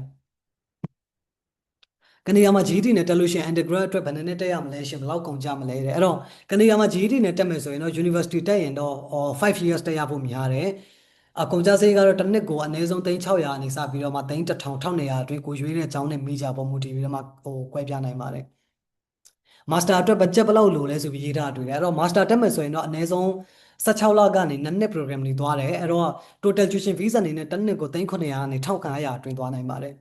ကနေဒါမှာ GED နဲ့တက်လို့ရှိရင် undergrad အတွက်ဘယ်နှစ်တက်ရမလဲရှင်ဘယ်လောက်ကုန်ကြမလဲတဲ့အဲ့တော့ကနေဒါမှာ GED နဲ့တက်မယ်ဆိုရင်တော့ University တက်ရင်တော့5 years တက်ရဖို့များတယ်အကုန်ကြစိတ်ကတော့တစ်နှစ်ကိုအနည်းဆုံး3600အနေစပြီးတော့မှ1000 1200အတွင်းကိုရွေးတဲ့ကျောင်းနဲ့မိကြပေါ်မူတည်ပြီးတော့မှဟိုကွဲပြားနိုင်ပါတယ်မာစတာအတွက်ဘတ်ဂျက်ဘယ်လောက်လိုလဲဆိုပြီးရေးထားတွေ့တယ်အဲ့တော့မာစတာတက်မယ်ဆိုရင်တော့အနည်းဆုံး16လကနေ2နှစ် program တွေသွားတယ်အဲ့တော့ total tuition fees အနေနဲ့တစ်နှစ်ကို3900ကနေ1500အတွင်းသွားနိုင်ပါတယ်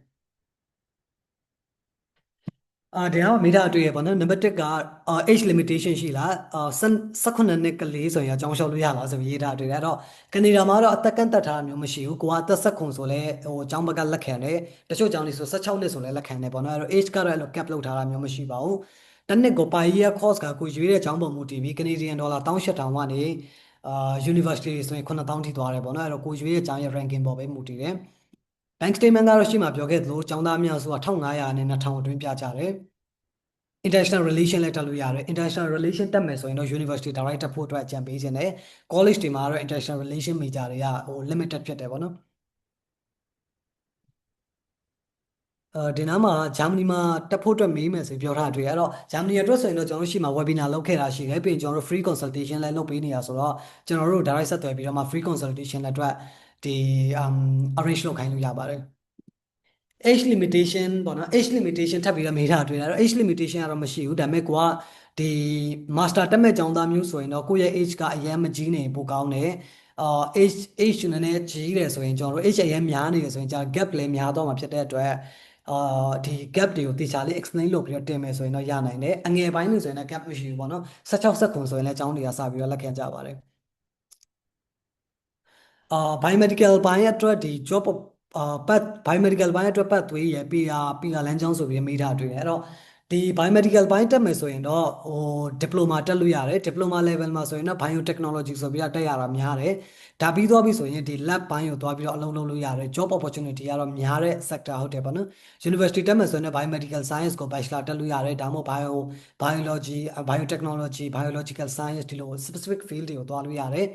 ဒီတော့မိသားတွေ့ရပါတော့နံပါတ်1ကage limitation ရှိလား18နှစ်ကလေးဆိုရင်အကြောင်းလျှောက်လို့ရလားဆိုပြီးရေးထားတွေ့တယ်အဲ့တော့ကနေဒါမှာတော့အသက်ကန့်သက်ထားတာမျိုးမရှိဘူးကိုကအသက်19ဆိုလဲဟိုအကြောင်းဘက်ကလက်ခံတယ်တချို့အကြောင်းလေးဆို16နှစ်ဆိုလဲလက်ခံတယ်ပေါ့နော်အဲ့တော့ age ကတော့အဲ့လို cap လုပ်ထားတာမျိုးမရှိပါဘူးတစ်နှစ်ကို per year course ကကိုရွေးတဲ့အကြောင်းပုံမူတည်ပြီး Canadian dollar 18000ကနေuniversity ဆိုရင်9000ထိသွားတယ်ပေါ့နော်အဲ့တော့ကိုရွေးတဲ့အကြောင်းရဲ့ ranking ပေါ်ပဲမူတည်တယ် bank statement ကတော့ရှေ့မှာပြောခဲ့သလိုကျောင်းသားများဆိုတာ1500နဲ့2000အတွင်းပြကြတယ် international relation လည်းတက်လို့ရတယ် international relation တက်မယ်ဆိုရင်တော့ university direct တက်ဖို့အတွက်အကြံပေးခြင်းတယ် college တွေမှာတော့ international relation major တွေကဟို limited ဖြစ်တယ်ပေါ့နော်ဒီနားမှာဂျာမနီမှာတက်ဖို့အတွက်မေးမယ်ဆိုပြောထားတွေ့အဲ့တော့ဂျာမနီအတွက်ဆိုရင်တော့ကျွန်တော်တို့ရှိမှာ webinar လုပ်ခဲ့တာရှိတယ်ပြီးရင်ကျွန်တော်တို့ free consultation လည်းလုပ်ပေးနေတာဆိုတော့ကျွန်တော်တို့ direct ဆက်သွယ်ပြီးတော့မှ free consultation လည်းအတွက်ဒီ arrange လုပ်ခိုင်းလို့ရပါတယ် age limitation ပေါ့နော် age limitation ထပ်ပြီးတော့မေးထားတွေ့တယ်အဲ့တော့ age limitation ကတော့မရှိဘူးဒါပေမဲ့ကိုကဒီ master တက်မဲ့ကျောင်းသားမျိုးဆိုရင်တော့ကိုယ့်ရဲ့ age ကအရင်မကြီးနေပိုကောင်းတယ်age နည်းနည်းကြီးတယ်ဆိုရင်ကျွန်တော်တို့ age အရင်များနေတယ်ဆိုရင်ကြာ gap လည်းများတော့မှာဖြစ်တဲ့အတွက်ဒီ gap တွေကိုတေချာလေး explain လုပ်ပြီးတော့တင်မယ်ဆိုရင်တော့ရနိုင်တယ်အငယ်ပိုင်းတွေဆိုရင်လည်း gap မရှိဘူးပေါ့နော်16 19ဆိုရင်လည်းကျောင်းတွေကစပြီးတော့လက်ခံကြပါတယ်biomedical ဘိုင်းအတွက်ဒီ job ပတ် biomedical ဘိုင်းအတွက်ပတ်သွေးရယ် PR လမ်းကြောင်းဆိုပြီးမိထားတွေ့တယ်အဲ့တော့ဒီ biomedical ဘိုင်းတက်မယ်ဆိုရင်တော့ဟို diploma တက်လို့ရတယ် diploma level မှာဆိုရင်တော့ biotechnology ဆိုပြီးတော့တက်ရတာများတယ်ဒါပြီးသွားပြီဆိုရင်ဒီ lab ဘိုင်းကိုသွားပြီးတော့အလုပ်လုပ်လို့ရတယ် job opportunity ကတော့များတဲ့ sector ဟုတ်တယ်ပေါ့နော် university တက်မယ်ဆိုရင် biomedical science ကို bachelor တက်လို့ရတယ်ဒါမှမဟုတ် biology biotechnology biological science ဒီလို specific field တွေကိုသွားလို့ရတယ်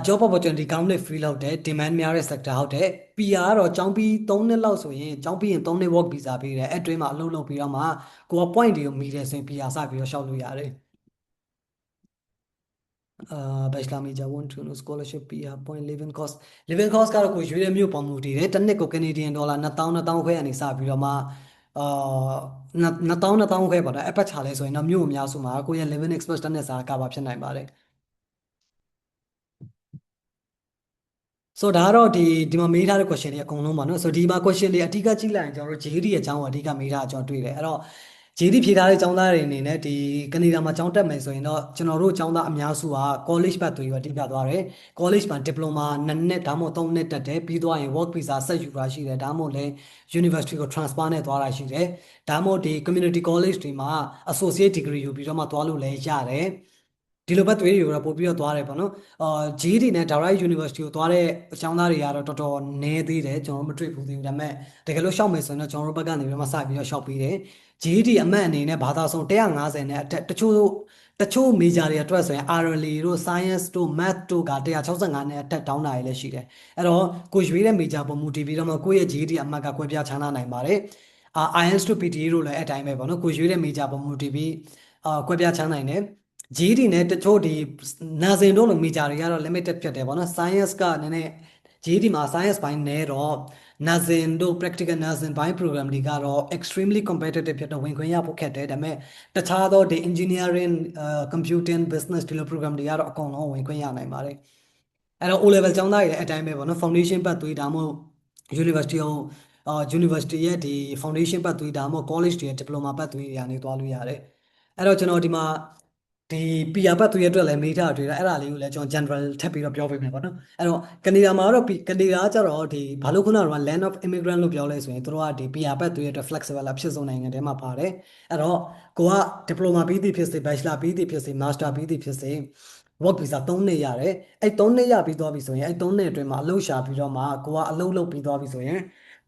job opportunity ကောင်းတဲ့ field ဟုတ်တယ် demand များတဲ့ sector ဟုတ်တယ် PR ကတော့ကျောင်းပြီး3နှစ်လောက်ဆိုရင်ကျောင်းပြီးရင်3နှစ် work visa ပေးတယ်အဲ့တွင်းမှာအလုပ်လုပ်ပြီးတော့မှကိုက point တွေကိုမီတယ်ဆိုရင် PR စပြီးတော့ရှောက်လို့ရတယ်bachelor major 1 to no scholarship PR point living cost ကတော့ကိုရွေးတဲ့မြို့ပေါ်မူတည်တယ်တစ်နှစ်ကို Canadian dollar 2000ခွဲကနေစပြီးတော့မှ2000ခွဲပေါ့နော်အပတ်ချလဲဆိုရင်တော့မြို့အများစုမှာကိုရဲ့ living expense တစ်နှစ်စာကဘာဖြစ်နိုင်ပါတယ်ဆိုတော့ဒါကတော့ဒီမှာမေးထားတဲ့ question တွေအကုန်လုံးပါနော်ဆိုတော့ဒီမှာ question တွေအဓိကကြည့်လိုက်ရင်ကျွန်တော်တို့ JD ရဲ့အကြောင်းကိုအဓိကမေးထားကျွန်တော်တွေ့တယ်အဲ့တော့ JD ဖြေထားတဲ့ကျောင်းသားတွေအနေနဲ့ဒီကနေဒါမှာကျောင်းတက်မယ်ဆိုရင်တော့ကျွန်တော်တို့ကျောင်းသားအများစုက college ဘက်သွေးရောအဓိကသွားတယ် college မှာ diploma 2နှစ်ဒါမှမဟုတ်3နှစ်တက်တယ်ပြီးသွားရင် work visa ဆက်ယူတာရှိတယ်ဒါမှမဟုတ်လည်း university ကို transfer နဲ့သွားတာရှိတယ်ဒါမှမဟုတ်ဒီ community college တွေမှာ associate degree ယူပြီးတော့မှသွားလို့လည်းရတယ်ဒီလိုဘက်သွေးတွေကိုတော့ပို့ပြီးတော့သွားတယ်ပေါ့နော်GD နဲ့ direct university ကိုသွားတဲ့အကြောင်းသားတွေကတော့တော်တော်နည်းသေးတယ်ကျွန်တော်မတွေ့ဘူးသေးဘူးဒါပေမဲ့တကယ်လို့ရှောက်မယ်ဆိုရင်တော့ကျွန်တော်တို့ဘက်ကနေပြီးတော့မှစပြီးတော့ရှောက်ပြီးတယ် GD အမှတ်အနေနဲ့ဘာသာဆုံး150နဲ့အထက်တချို့ major တွေအတွက်ဆိုရင် RLA တို့ science တို့ math တို့က165နဲ့အထက်တောင်းတာတွေလည်းရှိတယ်အဲ့တော့ကိုရွေးတဲ့ major ပုံမူတည်ပြီးတော့မှကိုယ့်ရဲ့ GD အမှတ်ကကွဲပြားခြားနားနိုင်ပါတယ်IELTS တို့ PTA တို့လည်းအတိုင်းပဲပေါ့နော်ကိုရွေးတဲ့ major ပုံမူတည်ပြီးကွဲပြားခြားနိုင်တယ် GD နဲ့တချို့ဒီနာဇင်တို့လို major တွေကတော့ limited ဖြစ်တယ်ပေါ့နော် science ကနည်းနည်း GD မှာ science ဘိုင်းနဲတော့နာဇင်တို့ practical နာဇင်ဘိုင်း program တွေကတော့ extremely competitive ဖြစ်တော့ဝင်ခွင့်ရဖို့ခက်တယ်ဒါပေမဲ့တခြားသောဒီ engineering computing business ဒီလို program တွေကတော့အကုန်လုံးဝင်ခွင့်ရနိုင်ပါတယ်အဲ့တော့ O level ကျောင်းသားတွေလည်းအတိုင်းပဲပေါ့နော် foundation ပတ်သွေးဒါမှမဟုတ် university အောင်university ရဲ့ဒီ foundation ပတ်သွေးဒါမှမဟုတ် college တွေရဲ့ diploma ပတ်သွေးတွေကနေသွားလို့ရတယ်အဲ့တော့ကျွန်တော်ဒီမှာဒီ PR ပတ်သွေးအတွက်လည်းမေးထားတွေ့တာအဲ့ဒါလေးကိုလည်းကျွန်တော် general ထပ်ပြီးတော့ပြောပေးမယ်ပေါ့နော်အဲ့တော့ကနေဒါမှာတော့ကနေဒါကကျတော့ဒီဘာလို့ခုနက land of immigrant လို့ပြောလဲဆိုရင်တို့ကဒီ PR ပတ်သွေးအတွက် flexible အဖြစ်ဆုံးနိုင်ငံထဲမှာပါတယ်အဲ့တော့ကိုက diploma ပြီးသည်ဖြစ်စေ bachelor ပြီးသည်ဖြစ်စေ master ပြီးသည်ဖြစ်စေ work visa 3နှစ်ရတယ်အဲ့3နှစ်ရပြီးသွားပြီဆိုရင်အဲ့3နှစ်အတွင်းမှာအလုပ်ရှာပြီးတော့မှကိုကအလုပ်လုပ်ပြီးသွားပြီဆိုရင်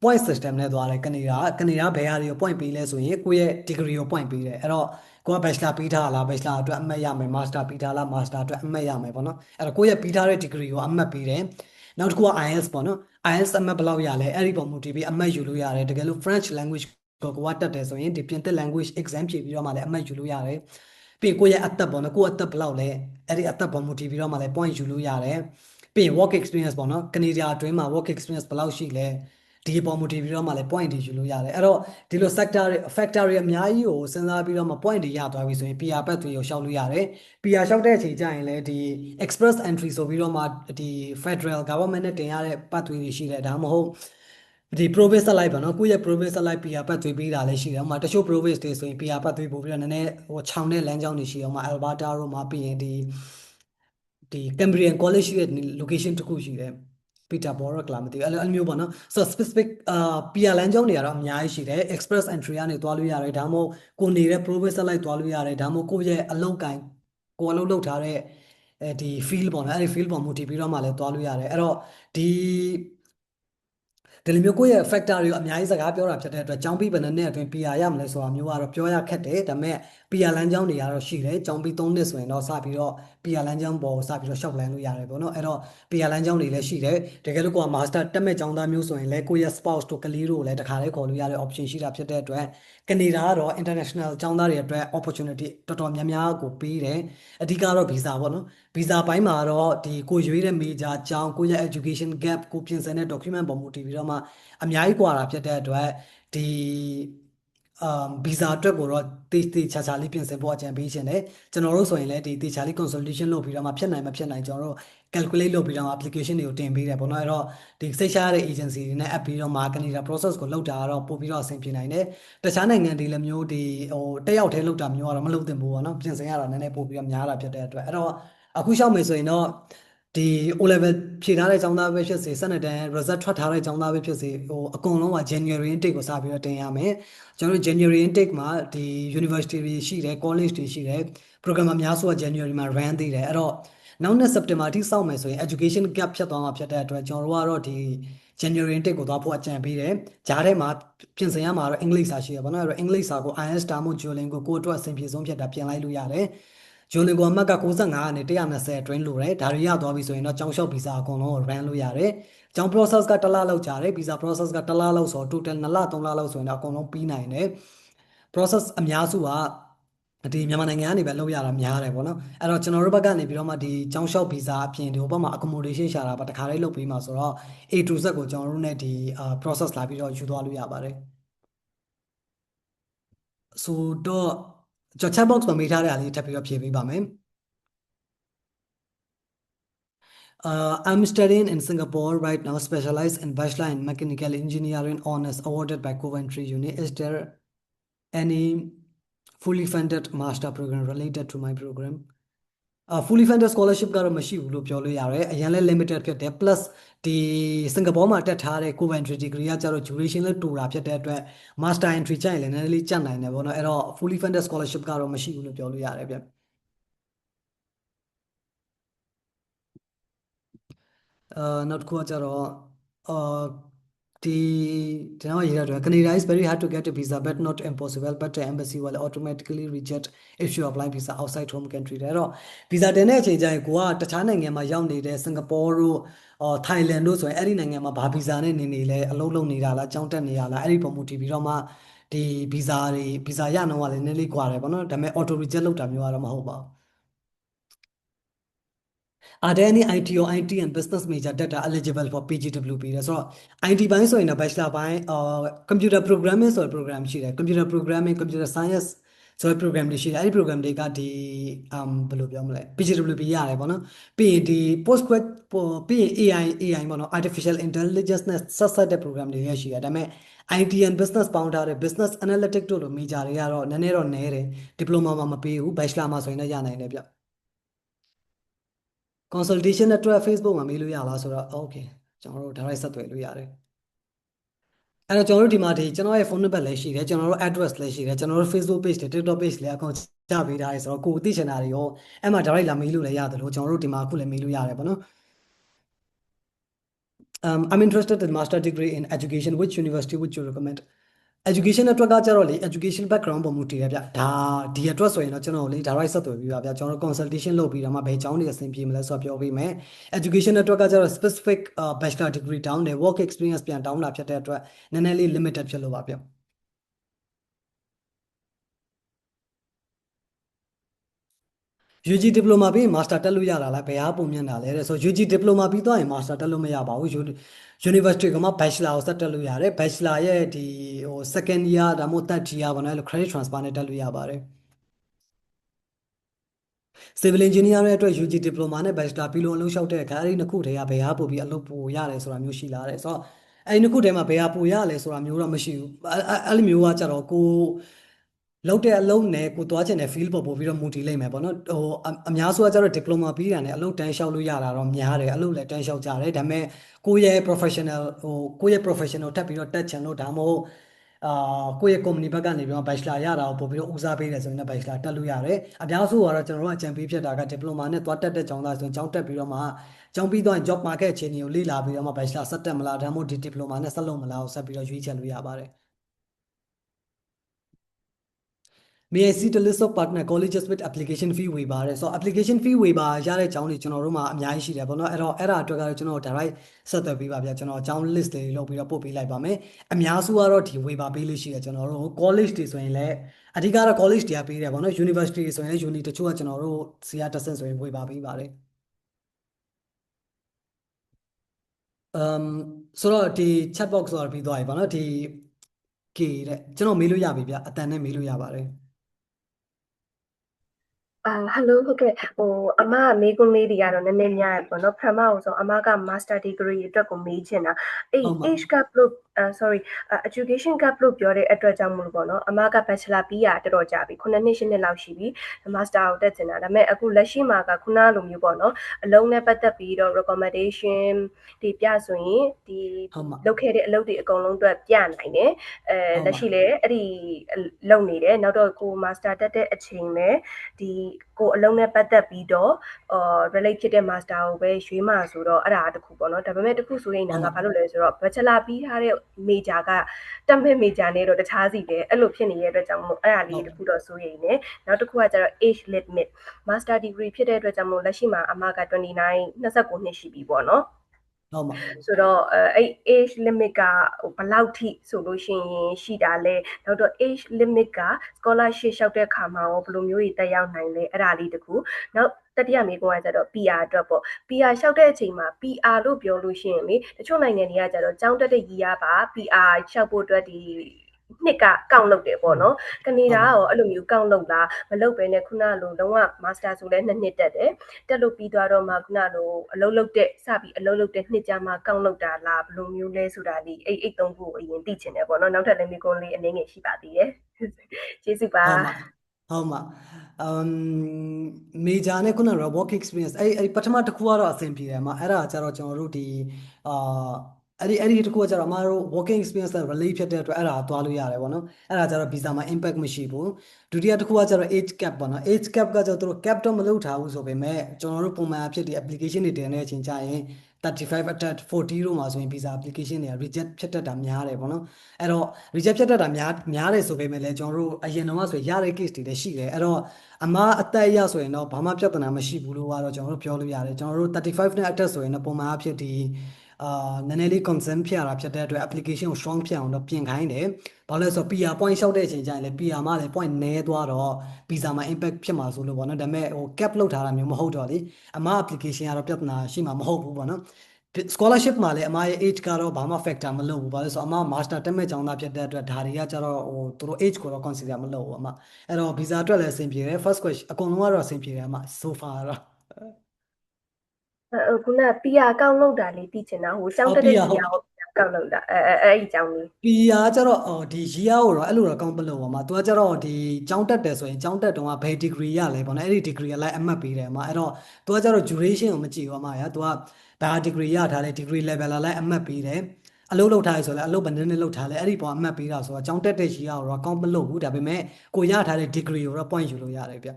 point system နဲ့သွားတယ်ကနေဒါဘယ်ဟာတွေကို point ပေးလဲဆိုရင်ကိုယ့်ရဲ့ degree ကို point ပေးတယ်အဲ့တော့ကိုက bachelor ပြီးထားလား bachelor အတွက်အမှတ်ရမယ် master ပြီးထားလား master အတွက်အမှတ်ရမယ်ပေါ့နော်အဲ့တော့ကိုယ့်ရဲ့ပြီးထားတဲ့ degree ကိုအမှတ်ပေးတယ်နောက်တစ်ခုက IELTS ပေါ့နော် IELTS အမှတ်ဘယ်လောက်ရလဲအဲ့ဒီပုံမူတည်ပြီးအမှတ်ယူလို့ရတယ်တကယ်လို့ French language ကိုကတက်တယ်ဆိုရင်ဒီပြင်သစ် language exam ဖြေပြီးတော့မှလည်းအမှတ်ယူလို့ရတယ်ပြီးကိုယ့်ရဲ့အသက်ပေါ့နော်ကိုယ့်အသက်ဘယ်လောက်လဲအဲ့ဒီအသက်ပေါ်မူတည်ပြီးတော့မှလည်း point ယူလို့ရတယ်ပြီးရင် work experience ပေါ့နော်ကနေဒါအတွင်းမှာ work experience ဘယ်လောက်ရှိလဲဒီပေါ်မူတည်ပြီးတော့မှလည်း point တွေယူလို့ရတယ်အဲ့တော့ဒီလို sector တွေ factor တွေအများကြီးကိုစဉ်းစားပြီးတော့မှ point တွေရသွားပြီဆိုရင် PR ပတ်သွေးကိုရှောက်လို့ရတယ် PR ရှောက်တဲ့အချိန်ကျရင်လည်းဒီ express entry ဆိုပြီးတော့မှဒီ federal government နဲ့တင်ရတဲ့ပတ်သွေးတွေရှိတယ်ဒါမှမဟုတ်ဒီ province လိုက်ပါနော်ကိုယ့်ရဲ့ province လိုက် PR ပတ်သွေးပေးတာလည်းရှိတယ်ဥပမာတချို့ province တွေဆိုရင် PR ပတ်သွေးပို့ပြီးတော့နည်းနည်းဟိုခြောင်တဲ့လမ်းကြောင်းတွေရှိအောင်မှာ Alberta တို့မှာပြီးရင်ဒီ Cambrian College ရဲ့ location တစ်ခုရှိတယ် Peterborough လားမသိဘူးအဲ့လိုမျိုးပေါ့နော်ဆိုတော့ specific PR လမ်းကြောင်းတွေကတော့အများကြီးရှိတယ် express entry ကနေသွားလို့ရတယ်ဒါမှမဟုတ်ကိုနေတဲ့ province လိုက်သွားလို့ရတယ်ဒါမှမဟုတ်ကိုယ့်ရဲ့အလုပ်ကိုင်ကိုအလုပ်လုပ်ထားတဲ့ဒီ field ပေါ့နော်အဲ့ဒီ field ပေါ်မူတည်ပြီးတော့မှလည်းသွားလို့ရတယ်အဲ့တော့ဒီလိုမျိုးကိုယ့်ရဲ့ factor တွေကိုအများကြီးစကားပြောတာဖြစ်တဲ့အတွက်ကျောင်းပြီးဘယ်နှစ်နှစ်အတွင်း PR ရမလဲဆိုတာမျိုးကတော့ပြောရခက်တယ်ဒါပေမဲ့ PR လမ်းကြောင်းတွေကတော့ရှိတယ်ကျောင်းပြီး3နှစ်ဆိုရင်တော့စပြီးတော့ PR လမ်းကြောင်းပေါ်စပြီးတော့ရှောက်လန်းလို့ရတယ်ပေါ့နော်အဲ့တော့ PR လမ်းကြောင်းတွေလည်းရှိတယ်တကယ်လို့ကိုက master တက်မဲ့ကျောင်းသားမျိုးဆိုရင်လည်းကိုယ့်ရဲ့ spouse တို့ကလေးတို့ကိုလည်းတခါတည်းခေါ်လို့ရတဲ့ option ရှိတာဖြစ်တဲ့အတွက်ကနေဒါကတော့ international ကျောင်းသားတွေအတွက် opportunity တော်တော်များများကိုပေးတယ်အဓိကတော့ visa ပေါ့နော် visa ဘိုင်းမှာတော့ဒီကိုရွေးတဲ့ major ကျောင်းကိုယ့်ရဲ့ education gap ကိုပြင်ဆင်တဲ့ document ပေါ်မူတည်ပြီးတော့မှအများကြီးกว่าတာဖြစ်တဲ့အတွက်ဒီvisa အတွက်ကိုတော့တေချာချာလေးပြင်ဆင်ဖို့အကြံပေးခြင်းတယ်ကျွန်တော်တို့ဆိုရင်လည်းဒီတေချာလေး consultation လုပ်ပြီးတော့မှဖြစ်နိုင်မဖြစ်နိုင်ကျွန်တော်တို့ calculate လုပ်ပြီးတော့ application တွေကိုတင်ပေးတယ်ပေါ့နော်အဲ့တော့ဒီစိတ်ရှားတဲ့ agency တွေနဲ့ app ပြီးတော့ marketing process ကိုလုပ်တာကတော့ပို့ပြီးတော့အဆင်ပြေနိုင်တယ်တခြားနိုင်ငံတွေလည်းမျိုးဒီဟိုတက်ရောက်ထဲလုပ်တာမျိုးကတော့မလုပ်သင့်ဘူးပေါ့နော်ပြင်ဆင်ရတာနည်းနည်းပို့ပြီးတော့များတာဖြစ်တဲ့အတွက်အဲ့တော့အခုရှောက်မယ်ဆိုရင်တော့ဒီ O level ဖြေထားတဲ့ကျောင်းသားပဲဖြစ်စေ12တန်း result ထွက်ထားတဲ့ကျောင်းသားပဲဖြစ်စေဟိုအကုန်လုံးက January intake ကိုစပြီးတော့တင်ရမယ်ကျွန်တော်တို့ January intake မှာဒီ university တွေရှိတယ် college တွေရှိတယ် program အများစုက January မှာ run သေးတယ်အဲ့တော့နောက်နှစ် September အထိစောင့်မယ်ဆိုရင် education gap ဖြစ်သွားမှာဖြစ်တဲ့အတွက်ကျွန်တော်တို့ကတော့ဒီ January intake ကိုသွားဖို့အကြံပေးတယ်ဂျားထဲမှာပြင်ဆင်ရမှာတော့အင်္ဂလိပ်စာရှိရပါတော့အဲ့တော့အင်္ဂလိပ်စာကို IELTS ဒါမှမဟုတ် Duolingo ကိုအတွက်အဆင်ပြေဆုံးဖြစ်တာပြင်လိုက်လို့ရတယ်ဂျိုလင်ကိုအမှတ်က95ကနေ120အတွင်းလိုတယ်ဒါတွေရသွားပြီဆိုရင်တော့ကျောင်းလျှောက်ဗီဇာအကုန်လုံးကို run လို့ရတယ်ကျောင်း process ကတစ်လလောက်ကြာတယ်ဗီဇာ process ကတစ်လလောက်ဆိုတော့ total 2လ3လလောက်ဆိုရင်တော့အကုန်လုံးပြီးနိုင်တယ် process အများစုကဒီမြန်မာနိုင်ငံကနေပဲလုပ်ရတာများတယ်ပေါ့နော်အဲ့တော့ကျွန်တော်တို့ဘက်ကနေပြီးတော့မှဒီကျောင်းလျှောက်ဗီဇာအပြင်ဒီဟိုဘက်မှာ accommodation ရှာတာပါတခါလေးလုပ်ပြီးမှဆိုတော့ A to Z ကိုကျွန်တော်တို့ ਨੇ ဒီ process လာပြီးတော့ယူသွားလို့ရပါတယ်ဆိုတော့ကျွန်တော် chat box မှာမေးထားတဲ့အလေးထပ်ပြီးတော့ဖြေပေးပါမယ်I'm studying in Singapore right now, specialized in Bachelor in Mechanical Engineering honors awarded by Coventry Uni. Is there any fully funded master program related to my program? Fully funded scholarship ကတော့မရှိဘူးလို့ပြောလို့ရတယ်အရင်လဲ limited ဖြစ်တယ် plus ဒီစင်ကာပူမှာတက်ထားတဲ့ Coventry degree ကကျတော့ duration လဲတူတာဖြစ်တဲ့အတွက် master entry ကျရင်လည်းနည်းနည်းလေးကျန်နိုင်တယ်ပေါ့နော်အဲ့တော့ fully funded scholarship ကတော့မရှိဘူးလို့ပြောလို့ရတယ်ဗျနောက်တစ်ခုကကျတော့ဒီကျွန်တော်ရေးရတော့ Canada is very hard to get a visa but not impossible but the embassy will automatically reject if you apply visa outside home country တဲ့အဲ့တော့ visa တင်တဲ့အချိန်ကျရင်ကိုကတခြားနိုင်ငံမှာရောက်နေတဲ့စင်ကာပူတို့ထိုင်လန်တို့ဆိုရင်အဲ့ဒီနိုင်ငံမှာဘာ visa နဲ့နေနေလဲအလုပ်လုပ်နေတာလားကြောင်းတက်နေရလားအဲ့ဒီပုံမူတည်ပြီးတော့မှဒီ visa ရနှုန်းကလည်းနည်းနည်းလေးကွာတယ်ပေါ့နော်ဒါပေမဲ့ auto reject လုပ်တာမျိုးကတော့မဟုတ်ပါဘူး are there any IT or IT and business major that are eligible for PGWP လဲဆိုတော့ IT ဘိုင်းဆိုရင်တော့ bachelor ဘိုင်းcomputer programming ဆိုတဲ့ program ရှိတယ် computer programming computer science ဆိုတဲ့ program တွေရှိတယ်အဲ့ဒီ program တွေကဒီဘယ်လိုပြောမလဲ PGWP ရတယ်ပေါ့နော်ပြီးရင်ဒီ postgrad ပြီးရင် AI ပေါ့နော် artificial intelligence နဲ့ဆက်ဆက်တဲ့ program တွေရရှိတယ်ဒါပေမဲ့ IT and business ပေါင်းထားတဲ့ business analytics တို့လို major တွေကတော့နည်းနည်းတော့နည်းတယ် diploma မှာမပေးဘူး bachelor မှာဆိုရင်လည်းရနိုင်တယ်ဗျ consultation အတွက် Facebook မှာမေးလို့ရလားဆိုတော့ okay ကျွန်တော်တို့ direct ဆက်သွယ်လို့ရတယ်အဲ့တော့ကျွန်တော်တို့ဒီမှာဒီကျွန်တော်ရဲ့ phone number လည်းရှိတယ်ကျွန်တော်တို့ address လည်းရှိတယ်ကျွန်တော်တို့ Facebook page တွေ TikTok page လည်းအကုန်ချပေးထားတယ်ဆိုတော့ကိုယ်သိချင်တာတွေရောအဲ့မှာ direct လာမေးလို့လည်းရတယ်လို့ကျွန်တော်တို့ဒီမှာအခုလည်းမေးလို့ရတယ်ပေါ့နော် I'm interested in master degree in education which university would you recommend education အတွက်ကကြတော့လေ education background ပုံမူတည်ရဗျဒါဒီအတွက်ဆိုရင်တော့ကျွန်တော်လေ direct ဆက်သွယ်ပြီးပါဗျကျွန်တော်တို့ consultation လုပ်ပြီးတော့မှဘယ်ကျောင်းတွေအဆင်ပြေမလဲဆိုတော့ပြောပေးမယ် education အတွက်ကကြတော့ specific bachelor degree တောင်းတယ် work experience ပြန်တောင်းတာဖြစ်တဲ့အတွက်နည်းနည်းလေး limited ဖြစ်လို့ပါဗျ UG diploma ပြီးရင် master တက်လို့ရတာလားဘယ်ဟာပုံမြင်တာလဲတဲ့ဆို UG diploma ပြီးသွားရင် master တက်လို့မရပါဘူး university ကမှ bachelor ကိုဆက်တက်လို့ရတယ် bachelor ရဲ့ဒီဟို second year ဒါမှမဟုတ် third year ဘာလဲလို့ credit transfer နဲ့တက်လို့ရပါတယ် civil engineer ရဲ့အတွက် UG diploma နဲ့ bachelor ပြီးလို့အလုပ်လျှောက်တဲ့အခါအဲ့ဒီနှစ်ခုတည်းကဘယ်ဟာပို့ပြီးအလုပ်ပို့ရတယ်ဆိုတာမျိုးရှိလာတယ်ဆိုတော့အဲ့ဒီနှစ်ခုတည်းမှာဘယ်ဟာပို့ရလဲဆိုတာမျိုးတော့မရှိဘူးအဲ့လိုမျိုးကကြတော့ကိုလောက်တဲ့အလုံးနဲ့ကိုသွားချင်တဲ့ field ပေါ်ပို့ပြီးတော့ multi လိမ့်မယ်ပေါ့နော်ဟိုအများစုကကျတော့ diploma ပြီးတာနဲ့အလုပ်တန်းလျှောက်လို့ရတာတော့များတယ်အလုပ်လည်းတန်းလျှောက်ကြတယ်ဒါပေမဲ့ကိုယ့်ရဲ့ professional ဟိုကိုယ့်ရဲ့ professional တက်ပြီးတော့တက်ချင်လို့ဒါမှမဟုတ်ကိုယ့်ရဲ့ company ဘက်ကနေပြီးတော့ bachelor ရတာကိုပို့ပြီးတော့ဦးစားပေးတယ်ဆိုရင်လည်း bachelor တက်လို့ရတယ်အများစုကတော့ကျွန်တော်တို့အကြံပေးဖြစ်တာက diploma နဲ့သွားတက်တဲ့ကျောင်းသားဆိုရင်ကျောင်းတက်ပြီးတော့မှကျောင်းပြီးတော့ job market အခြေအနေကိုလေ့လာပြီးတော့မှ bachelor ဆက်တက်မလားဒါမှမဟုတ်ဒီ diploma နဲ့ဆက်လုပ်မလားကိုဆက်ပြီးတော့ရွေးချယ်လို့ရပါတယ် May I see the list of partner colleges with application fee waiver တဲ့ဆို application fee waiver ရတဲ့ကျောင်းတွေကျွန်တော်တို့မှာအများကြီးရှိတယ်ပေါ့နော်အဲ့တော့အဲ့ဒါအတွက်ကတော့ကျွန်တော် direct ဆက်သွယ်ပေးပါဗျာကျွန်တော်ကျောင်း list တွေလုပ်ပြီးတော့ပို့ပေးလိုက်ပါမယ်အများစုကတော့ဒီ waiver ပေးလို့ရှိတယ်ကျွန်တော်တို့ college တွေဆိုရင်လည်းအဓိကတော့ college တွေကပေးတယ်ပေါ့နော် university တွေဆိုရင် uni တချို့ကကျွန်တော်တို့စီယာတက်ဆင့်ဆိုရင် waiver ပေးပါတယ်ဆိုတော့ဒီ chat box ဆိုတာပြီးသွားပြီပေါ့နော်ဒီ K တဲ့ကျွန်တော်မေးလို့ရပြီဗျအတန်နဲ့မေးလို့ရပါတယ်ဟယ်လိုဟုတ်ကဲ့အမကမေးခွန်းလေးတွေကတော့နည်းနည်းများရပေါ့နော်ပထမအောင်ဆုံးအမက master degree အတွက်ကိုမေးချင်တာage gap လို့sorry education gap လို့ပြောတဲ့အတွက်ကြောင့်မလို့ပေါ့နော်အမက bachelor ပြီးရတော်တော်ကြာပြီ9နှစ်10နှစ်လောက်ရှိပြီ master ကိုတက်ချင်တာဒါပေမဲ့အခုလက်ရှိမှာကခုနလိုမျိုးပေါ့နော်အလုံးနဲ့ပတ်သက်ပြီးတော့ recommendation တွေပြဆိုရင်ဒီလုပ်ခဲ့တဲ့အလုပ်တွေအကုန်လုံးအတွက်ပြနိုင်တယ်လက်ရှိလည်းအဲ့ဒီလုပ်နေတယ်နောက်တော့ကို master တက်တဲ့အချိန်လည်းဒီကိုအလုံးနဲ့ပတ်သက်ပြီးတော့relate ဖြစ်တဲ့ master ကိုပဲရွေးမှာဆိုတော့အဲ့ဒါတခုပေါ့နော်ဒါပေမဲ့တခုဆိုရင်ကဘာလို့လဲဆိုတော့ bachelor ပြီးထားတဲ့ major ကတက်မဲ့ major နဲ့တော့တခြားစီပဲအဲ့လိုဖြစ်နေတဲ့အတွက်ကြောင့်မို့အဲ့ဒါလေးတခုတော့စိုးရိမ်နေနောက်တစ်ခုကကျတော့ age limit master degree ဖြစ်တဲ့အတွက်ကြောင့်မို့လက်ရှိမှာအမက29 29နှစ်ရှိပြီပေါ့နော်ဟုတ်ပါဆိုတော့အဲ့ age limit ကဘယ်လောက်ထိဆိုလို့ရှိရင်ရှိတာလဲနောက်တော့ age limit က scholarship လျှောက်တဲ့ခါမှာရောဘယ်လိုမျိုးတွေတက်ရောက်နိုင်လဲအဲ့ဒါလေးတခုနောက်တတိယမေးခွန်းကကျတော့ PR အတွက်ပေါ့ PR လျှောက်တဲ့အချိန်မှာ PR လို့ပြောလို့ရှိရင်လေတချို့နိုင်ငံတွေကကျတော့ကျောင်းတက်တဲ့ကြီးရပါ PR လျှောက်ဖို့အတွက်ဒီနှစ်ကကောင့်လုပ်တယ်ပေါ့နော်ကနေဒါရောအဲ့လိုမျိုးကောင့်လုပ်လားမလုပ်ပဲနဲ့ခုနလိုလုံးဝ master ဆိုလဲ2နှစ်တက်တယ်တက်လို့ပြီးသွားတော့မှခုနလိုအလုပ်လုပ်တဲ့စပြီးအလုပ်လုပ်တဲ့နှစ်ကြာမှကောင့်လုပ်တာလားဘယ်လိုမျိုးလဲဆိုတာဒီအဲ့3ခုကိုအရင်သိချင်တယ်ပေါ့နော်နောက်ထပ်လည်းမိကုန်းလေးအနေငယ်ရှိပါသေးတယ်ကျေးဇူးပါဟုတ်မှာmajor နဲ့ခုနက work experience အဲ့ပထမတစ်ခုကတော့အဆင်ပြေတယ်မှာအဲ့ဒါကြတော့ကျွန်တော်တို့ဒီအဲ့ဒီတစ်ခုကကျတော့အမတို့ working experience နဲ့ relate ဖြစ်တဲ့အတွက်အဲ့ဒါသွားလို့ရတယ်ပေါ့နော်အဲ့ဒါကျတော့ visa မှာ impact မရှိဘူးဒုတိယတစ်ခုကကျတော့ age cap ပေါ့နော် age cap ကကျတော့သူတို့ cap တော့မလုပ်ထားဘူးဆိုပေမဲ့ကျွန်တော်တို့ပုံမှန်အဖြစ်ဒီ application တွေတင်တဲ့အချိန်ကျရင်35 attach 40တို့မှာဆိုရင် visa application တွေက reject ဖြစ်တတ်တာများတယ်ပေါ့နော်အဲ့တော့ reject ဖြစ်တတ်တာများတယ်ဆိုပေမဲ့လည်းကျွန်တော်တို့အရင်တော့ဆိုရတဲ့ case တွေလည်းရှိတယ်အဲ့တော့အမအသက်အရဆိုရင်တော့ဘာမှပြဿနာမရှိဘူးလို့ကတော့ကျွန်တော်တို့ပြောလို့ရတယ်ကျွန်တော်တို့35နဲ့ attach ဆိုရင်တော့ပုံမှန်အဖြစ်ဒီ နည်းနည်းလေး concern ဖြစ်ရတာဖြစ်တဲ့အတွက် application ကို strong ဖြစ်အောင်တော့ပြင်ခိုင်းတယ်ဘာလို့လဲဆိုတော့ PR point လျှောက်တဲ့အချိန်ကျရင်လေ PR မှာလည်း point နည်းသွားတော့ visa မှာ impact ဖြစ်မှာဆိုလို့ပေါ့နော်ဒါပေမဲ့ဟို cap လောက်ထားတာမျိုးမဟုတ်တော့လေအမ application ကတော့ပြဿနာရှိမှာမဟုတ်ဘူးပေါ့နော် scholarship မှာလည်းအမရဲ့ age ကတော့ဘာမှ factor မလုပ်ဘူးဘာလို့လဲဆိုတော့အမ master တက်မဲ့ကျောင်းသားဖြစ်တဲ့အတွက်ဒါတွေကကျတော့ဟိုသူတို့ age ကိုတော့ consider မလုပ်ဘူးအမအဲ့တော့ visa အတွက်လည်းအဆင်ပြေတယ် first question အကုန်လုံးကတော့အဆင်ပြေတယ်အမ so far တော့ ခုန PR ကောက်လို့တာလေးသိချင်တာဟိုကျောင်းတက်တဲ့ PR ကြီးရော PR ကောက်လို့တာအဲ့ဒီကျောင်းလေး PR ကျတော့ဒီ year ကိုတော့အဲ့လိုတော့ကောင်းပလို့ပါမှာသူကကျတော့ဒီကျောင်းတက်တယ်ဆိုရင်ကျောင်းတက်တုန်းကဘယ် degree ရလဲပေါ့နော်အဲ့ဒီ degree ကလိုက်အမှတ်ပေးတယ်အမအဲ့တော့သူကကျတော့ duration ကိုမကြည့်ဘူးအမရသူကဘာ degree ရထားလဲ degree level လာလိုက်အမှတ်ပေးတယ်အလုပ်လုပ်ထားရဆိုလဲအလုပ်ဘယ်နည်းနည်းလုပ်ထားလဲအဲ့ဒီပေါ်အမှတ်ပေးတာဆိုတော့ကျောင်းတက်တဲ့ year ကိုတော့ကောင်းမလို့ဘူးဒါပေမဲ့ကိုရထားတဲ့ degree ကိုတော့ point ယူလို့ရတယ်ဗျ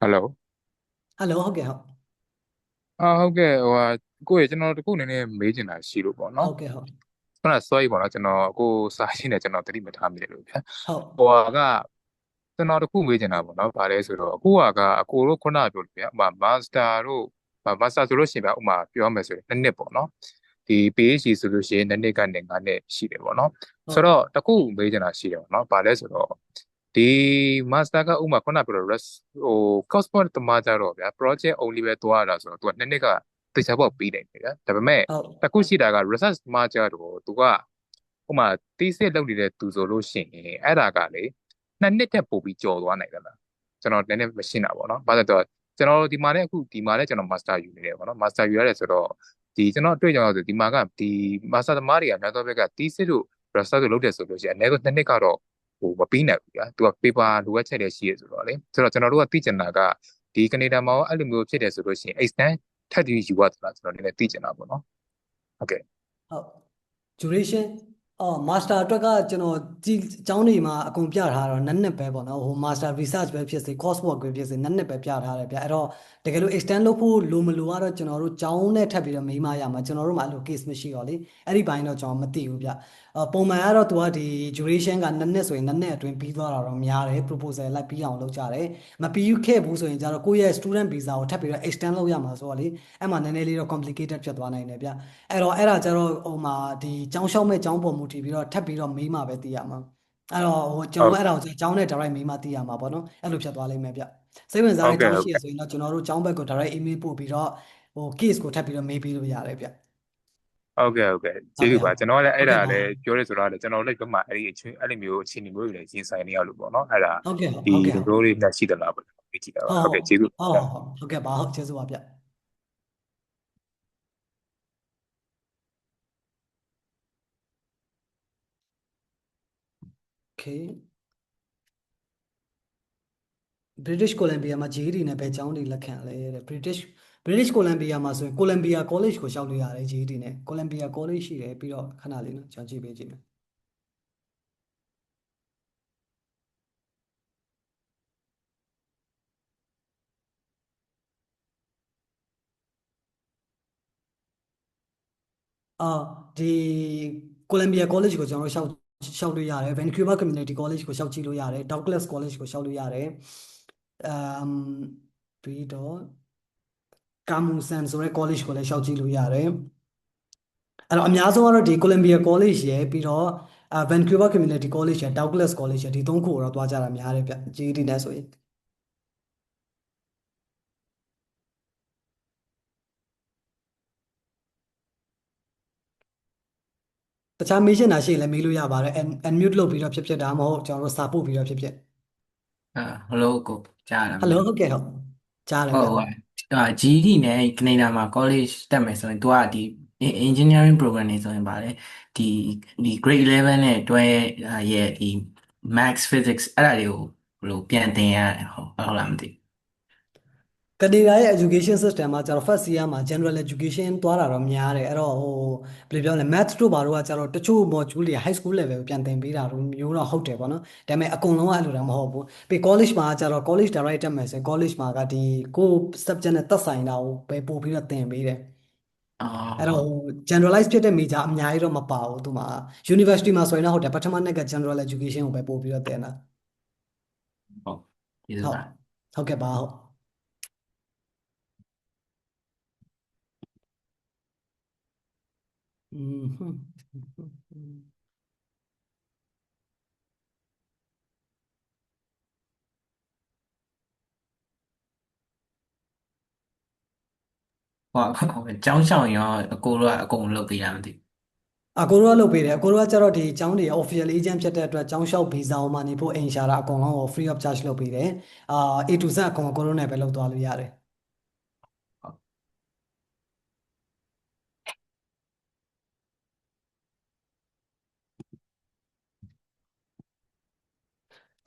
ဟယ်လို hello ဟုတ်ကဲ့ဟုတ် ဟုတ်ကဲ့ဟိုဟာကိုယ့်ရဲ့ကျွန်တော်တခုအနေနဲ့မေးချင်တာရှိလို့ပေါ့ ဟု နော် တ်ကဲ့ဟုတ် ခုန sorry ပေါ့နော်ကျွန်တော်ကိုစာရှင်းနေကျွန်တော်တတိမထားမိတယ်လို့ဗျာ ဟုတ် ဟိုဟာကကျွန်တော်တခုမေးချင်တာပေါ့နော်ဗါလဲဆိုတော့အခုကအကိုတို့ခုနပြောလို့ဗျာဥပမာ master တို့master ဆိုလို့ရှိရင်ဗျာဥပမာပြောမယ်ဆိုရင်2နှစ်ပေါ့နော်ဒီ PhD ဆိုလို့ရှိရင်2နှစ်ကနေ5နှစ်ရှိတယ်ပေါ့နော်ဆိုတော့တခုမေးချင်တာရှိတယ်ပေါ့နော်ဗါလဲဆိုတော့ဒီ master ကဥပမာခုနပြောလို့ ဟို course point တမကြတော့ဗျာ project only ပဲတွားရတာဆိုတော့သူက2နှစ်ကတေချာပေါ့ပြီးတယ်ဗျာဒါပေမဲ့ ဟုတ် တခုရှိတာက research မှာကြတော့သူကဥပမာ thesis လုပ်နေတဲ့သူဆိုလို့ရှိရင်အဲ့ဒါကလေ2နှစ်ထက်ပိုပြီးကျော်သွားနိုင်တယ်လားကျွန်တော်နည်းနည်းမရှင်းတာပေါ့နော်ဘာလို့လဲဆိုတော့ကျွန်တော်ဒီမှာလည်းအခုဒီမှာလည်းကျွန်တော် master ယူနေတယ်ပေါ့နော် master ယူရတယ်ဆိုတော့ဒီကျွန်တော်အတွေ့အကြုံဆိုဒီမှာကဒီ master သမားတွေကများသောဘက်က thesis တို့ research တို့လုပ်တယ်ဆိုလို့ရှိရင်အနည်းဆုံး2နှစ်ကတော့ဟိုမပြီးနိုင်ဘူးဗျာသူက paper လိုအပ်ချက်တွေရှိရဆိုတော့လေဆိုတော့ကျွန်တော်တို့ကသိချင်တာကဒီကနေဒါမှာအဲ့လိုမျိုးဖြစ်တယ်ဆိုလို့ရှိရင် extend ထပ်ပြီးယူရသလားကျွန်တော်နည်းနည်းသိချင်တာပေါ့နော်ဟုတ်ကဲ့ ဟုတ် duration master အတွက်ကကျွန်တော်ဒီအကြောင်းတွေမှာအကုန်ပြထားတော့နှစ်ပဲပေါ့နော်ဟို master research ပဲဖြစ်စေ course work ပဲဖြစ်စေနှစ်ပဲပြထားတယ်ဗျအဲ့တော့တကယ်လို့ extend လုပ်ဖို့လိုမလိုကတော့ကျွန်တော်တို့ကျောင်းနဲ့ထပ်ပြီးတော့မေးမှရမှာကျွန်တော်တို့မှာအဲ့လို case မရှိတော့လေအဲ့ဒီဘိုင်းတော့ကျွန်တော်မသိဘူးဗျပုံမှန်ကတော့သူကဒီ duration ကနှစ်ဆိုရင်နှစ်အတွင်းပြီးသွားတာတော့များတယ် proposal လိုက်ပြီးအောင်လုပ်ကြတယ်မပြီးခဲ့ဘူးဆိုရင်ကျတော့ကိုယ့်ရဲ့ student visa ကိုထပ်ပြီးတော့ extend လုပ်ရမှာဆိုတော့လေအဲ့မှာနည်းနည်းလေးတော့ complicated ဖြစ်သွားနိုင်တယ်ဗျအဲ့တော့အဲ့ဒါကျတော့ဟိုမှာဒီကျောင်းလျှောက်မဲ့ကျောင်းပေါ်မူတည်ပြီးတော့ထပ်ပြီးတော့မေးမှာပဲသိရမှာအဲ့တော့ဟိုကျွန်တော်အဲ့ဒါကိုကျောင်းနဲ့ direct မေးမှသိရမှာပေါ့နော်အဲ့လိုဖြစ်သွားလိမ့်မယ်ဗျစိတ်ဝင်စားတဲ့ကျောင်းရှိရဆိုရင်တော့ကျွန်တော်တို့ကျောင်းဘက်ကို direct email ပို့ပြီးတော့ဟို case ကိုထပ်ပြီးတော့မေးပြီးလို့ရတယ်ဗျဟုတ်ကဲ့ကျေးဇူးပါကျွန်တော်လည်းအဲ့ဒါလည်းပြောရဲဆိုတော့လည်းကျွန်တော်လည်းဘက်မှာအဲ့ဒီအချင်းအဲ့လိုမျိုးအခြေအနေမျိုးတွေလည်းရင်ဆိုင်နေရလို့ပေါ့နော်အဲ့ဒါ ဟုတ်ကဲ့ ဒီ ဟုတ်ကဲ့ လိုမျိုးတွေနဲ့ရှိသလားပေါ့ဒီကြည့်တာပါဟုတ်ကဲ့ကျေးဇူး ဟုတ်ကဲ့ပါဟုတ်ကျေးဇူးပါဗျ Okay British Columbia မှာ JD နဲ့ပဲကျောင်းတွေလက်ခံလဲတဲ့ British Columbia မှာဆိုရင် Columbia College ကိုလျှောက်လို့ရတယ် JD နဲ့ Columbia College ရှိတယ်ပြီးတော့ခဏလေးနော်ကျွန်တော်ကြည့်ပေးကြည့်မယ်ဒီ Columbia College ကိုကျွန်တော်တို့လျှောက်လို့ရတယ် Vancouver Community College ကိုလျှောက်ကြည့်လို့ရတယ် Douglas College ကိုလျှောက်လို့ရတယ်ပြီးတော့ Kamusan ဆိုတဲ့ college ကိုလည်းလျှောက်ကြည့်လို့ရတယ်အဲ့တော့အများဆုံးကတော့ဒီ Columbia College ရယ်ပြီးတော့Vancouver Community College ရယ် Douglas College ရယ်ဒီသုံးခုကိုတော့သွားကြတာများတယ်ဗျ GED နဲ့ဆိုရင်တခြားမေးရှင်းတာရှိရင်လည်းမေးလို့ရပါတယ် unmute လုပ်ပြီးတော့ဖြစ်ဒါမှမဟုတ်ကျွန်တော်တို့စာပို့ပြီးတော့ဖြစ် hello ကိုကြားရလား Hello ဟုတ်ကဲ့ဟုတ်ကြားတယ် ဟု ဗျ တ်ပါGD နဲ့ကနေဒါမှာ college တက်မယ်ဆိုရင် तू ကဒီ engineering program နေဆိုရင်ပါတယ်ဒီ grade 11နဲ့တွဲရဲ့ဒီ max physics အဲ့ဒါတွေကိုဘယ်လိုပြန်သင်ရတယ်ဟုတ်လားမသိ ကနေဒါရဲ့ education system မှာကျတော့ first year မှာ general education သွားတာတော့များတယ်အဲ့တော့ဟိုဘယ်လိုပြောလဲ math တို့ဘာတို့ကကျတော့တချို့ module တွေ high school level ကိုပြန်သင်ပေးတာတော့မျိုးတော့ဟုတ်တယ်ပေါ့နော်ဒါပေမဲ့အကုန်လုံးကအဲ့လိုတော့မဟုတ်ဘူးပြီး college မှာကျတော့ college direct တက်မယ်ဆိုရင် college မှာကဒီကို subject နဲ့သက်ဆိုင်တာကိုပဲပို့ပြီးတော့သင်ပေးတယ် အော် အဲ့တော့ generalize ဖြစ်တဲ့ major အများကြီးတော့မပါဘူးသူမှာ university မှာဆိုရင်တော့ဟုတ်တယ်ပထမနှစ်က general education ကိုပဲပို့ပြီးတော့သင်တာ ဟုတ်ကျေးဇူး ဟုတ် ပါ ဟုတ်ကဲ့ပါဟုတ်อืม ဟုတ်ကျောင်းဆောင်ရောအကိုတို့ကအကုန်လုပ်ပေးတာမသိ အကိုတို့ကလုပ်ပေးတယ်အကိုတို့ကကျတော့ဒီကျောင်းတွေ official agent ဖြစ်တဲ့အတွက်ကျောင်းလျှောက်ဗီဇာဟိုမှာနေဖို့အိမ်ရှာတာအကုန်လုံးကို free of charge လုပ်ပေးတယ်A to Z အကုန်အကိုတို့နဲ့ပဲလုပ်သွားလို့ရတယ်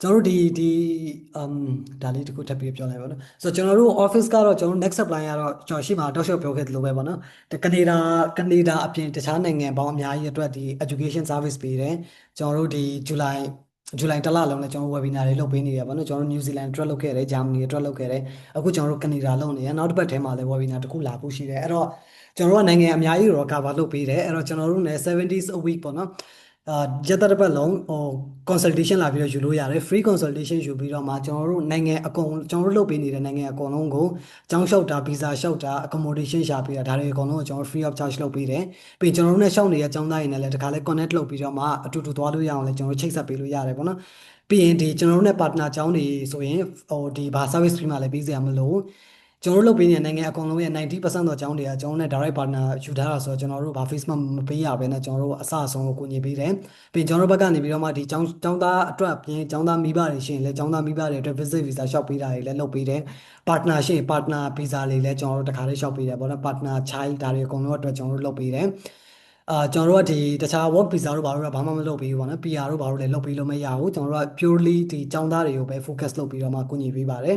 ကျွန်တော်တို့ဒီဒါလေးတစ်ခုထပ်ပြီးပြောလိုက်ပါတော့ဆိုတော့ကျွန်တော်တို့ office ကတော့ကျွန်တော်တို့ next supply ကတော့ကျွန်တော်ရှိမှာတောက်လျှောက်ပြောခဲ့သလိုပဲပေါ့နော်ကနေဒါအပြင်တခြားနိုင်ငံပေါင်းအများကြီးအတွက်ဒီ education service ပေးတယ်ကျွန်တော်တို့ဒီဇူလိုင်တစ်လလုံးလည်းကျွန်တော် webinar တွေလုပ်ပေးနေရပါတော့ကျွန်တော်တို့ New Zealand အတွက်လုပ်ခဲ့တယ် Germany အတွက်လုပ်ခဲ့တယ်အခုကျွန်တော်တို့ကနေဒါလုပ်နေရနောက်တစ်ပတ်ထဲမှာလည်း webinar တစ်ခုလာဖို့ရှိတယ်အဲ့တော့ကျွန်တော်တို့ကနိုင်ငံအများကြီးတော့ cover လုပ်ပေးတယ်အဲ့တော့ကျွန်တော်တို့လည်း7 days a week ပေါ့နော်ရက်တစ်ပတ်လုံးဟို consultation လာပြီးတော့ယူလို့ရတယ် free consultation ယူပြီးတော့မှကျွန်တော်တို့နိုင်ငံအကုန်ကျွန်တော်တို့လုပ်ပေးနေတဲ့နိုင်ငံအကုန်လုံးကိုကျောင်းလျှောက်တာ visa လျှောက်တာ accommodation ရှာပေးတာဒါတွေအကုန်လုံးကိုကျွန်တော် free of charge လုပ်ပေးတယ်ပြီးကျွန်တော်တို့နဲ့ရှောက်နေတဲ့ကျောင်းသားတွေနဲ့လည်းတခါလဲ connect လုပ်ပြီးတော့မှအတူတူသွားလို့ရအောင်လဲကျွန်တော်တို့ချိတ်ဆက်ပေးလို့ရတယ်ပေါ့နော်ပြီးရင်ဒီကျွန်တော်တို့နဲ့ partner ကျောင်းတွေဆိုရင်ဟိုဒီဘာ service fee မှလည်းပေးစရာမလိုကျွန်တော်တို့လုပ်ပေးနေတဲ့နိုင်ငံအကုန်လုံးရဲ့90%သောအကြောင်းတွေကကျွန်တော်တို့နဲ့ direct partner ယူထားတာဆိုတော့ကျွန်တော်တို့ဘာ face မပေးရဘဲနဲ့ကျွန်တော်တို့အစအဆုံးကိုကူညီပေးတယ်။ပြီးကျွန်တော်တို့ဘက်ကနေပြီးတော့မှဒီကျောင်းသားအတွက်ပြင်ကျောင်းသားမိဘတွေရှိရင်လည်းကျောင်းသားမိဘတွေအတွက် visit visa ရှောက်ပေးတာတွေလည်းလုပ်ပေးတယ်။ partner ရှိရင် partner visa တွေလည်းကျွန်တော်တို့တခါလေးရှောက်ပေးတယ်ပေါ့နော် partner child ဒါတွေအကုန်လုံးအတွက်ကျွန်တော်တို့လုပ်ပေးတယ်။ကျွန်တော်တို့ကဒီတခြား work visa တို့ဘာလို့ဘာမှမလုပ်ပေးဘူးပေါ့နော် PR တို့ဘာလို့လည်းလုပ်ပေးလို့မရဘူးကျွန်တော်တို့က purely ဒီကျောင်းသားတွေကိုပဲ focus လုပ်ပြီးတော့မှကူညီပေးပါတယ်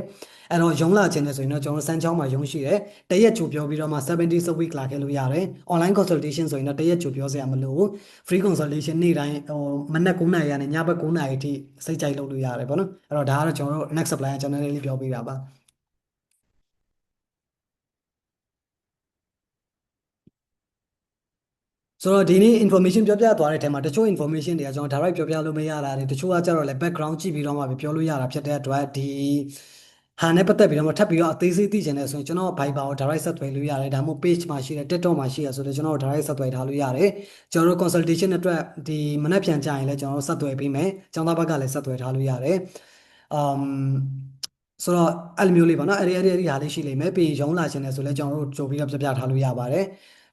အဲ့တော့ရုံးလာခြင်းနဲ့ဆိုရင်တော့ကျွန်တော်တို့စမ်းချောင်းမှာရုံးရှိတယ်တရက်ကြိုပြောပြီးတော့မှ7 days a week လာခဲ့လို့ရတယ် online consultation ဆိုရင်တော့တရက်ကြိုပြောစရာမလိုဘူး free consultation နေ့တိုင်းဟိုမနက်9:00နာရီကနေညဘက်9:00နာရီအထိစိတ်ကြိုက်လုပ်လို့ရတယ်ပေါ့နော်အဲ့တော့ဒါကတော့ကျွန်တော်တို့ next supply ကျွန်တော်လေးပြောပေးတာပါဆိုတော့ဒီနေ့ information ပြောပြသွားတဲ့အထက်မှာတချို့ information တွေကကျွန်တော် direct ပြောပြလို့မရတာတွေတချို့ကကြတော့လည်း background ကြည့်ပြီးတော့မှပြောလို့ရတာဖြစ်တဲ့အတွက်ဒီဟာနဲ့ပတ်သက်ပြီးတော့မှထပ်ပြီးတော့အသေးစိတ်သိချင်တယ်ဆိုရင်ကျွန်တော် Viber ကို direct ဆက်သွယ်လို့ရတယ်ဒါမှမဟုတ် page မှာရှိတယ် TikTok မှာရှိရဆိုတော့ကျွန်တော် direct ဆက်သွယ်ထားလို့ရတယ်ကျွန်တော်တို့ consultation အတွက်ဒီမနက်ဖြန်ကြာရင်လည်းကျွန်တော်တို့ဆက်သွယ်ပေးမယ်ကျောင်းသားဘက်ကလည်းဆက်သွယ်ထားလို့ရတယ်ဆိုတော့အဲ့လိုမျိုးလေးပါနော်အဲ့ဒီဟာလေးရှိလိမ့်မယ်ပြီးရင်ရုံးလာခြင်းနဲ့ဆိုလည်းကျွန်တော်တို့ကြိုပြီးတော့ပြပြထားလို့ရပါတယ်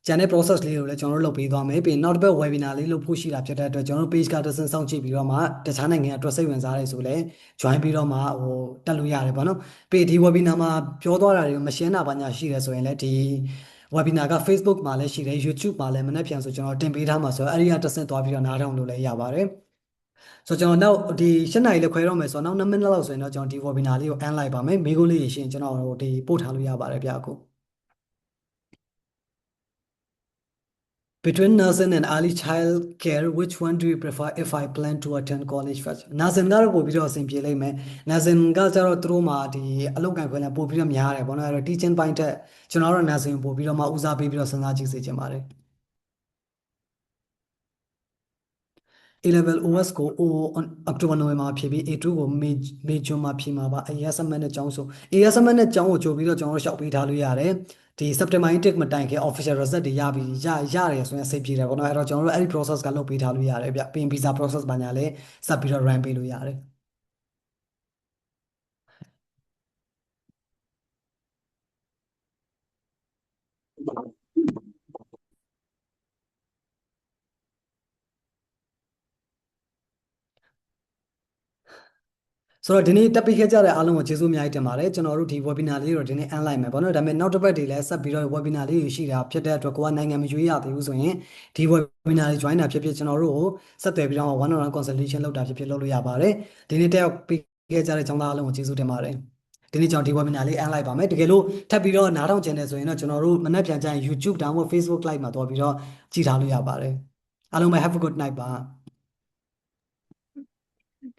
ကျန်တဲ့ process လေးကိုလည်းကျွန်တော်တို့လုပ်ပေးသွားမယ်ပြီးရင်နောက်တစ်ပတ် webinar လေးလုပ်ဖို့ရှိတာဖြစ်တဲ့အတွက်ကျွန်တော်တို့ page ကတစ်ဆင့်စောင့်ကြည့်ပြီးတော့မှတခြားနိုင်ငံအတွက်စိတ်ဝင်စားတယ်ဆိုလည်း join ပြီးတော့မှဟိုတက်လို့ရတယ်ပေါ့နော်ပြီးဒီ webinar မှာပြောသွားတာတွေကိုမရှင်းတာပါညာရှိတယ်ဆိုရင်လည်းဒီ webinar က Facebook မှာလည်းရှိတယ် YouTube မှာလည်းမနေ့ပြန်ဆိုကျွန်တော်တင်ပေးထားမှာဆိုတော့အဲ့ဒီကတစ်ဆင့်သွားပြီးတော့နားထောင်လို့လည်းရပါတယ်ဆိုတော့ကျွန်တော်နောက်ဒီ7နာရီလည်းခွဲတော့မယ်ဆိုတော့နောက်2မိနစ်လောက်ဆိုရင်တော့ကျွန်တော်ဒီ webinar လေးကို end လိုက်ပါမယ်မိခိုးလေးရှင်းကျွန်တော်ဒီပို့ထားလို့ရပါတယ်ဗျအခုBetween nursing and early child care, which one do you prefer if I plan to attend college first? Nursing ကတော့ပို့ပြီးတော့အဆင်ပြေလိမ့်မယ်။ Nursing ကကျတော့သူတို့မှာဒီအလုပ်ကိုင်ခွင့်လည်းပို့ပြီးတော့များတယ်ပေါ့နော်။အဲ့တော့ teaching ပိုင်းထက်ကျွန်တော်တို့ nursing ပို့ပြီးတော့မှဦးစားပေးပြီးတော့စဉ်းစားကြည့်စေချင်ပါတယ်။ A-level OS ကို October November မှာဖြည့်ပြီး A2 ကို May June မှာဖြည့်မှာပါ ASMN နဲ့ကျောင်းဆို ASMN နဲ့ကျောင်းကိုကြိုပြီးတော့ကျွန်တော်တို့ရှောက်ပေးထားလို့ရတယ်ဒီ September intake မတိုင်ခင် official result တွေရတယ်ဆိုရင်စိတ်ပြေတယ်ပေါ့နော်အဲ့တော့ကျွန်တော်တို့အဲ့ဒီ process ကလုပ်ပေးထားလို့ရတယ်ဗျပြီးရင် visa process ဘာညာလဲစပ်ပြီးတော့ run ပေးလို့ရတယ်ဆိုတော့ဒီနေ့တက်ပေးခဲ့ကြတဲ့အားလုံးကိုကျေးဇူးအများကြီးတင်ပါတယ်ကျွန်တော်တို့ဒီ webinar လေးတော့ဒီနေ့ end လိုက်မယ်ပေါ့နော်ဒါပေမဲ့နောက်တစ်ပတ်တွေလည်းဆက်ပြီးတော့ webinar လေးတွေရှိတာဖြစ်တဲ့အတွက်ကိုကနိုင်ငံမရွေးရသေးဘူးဆိုရင်ဒီ webinar တွေ join တာဖြစ်ဖြစ်ကျွန်တော်တို့ကိုဆက်သွယ်ပြီးတော့ one on one consultation လုပ်တာဖြစ်ဖြစ်လုပ်လို့ရပါတယ်ဒီနေ့တက်ပေးခဲ့ကြတဲ့ကျောင်းသားအားလုံးကိုကျေးဇူးတင်ပါတယ်ဒီနေ့ကျွန်တော်ဒီ webinar လေး end လိုက်ပါမယ်တကယ်လို့ထပ်ပြီးတော့နားထောင်ချင်တယ်ဆိုရင်တော့ကျွန်တော်တို့မနေ့ပြန်ကျရင် YouTube ဒါမှမဟုတ် Facebook live မှာတွားပြီးတော့ကြည့်ထားလို့ရပါတယ်အားလုံးပဲ have a good night ပါ